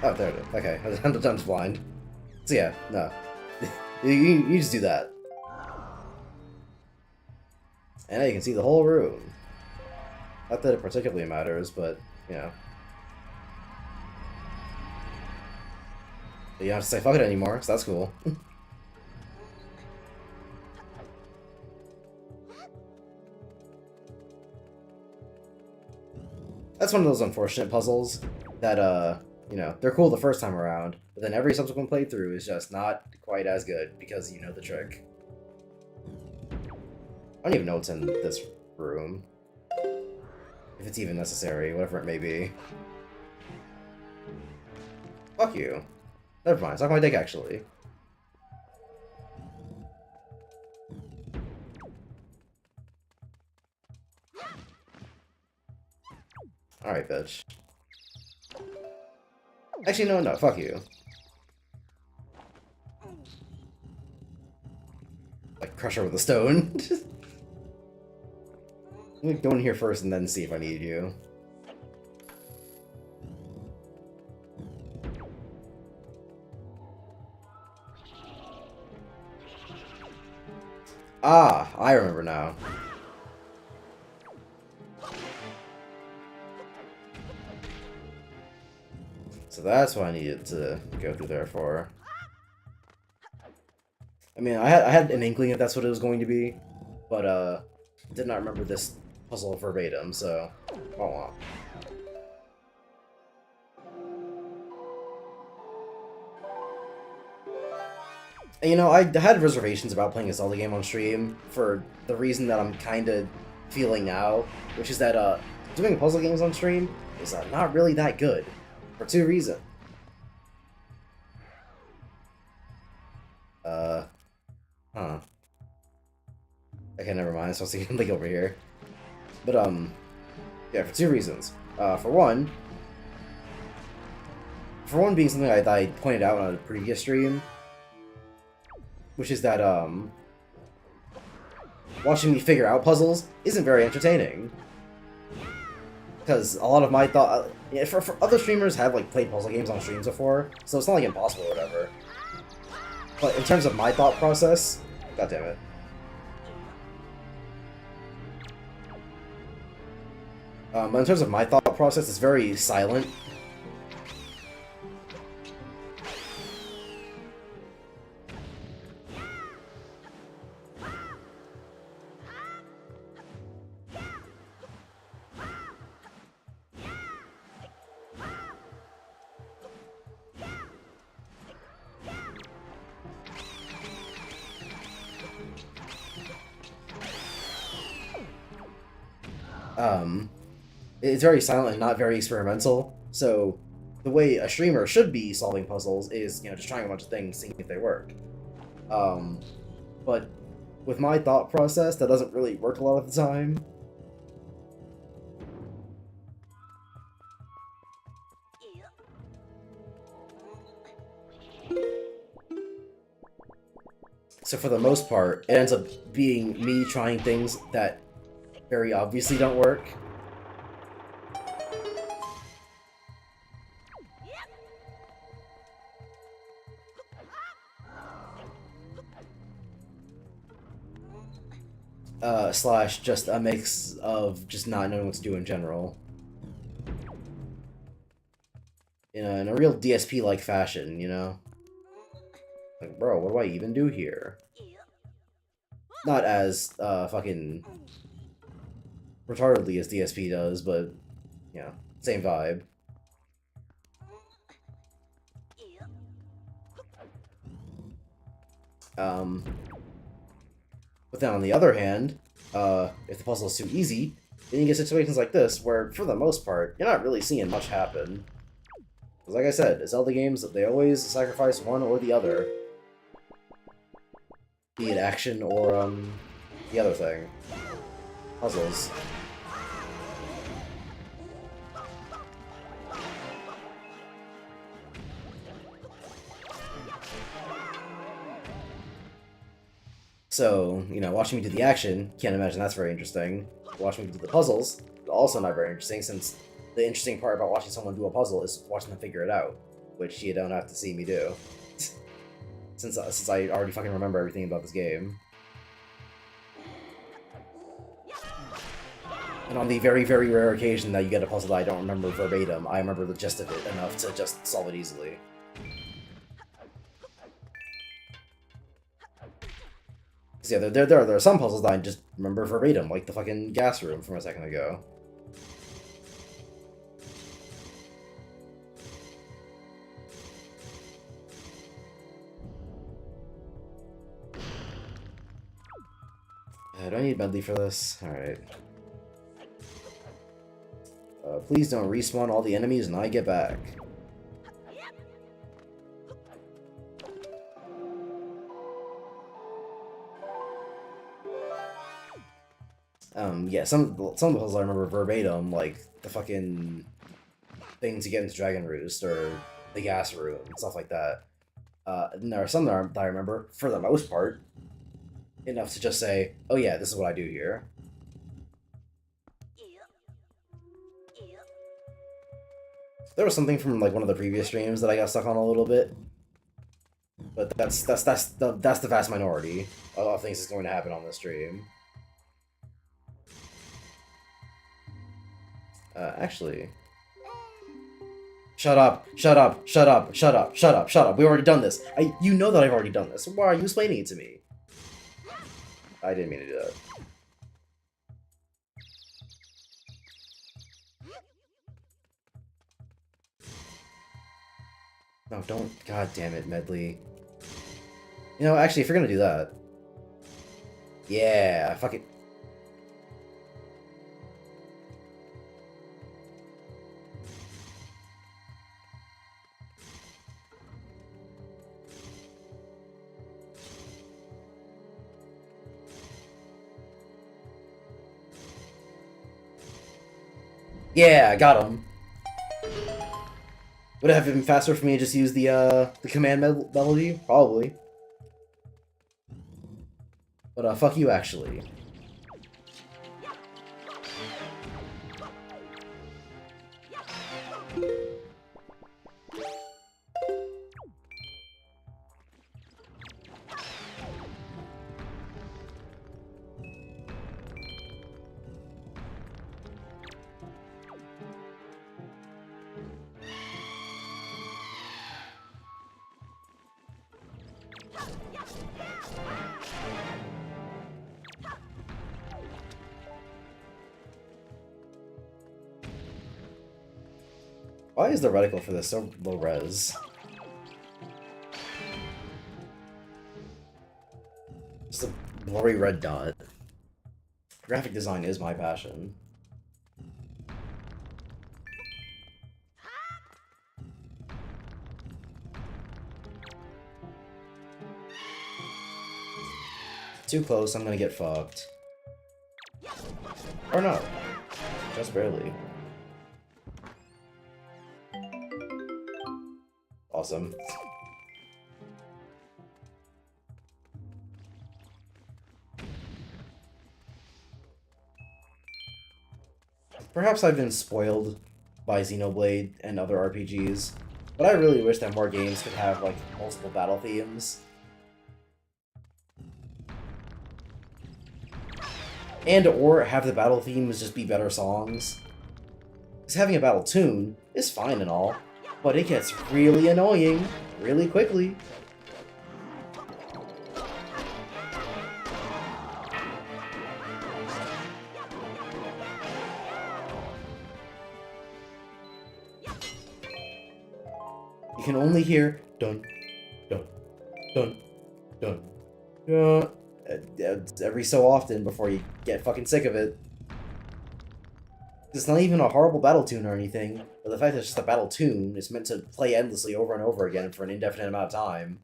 Oh, there it is. Okay, I'm just blind. So yeah, no. you just do that. And now you can see the whole room. Not that it particularly matters, but, you know. You don't have to say fuck it anymore, so that's cool. That's one of those unfortunate puzzles that, you know, they're cool the first time around, but then every subsequent playthrough is just not quite as good because you know the trick. I don't even know what's in this room. If it's even necessary, whatever it may be. Fuck you. Never mind, suck my dick, actually. Alright, bitch. Actually, no, fuck you. Like, crush her with a stone. Let me go in here first and then see if I need you. Ah, I remember now. So that's what I needed to go through there for. I mean, I had an inkling if that's what it was going to be, but did not remember this puzzle verbatim, so oh. And, you know, I had reservations about playing a Zelda game on stream for the reason that I'm kind of feeling now, which is that doing puzzle games on stream is not really that good, for two reasons. Huh. Okay, never mind. So I'll see something over here. But, yeah, for two reasons. For one being something I pointed out on a previous stream, which is that, watching me figure out puzzles isn't very entertaining. Because a lot of my thought... yeah, for other streamers have, like, played puzzle games on streams before, so it's not, like, impossible or whatever. But in terms of my thought process... God damn it. But in terms of my thought process, it's very silent. It's very silent and not very experimental, so the way a streamer should be solving puzzles is, you know, just trying a bunch of things, seeing if they work. But with my thought process, that doesn't really work a lot of the time. So for the most part, it ends up being me trying things that very obviously don't work. Slash just a mix of just not knowing what to do in general. In a real DSP-like fashion, you know? Like, bro, what do I even do here? Not as, fucking retardedly as DSP does, but, you know, same vibe. But then on the other hand, if the puzzle is too easy, then you get situations like this, where, for the most part, you're not really seeing much happen. Because like I said, Zelda games, they always sacrifice one or the other. Be it action or, the other thing. Puzzles. So, you know, watching me do the action, can't imagine that's very interesting. Watching me do the puzzles, also not very interesting, since the interesting part about watching someone do a puzzle is watching them figure it out. which you don't have to see me do. since I already fucking remember everything about this game. And on the very, very rare occasion that you get a puzzle that I don't remember verbatim, I remember the gist of it enough to just solve it easily. So yeah, there are some puzzles that I just remember verbatim, like the fucking gas room from a second ago. Do I need medley for this? Alright. Please don't respawn all the enemies and I get back. Yeah, some of the puzzles I remember verbatim, like the fucking thing to get into Dragon Roost, or the gas room, and stuff like that. And there are some that I remember, for the most part, enough to just say, oh yeah, this is what I do here. There was something from like one of the previous streams that I got stuck on a little bit, but that's the vast minority of things that's going to happen on this stream. Actually, shut up! Shut up! Shut up! Shut up! Shut up! Shut up! We've already done this. You know that I've already done this. Why are you explaining it to me? I didn't mean to do that. No, don't. God damn it, Medley. You know, actually, if you're gonna do that. Yeah, fuck it. Yeah, got him. Would it have been faster for me to just use the command melody? Probably. But fuck you, actually. Why is the reticle for this so low res? Just a blurry red dot. Graphic design is my passion. Too close, I'm gonna get fucked. Or no. Just barely. Awesome. Perhaps I've been spoiled by Xenoblade and other RPGs, but I really wish that more games could have, like, multiple battle themes. And or have the battle themes just be better songs. Because having a battle tune is fine and all, but it gets really annoying really quickly. You can only hear dun, dun, dun, dun, dun every so often before you get fucking sick of it. It's not even a horrible battle tune or anything, but the fact that it's just a battle tune is meant to play endlessly over and over again for an indefinite amount of time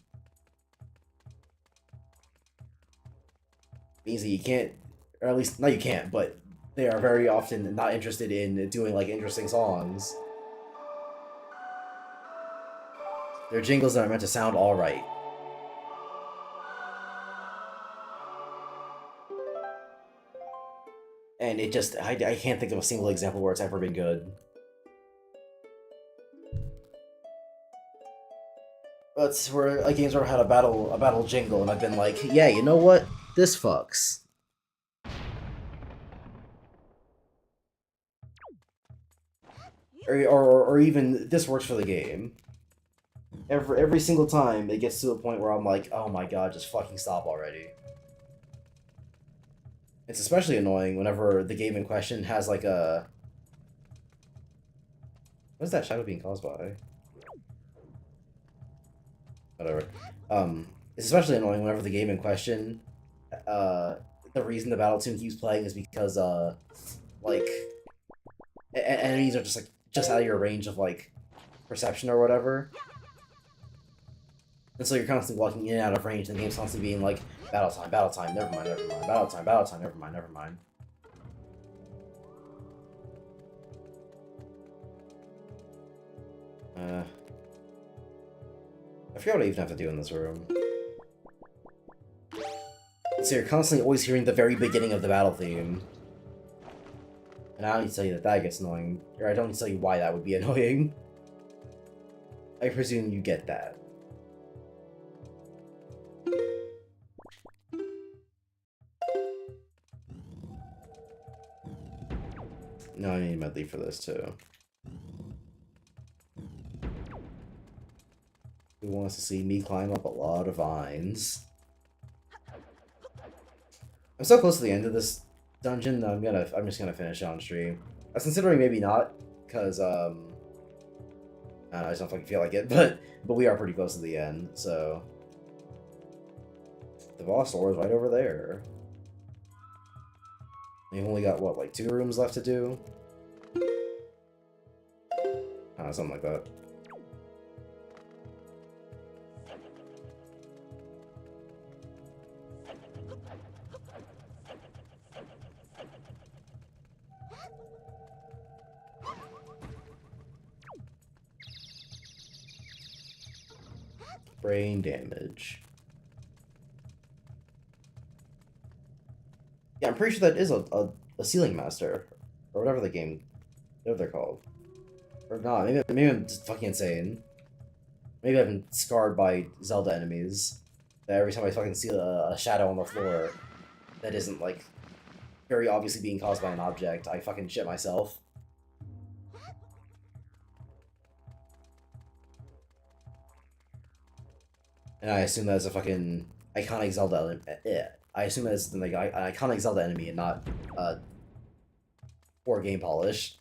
means that you can't, or at least, not you can't, but they are very often not interested in doing, like, interesting songs. They're jingles that are meant to sound alright. And it just, I can't think of a single example where it's ever been good. it's where a game's ever had a battle jingle, and I've been like, yeah, you know what? This fucks. Or even this works for the game. Every single time it gets to a point where I'm like, oh my god, just fucking stop already. It's especially annoying whenever the game in question has like a... What is that shadow being caused by? Whatever. It's especially annoying whenever the game in question, the reason the battle tune keeps playing is because, like, enemies are just, like, just out of your range of, like, perception or whatever. And so you're constantly walking in and out of range, and the game's constantly being like, battle time, never mind, battle time, never mind. I forget what I even have to do in this room. So you're constantly always hearing the very beginning of the battle theme. And I don't need to tell you that that gets annoying. Or I don't need to tell you why that would be annoying. I presume you get that. No, I need medley for this too. Who wants to see me climb up a lot of vines? I'm so close to the end of this dungeon that I'm just gonna finish it on stream. I was considering maybe not, because I just don't fucking feel like it, but we are pretty close to the end, so the boss door is right over there. We've only got what, like 2 rooms left to do? Something like that. Brain damage. Yeah, I'm pretty sure that is a ceiling master, or whatever whatever they're called. Or not, maybe I'm just fucking insane. Maybe I've been scarred by Zelda enemies, that every time I fucking see a shadow on the floor that isn't, like, very obviously being caused by an object, I fucking shit myself. And I assume that's a fucking iconic Zelda. I assume that's like an iconic Zelda enemy and not poor game polish.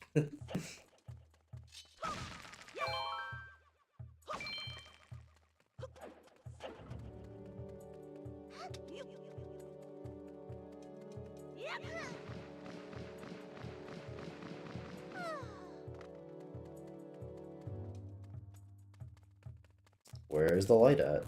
Where's the light at?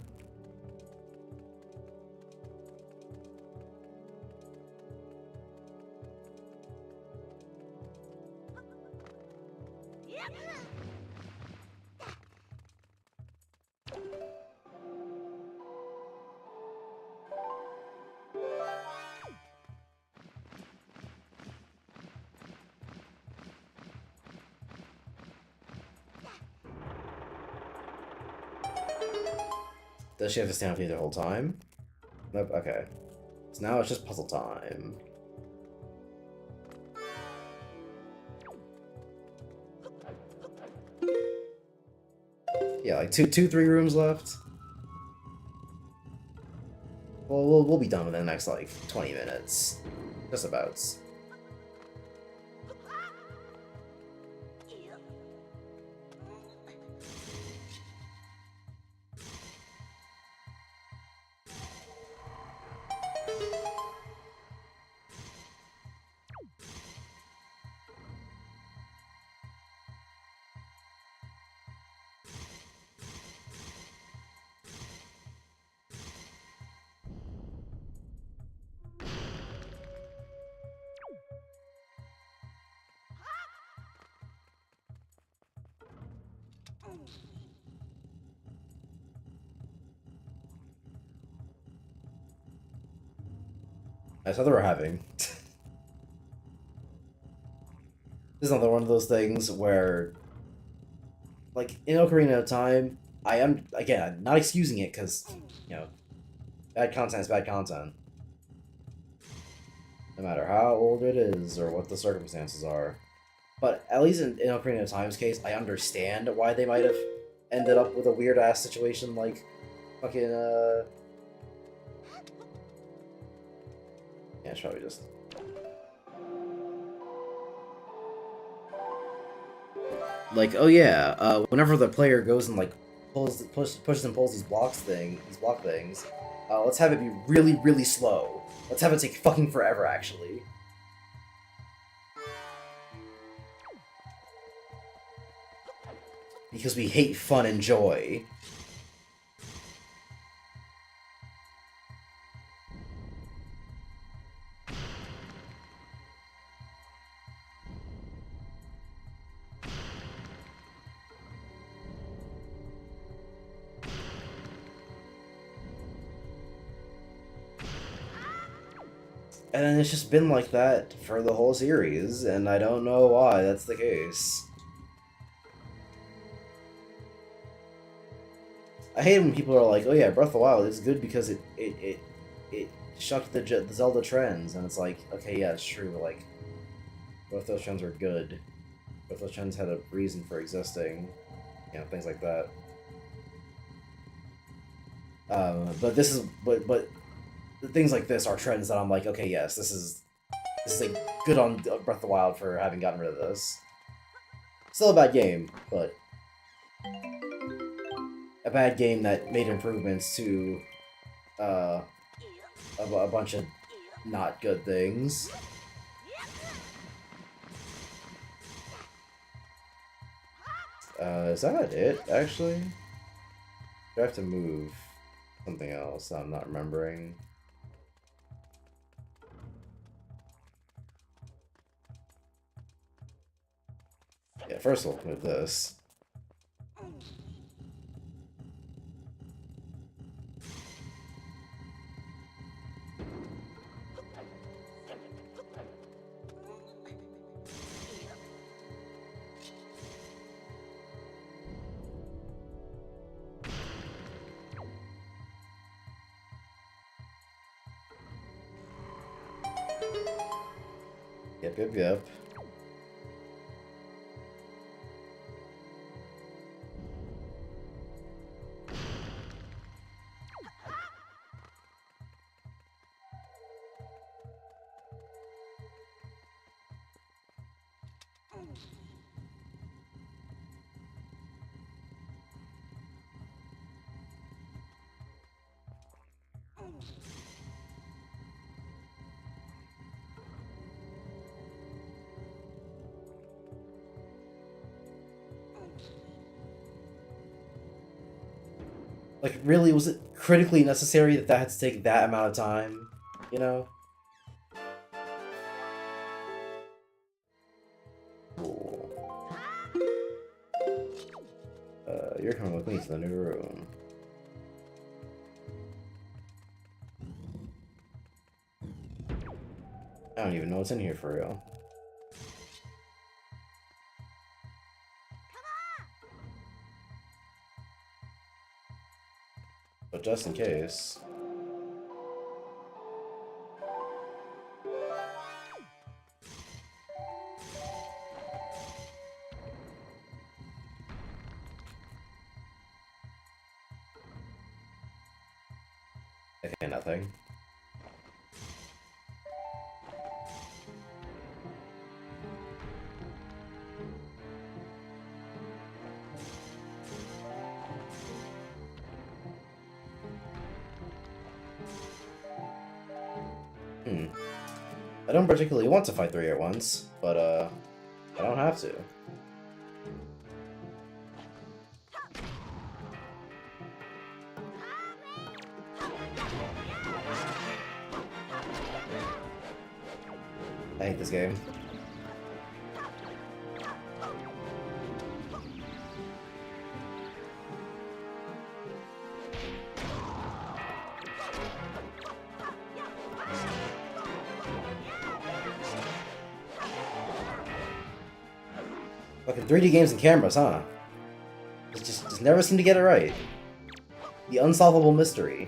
Does she have to stand up here the whole time? Nope, okay. So now it's just puzzle time. Yeah, like 3 rooms left. Well, we'll be done within the next, like, 20 minutes. Just about. That's how we're having. This is another one of those things where, like, in Ocarina of Time, I am, again, I'm not excusing it because, you know, bad content is bad content. No matter how old it is or what the circumstances are. But at least in Ocarina of Time's case, I understand why they might have ended up with a weird ass situation like fucking yeah, it's probably just like, oh yeah, whenever the player goes and like pushes and pulls these block things, let's have it be really, really slow. Let's have it take fucking forever, actually. Because we hate fun and joy. And it's just been like that for the whole series, and I don't know why that's the case. I hate when people are like, "Oh yeah, Breath of the Wild is good because it shucked the Zelda trends," and it's like, okay, yeah, it's true, but like, both those trends were good. Both those trends had a reason for existing, you know, things like that. But this is but things like this are trends that I'm like, okay, yes, this is like good on Breath of the Wild for having gotten rid of this. Still a bad game, but a bad game that made improvements to a bunch of not good things. Is that it, actually? Do I have to move something else I'm not remembering? Yeah, first we'll move this. Yep. Like, really, was it critically necessary that that had to take that amount of time? You know? Cool. You're coming with me to the new room. I don't even know what's in here for real. But just in case. Okay, nothing. I don't particularly want to fight 3 at once, but I don't have to. I hate this game. Fucking 3D games and cameras, huh? Just just never seem to get it right. The unsolvable mystery.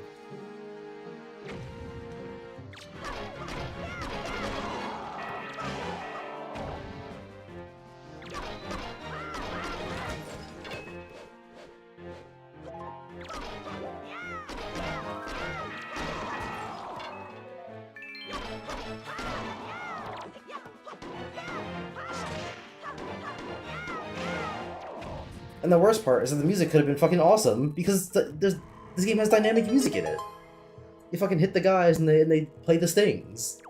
And the worst part is that the music could have been fucking awesome because this game has dynamic music in it. You fucking hit the guys and they play the stings.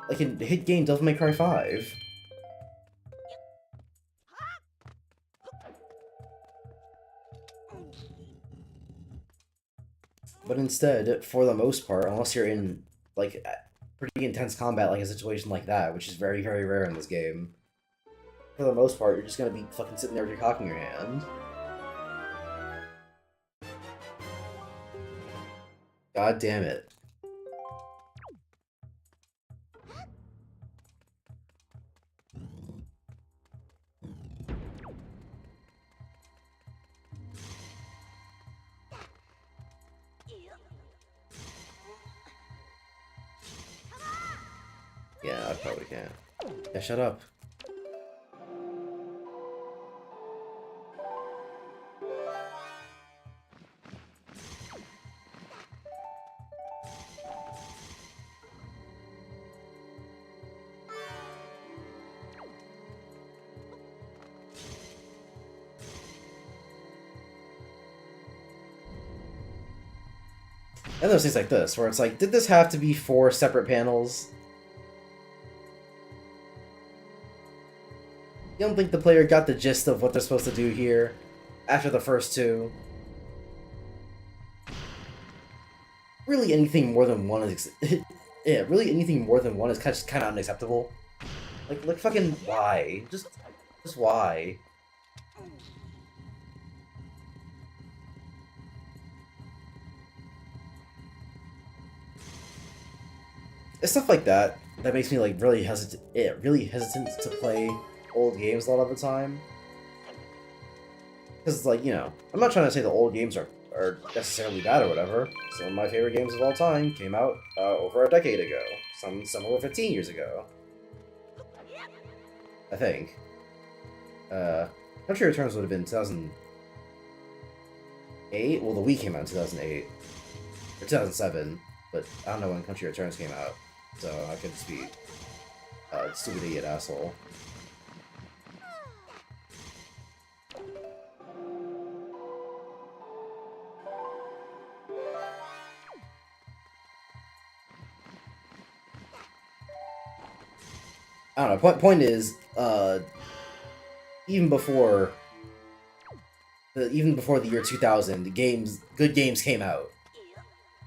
Like in hit game Devil May Cry 5. But instead, for the most part, unless you're in like pretty intense combat like a situation like that, which is very, very rare in this game, for the most part, you're just gonna be fucking sitting there with your cock in your hand. God damn it. Yeah, I probably can't. Yeah, shut up. And there's things like this, where it's like, did this have to be 4 separate panels? You don't think the player got the gist of what they're supposed to do here after the first 2? Really, anything more than one is yeah, really anything more than one is kind of unacceptable. Like fucking why? Just why? It's stuff like that that makes me like really hesitant to play old games a lot of the time. Because it's like, you know, I'm not trying to say the old games are necessarily bad or whatever. Some of my favorite games of all time came out over a decade ago. Some over 15 years ago. I think. Country Returns would have been 2008? Well, the Wii came out in 2008. Or 2007. But I don't know when Country Returns came out. So I could just be a stupid idiot asshole. I don't know. Point is, even before the year 2000, good games came out.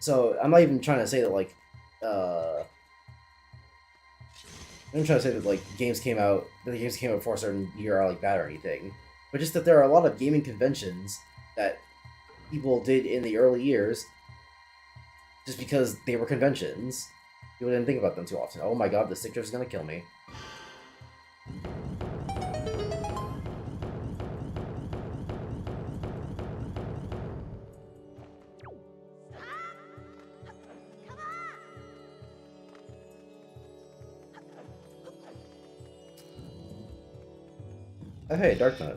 So I'm not even trying to say that like, I'm trying to say that like the games came out before a certain year are like bad or anything, but just that there are a lot of gaming conventions that people did in the early years, just because they were conventions. People didn't think about them too often. Oh my god, the stick drift is gonna kill me. Oh hey, Dark Knight.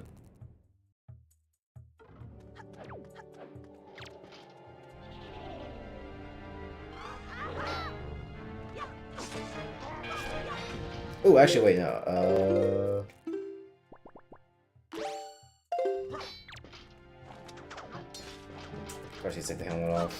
Oh, actually, wait, no. First, you take the helmet off.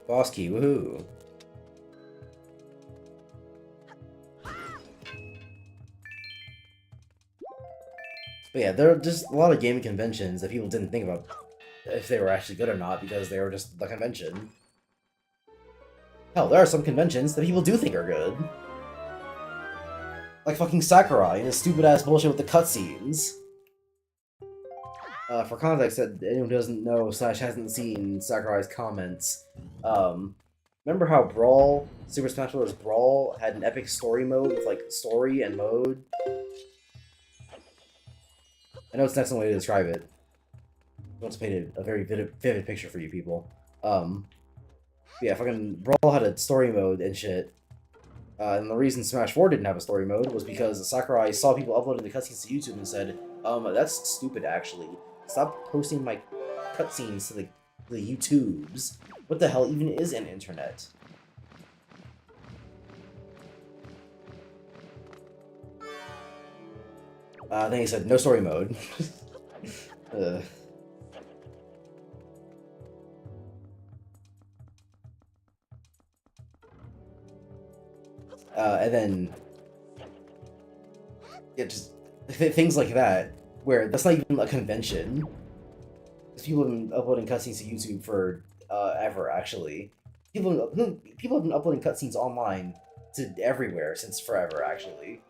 Boss key, woohoo! But yeah, there are just a lot of gaming conventions that people didn't think about if they were actually good or not because they were just the convention. Hell, there are some conventions that people do think are good. Like fucking Sakurai and his stupid ass bullshit with the cutscenes. For context, that anyone who doesn't know / hasn't seen Sakurai's comments, remember how Brawl, Super Smash Bros. Brawl had an epic story mode with like story and mode? I know it's an excellent way to describe it. I once painted a very vivid picture for you people. Yeah, fucking Brawl had a story mode and shit. And the reason Smash 4 didn't have a story mode was because Sakurai saw people uploading the cutscenes to YouTube and said, that's stupid actually. Stop posting my cutscenes to the YouTubes. What the hell even is an internet? Then he said, no story mode. And then... Yeah, just things like that, where that's not even a convention. Because people have been uploading cutscenes to YouTube for ever, actually. People have been uploading cutscenes online to everywhere since forever, actually.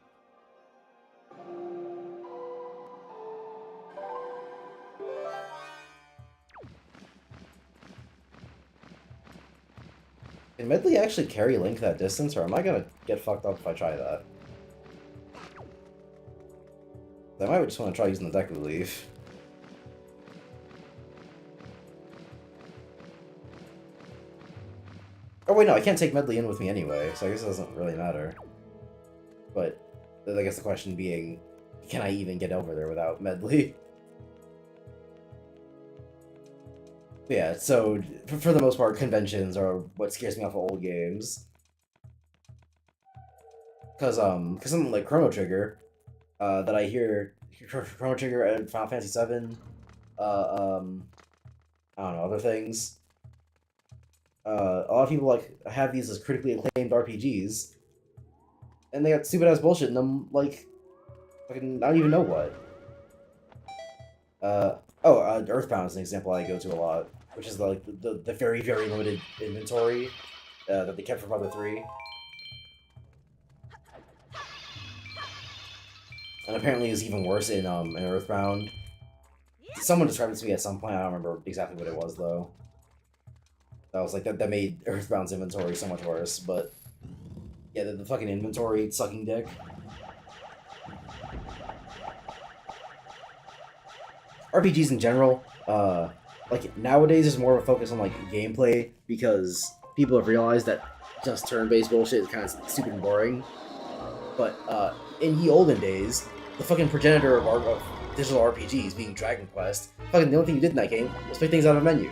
Can Medley actually carry Link that distance, or am I gonna get fucked up if I try that? I might just want to try using the Deku Leaf. Oh wait, no, I can't take Medley in with me anyway, so I guess it doesn't really matter. But I guess the question being, can I even get over there without Medley? But yeah, so for the most part, conventions are what scares me off of old games. Cause something like Chrono Trigger, that I hear Chrono Trigger and Final Fantasy VII, I don't know, other things. A lot of people like have these as critically acclaimed RPGs, and they got stupid ass bullshit in them, like fucking I don't even know what. Earthbound is an example I go to a lot, which is like the very limited inventory that they kept from Mother 3. And apparently is even worse in Earthbound. Someone described it to me at some point, I don't remember exactly what it was though. That was like that made Earthbound's inventory so much worse, but yeah, the fucking inventory sucking dick. RPGs in general, like nowadays there's more of a focus on like gameplay because people have realized that just turn-based bullshit is kind of stupid and boring. But in the olden days, the fucking progenitor of digital RPGs being Dragon Quest, fucking the only thing you did in that game was pick things out of a menu.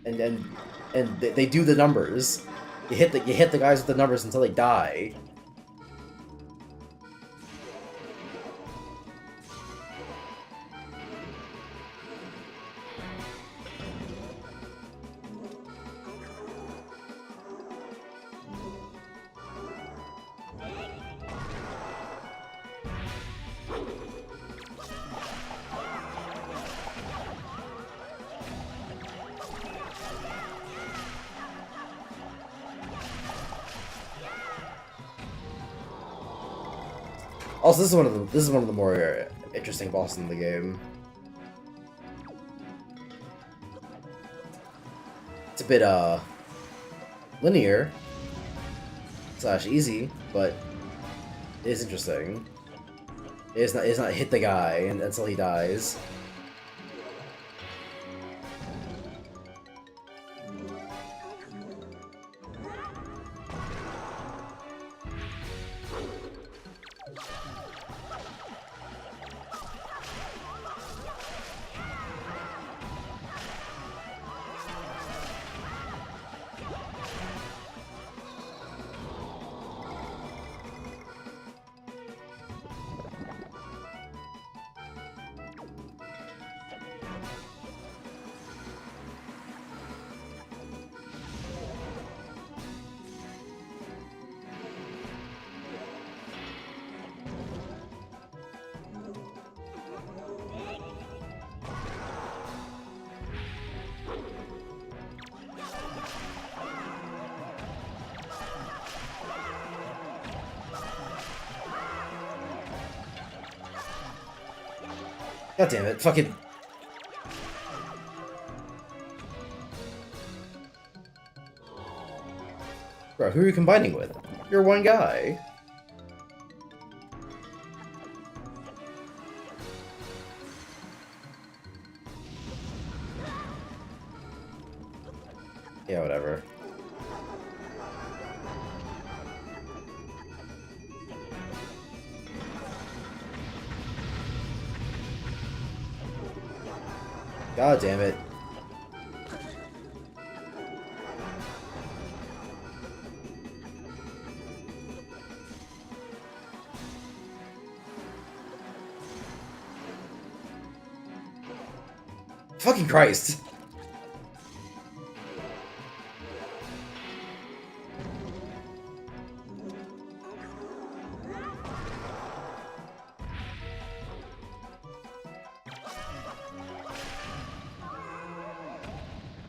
And they do the numbers. You hit the guys with the numbers until they die. Also, this is one of the more interesting bosses in the game. It's a bit linear / easy, but it is interesting. It's not hit the guy until he dies. God damn it, fucking... Bro, who are you combining with? You're one guy. Yeah, whatever. God damn it. Fucking Christ.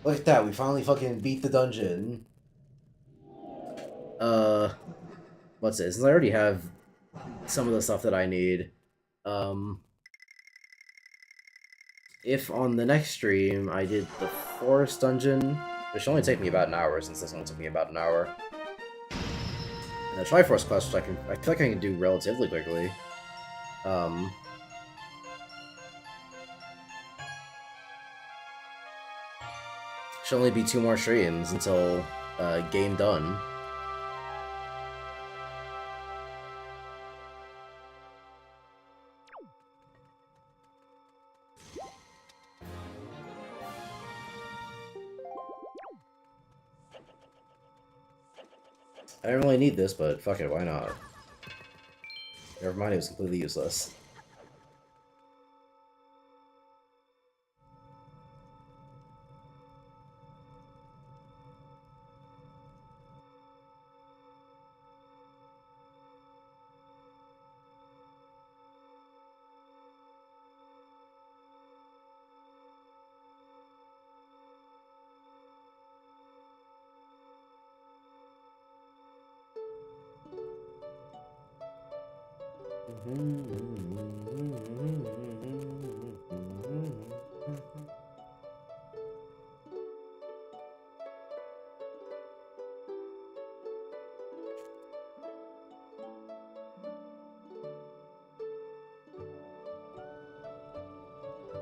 Look at that, we finally fucking beat the dungeon. What's this? Since I already have some of the stuff that I need, if on the next stream I did the forest dungeon, which should only take me about an hour since this one took me about an hour, and the Triforce quest, which I feel like I can do relatively quickly, should only be 2 more streams until game done. I didn't really need this, but fuck it, why not? Never mind, it was completely useless.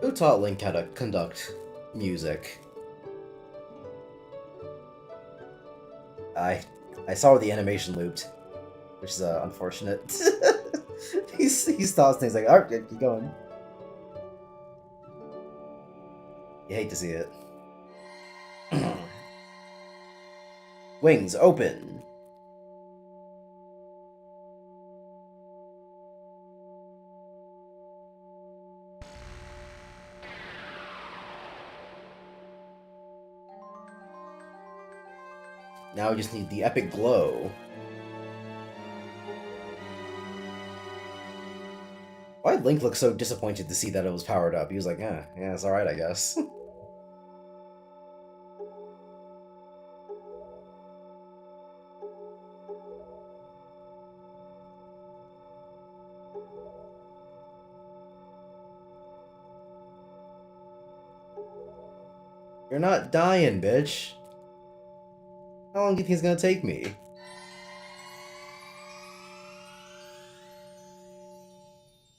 Who taught Link how to conduct music? I saw where the animation looped, which is unfortunate. he stops things like, alright, keep going. You hate to see it. Wings open. Now we just need the epic glow. Why'd Link look so disappointed to see that it was powered up? He was like, yeah, it's alright, I guess. You're not dying, bitch. How long do you think it's gonna take me?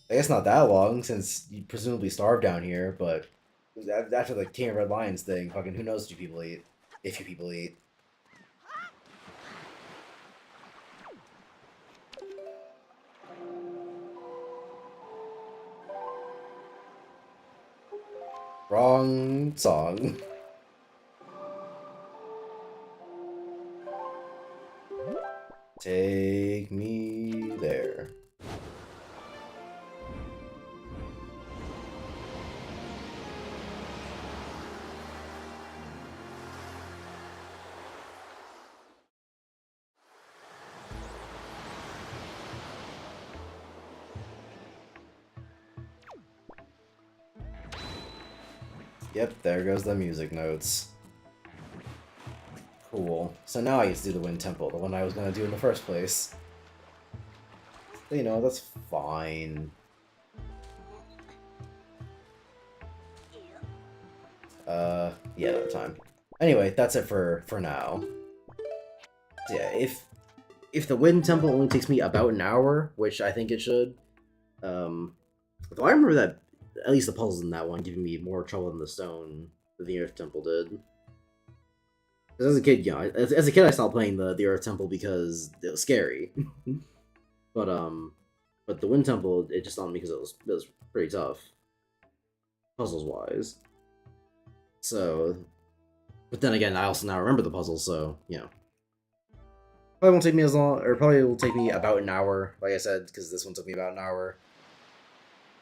I guess not that long, since you presumably starve down here, but after the King of Red Lions thing, fucking who knows what you people eat. If you people eat. Wrong song. Take me there. Yep, there goes the music notes. Cool. So now I get to do the Wind Temple, the one I was gonna do in the first place. But, you know, that's fine. Yeah, another time. Anyway, that's it for now. So yeah, if the Wind Temple only takes me about an hour, which I think it should, though I remember that at least the puzzles in that one giving me more trouble than the stone than the Earth Temple did. Because as a kid, as a kid, I stopped playing the Earth Temple because it was scary. but but the Wind Temple, it just stopped me because it was pretty tough, puzzles wise. So, but then again, I also now remember the puzzles, so probably won't take me as long, or probably will take me about an hour, like I said, because this one took me about an hour.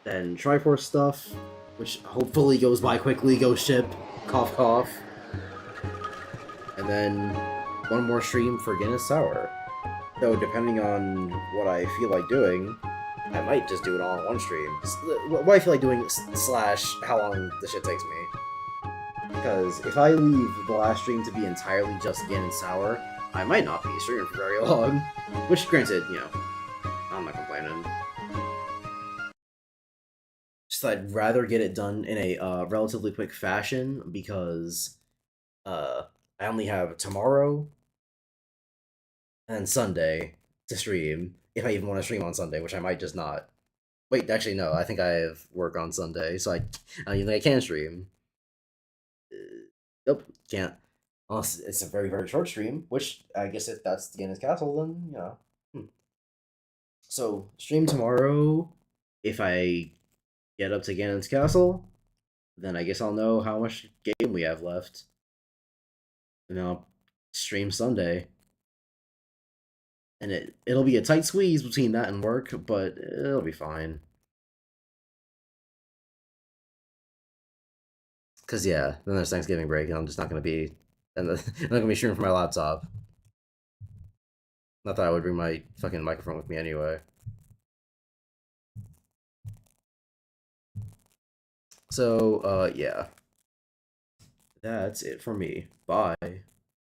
Then Triforce stuff, which hopefully goes by quickly. Ghost Ship, cough cough. And then one more stream for Guinness Tower. Though depending on what I feel like doing, I might just do it all in one stream. What I feel like doing slash how long the shit takes me. Because if I leave the last stream to be entirely just Guinness Tower, I might not be streaming for very long. Which, granted, I'm not complaining. Just I'd rather get it done in a relatively quick fashion because I only have tomorrow and Sunday to stream. If I even want to stream on Sunday, which I might just not. Wait, actually no. I think I have work on Sunday, so I can stream. Nope, can't. Unless it's a very very short stream, which I guess if that's the Guinness Castle, then So stream tomorrow. If I get up to Ganon's Castle, then I guess I'll know how much game we have left. And I'll stream Sunday. And it'll be a tight squeeze between that and work, but it'll be fine. Cause yeah, then there's Thanksgiving break, and I'm just not gonna be, and I'm not gonna be streaming from my laptop. Not that I would bring my fucking microphone with me anyway. So, yeah. That's it for me. Bye.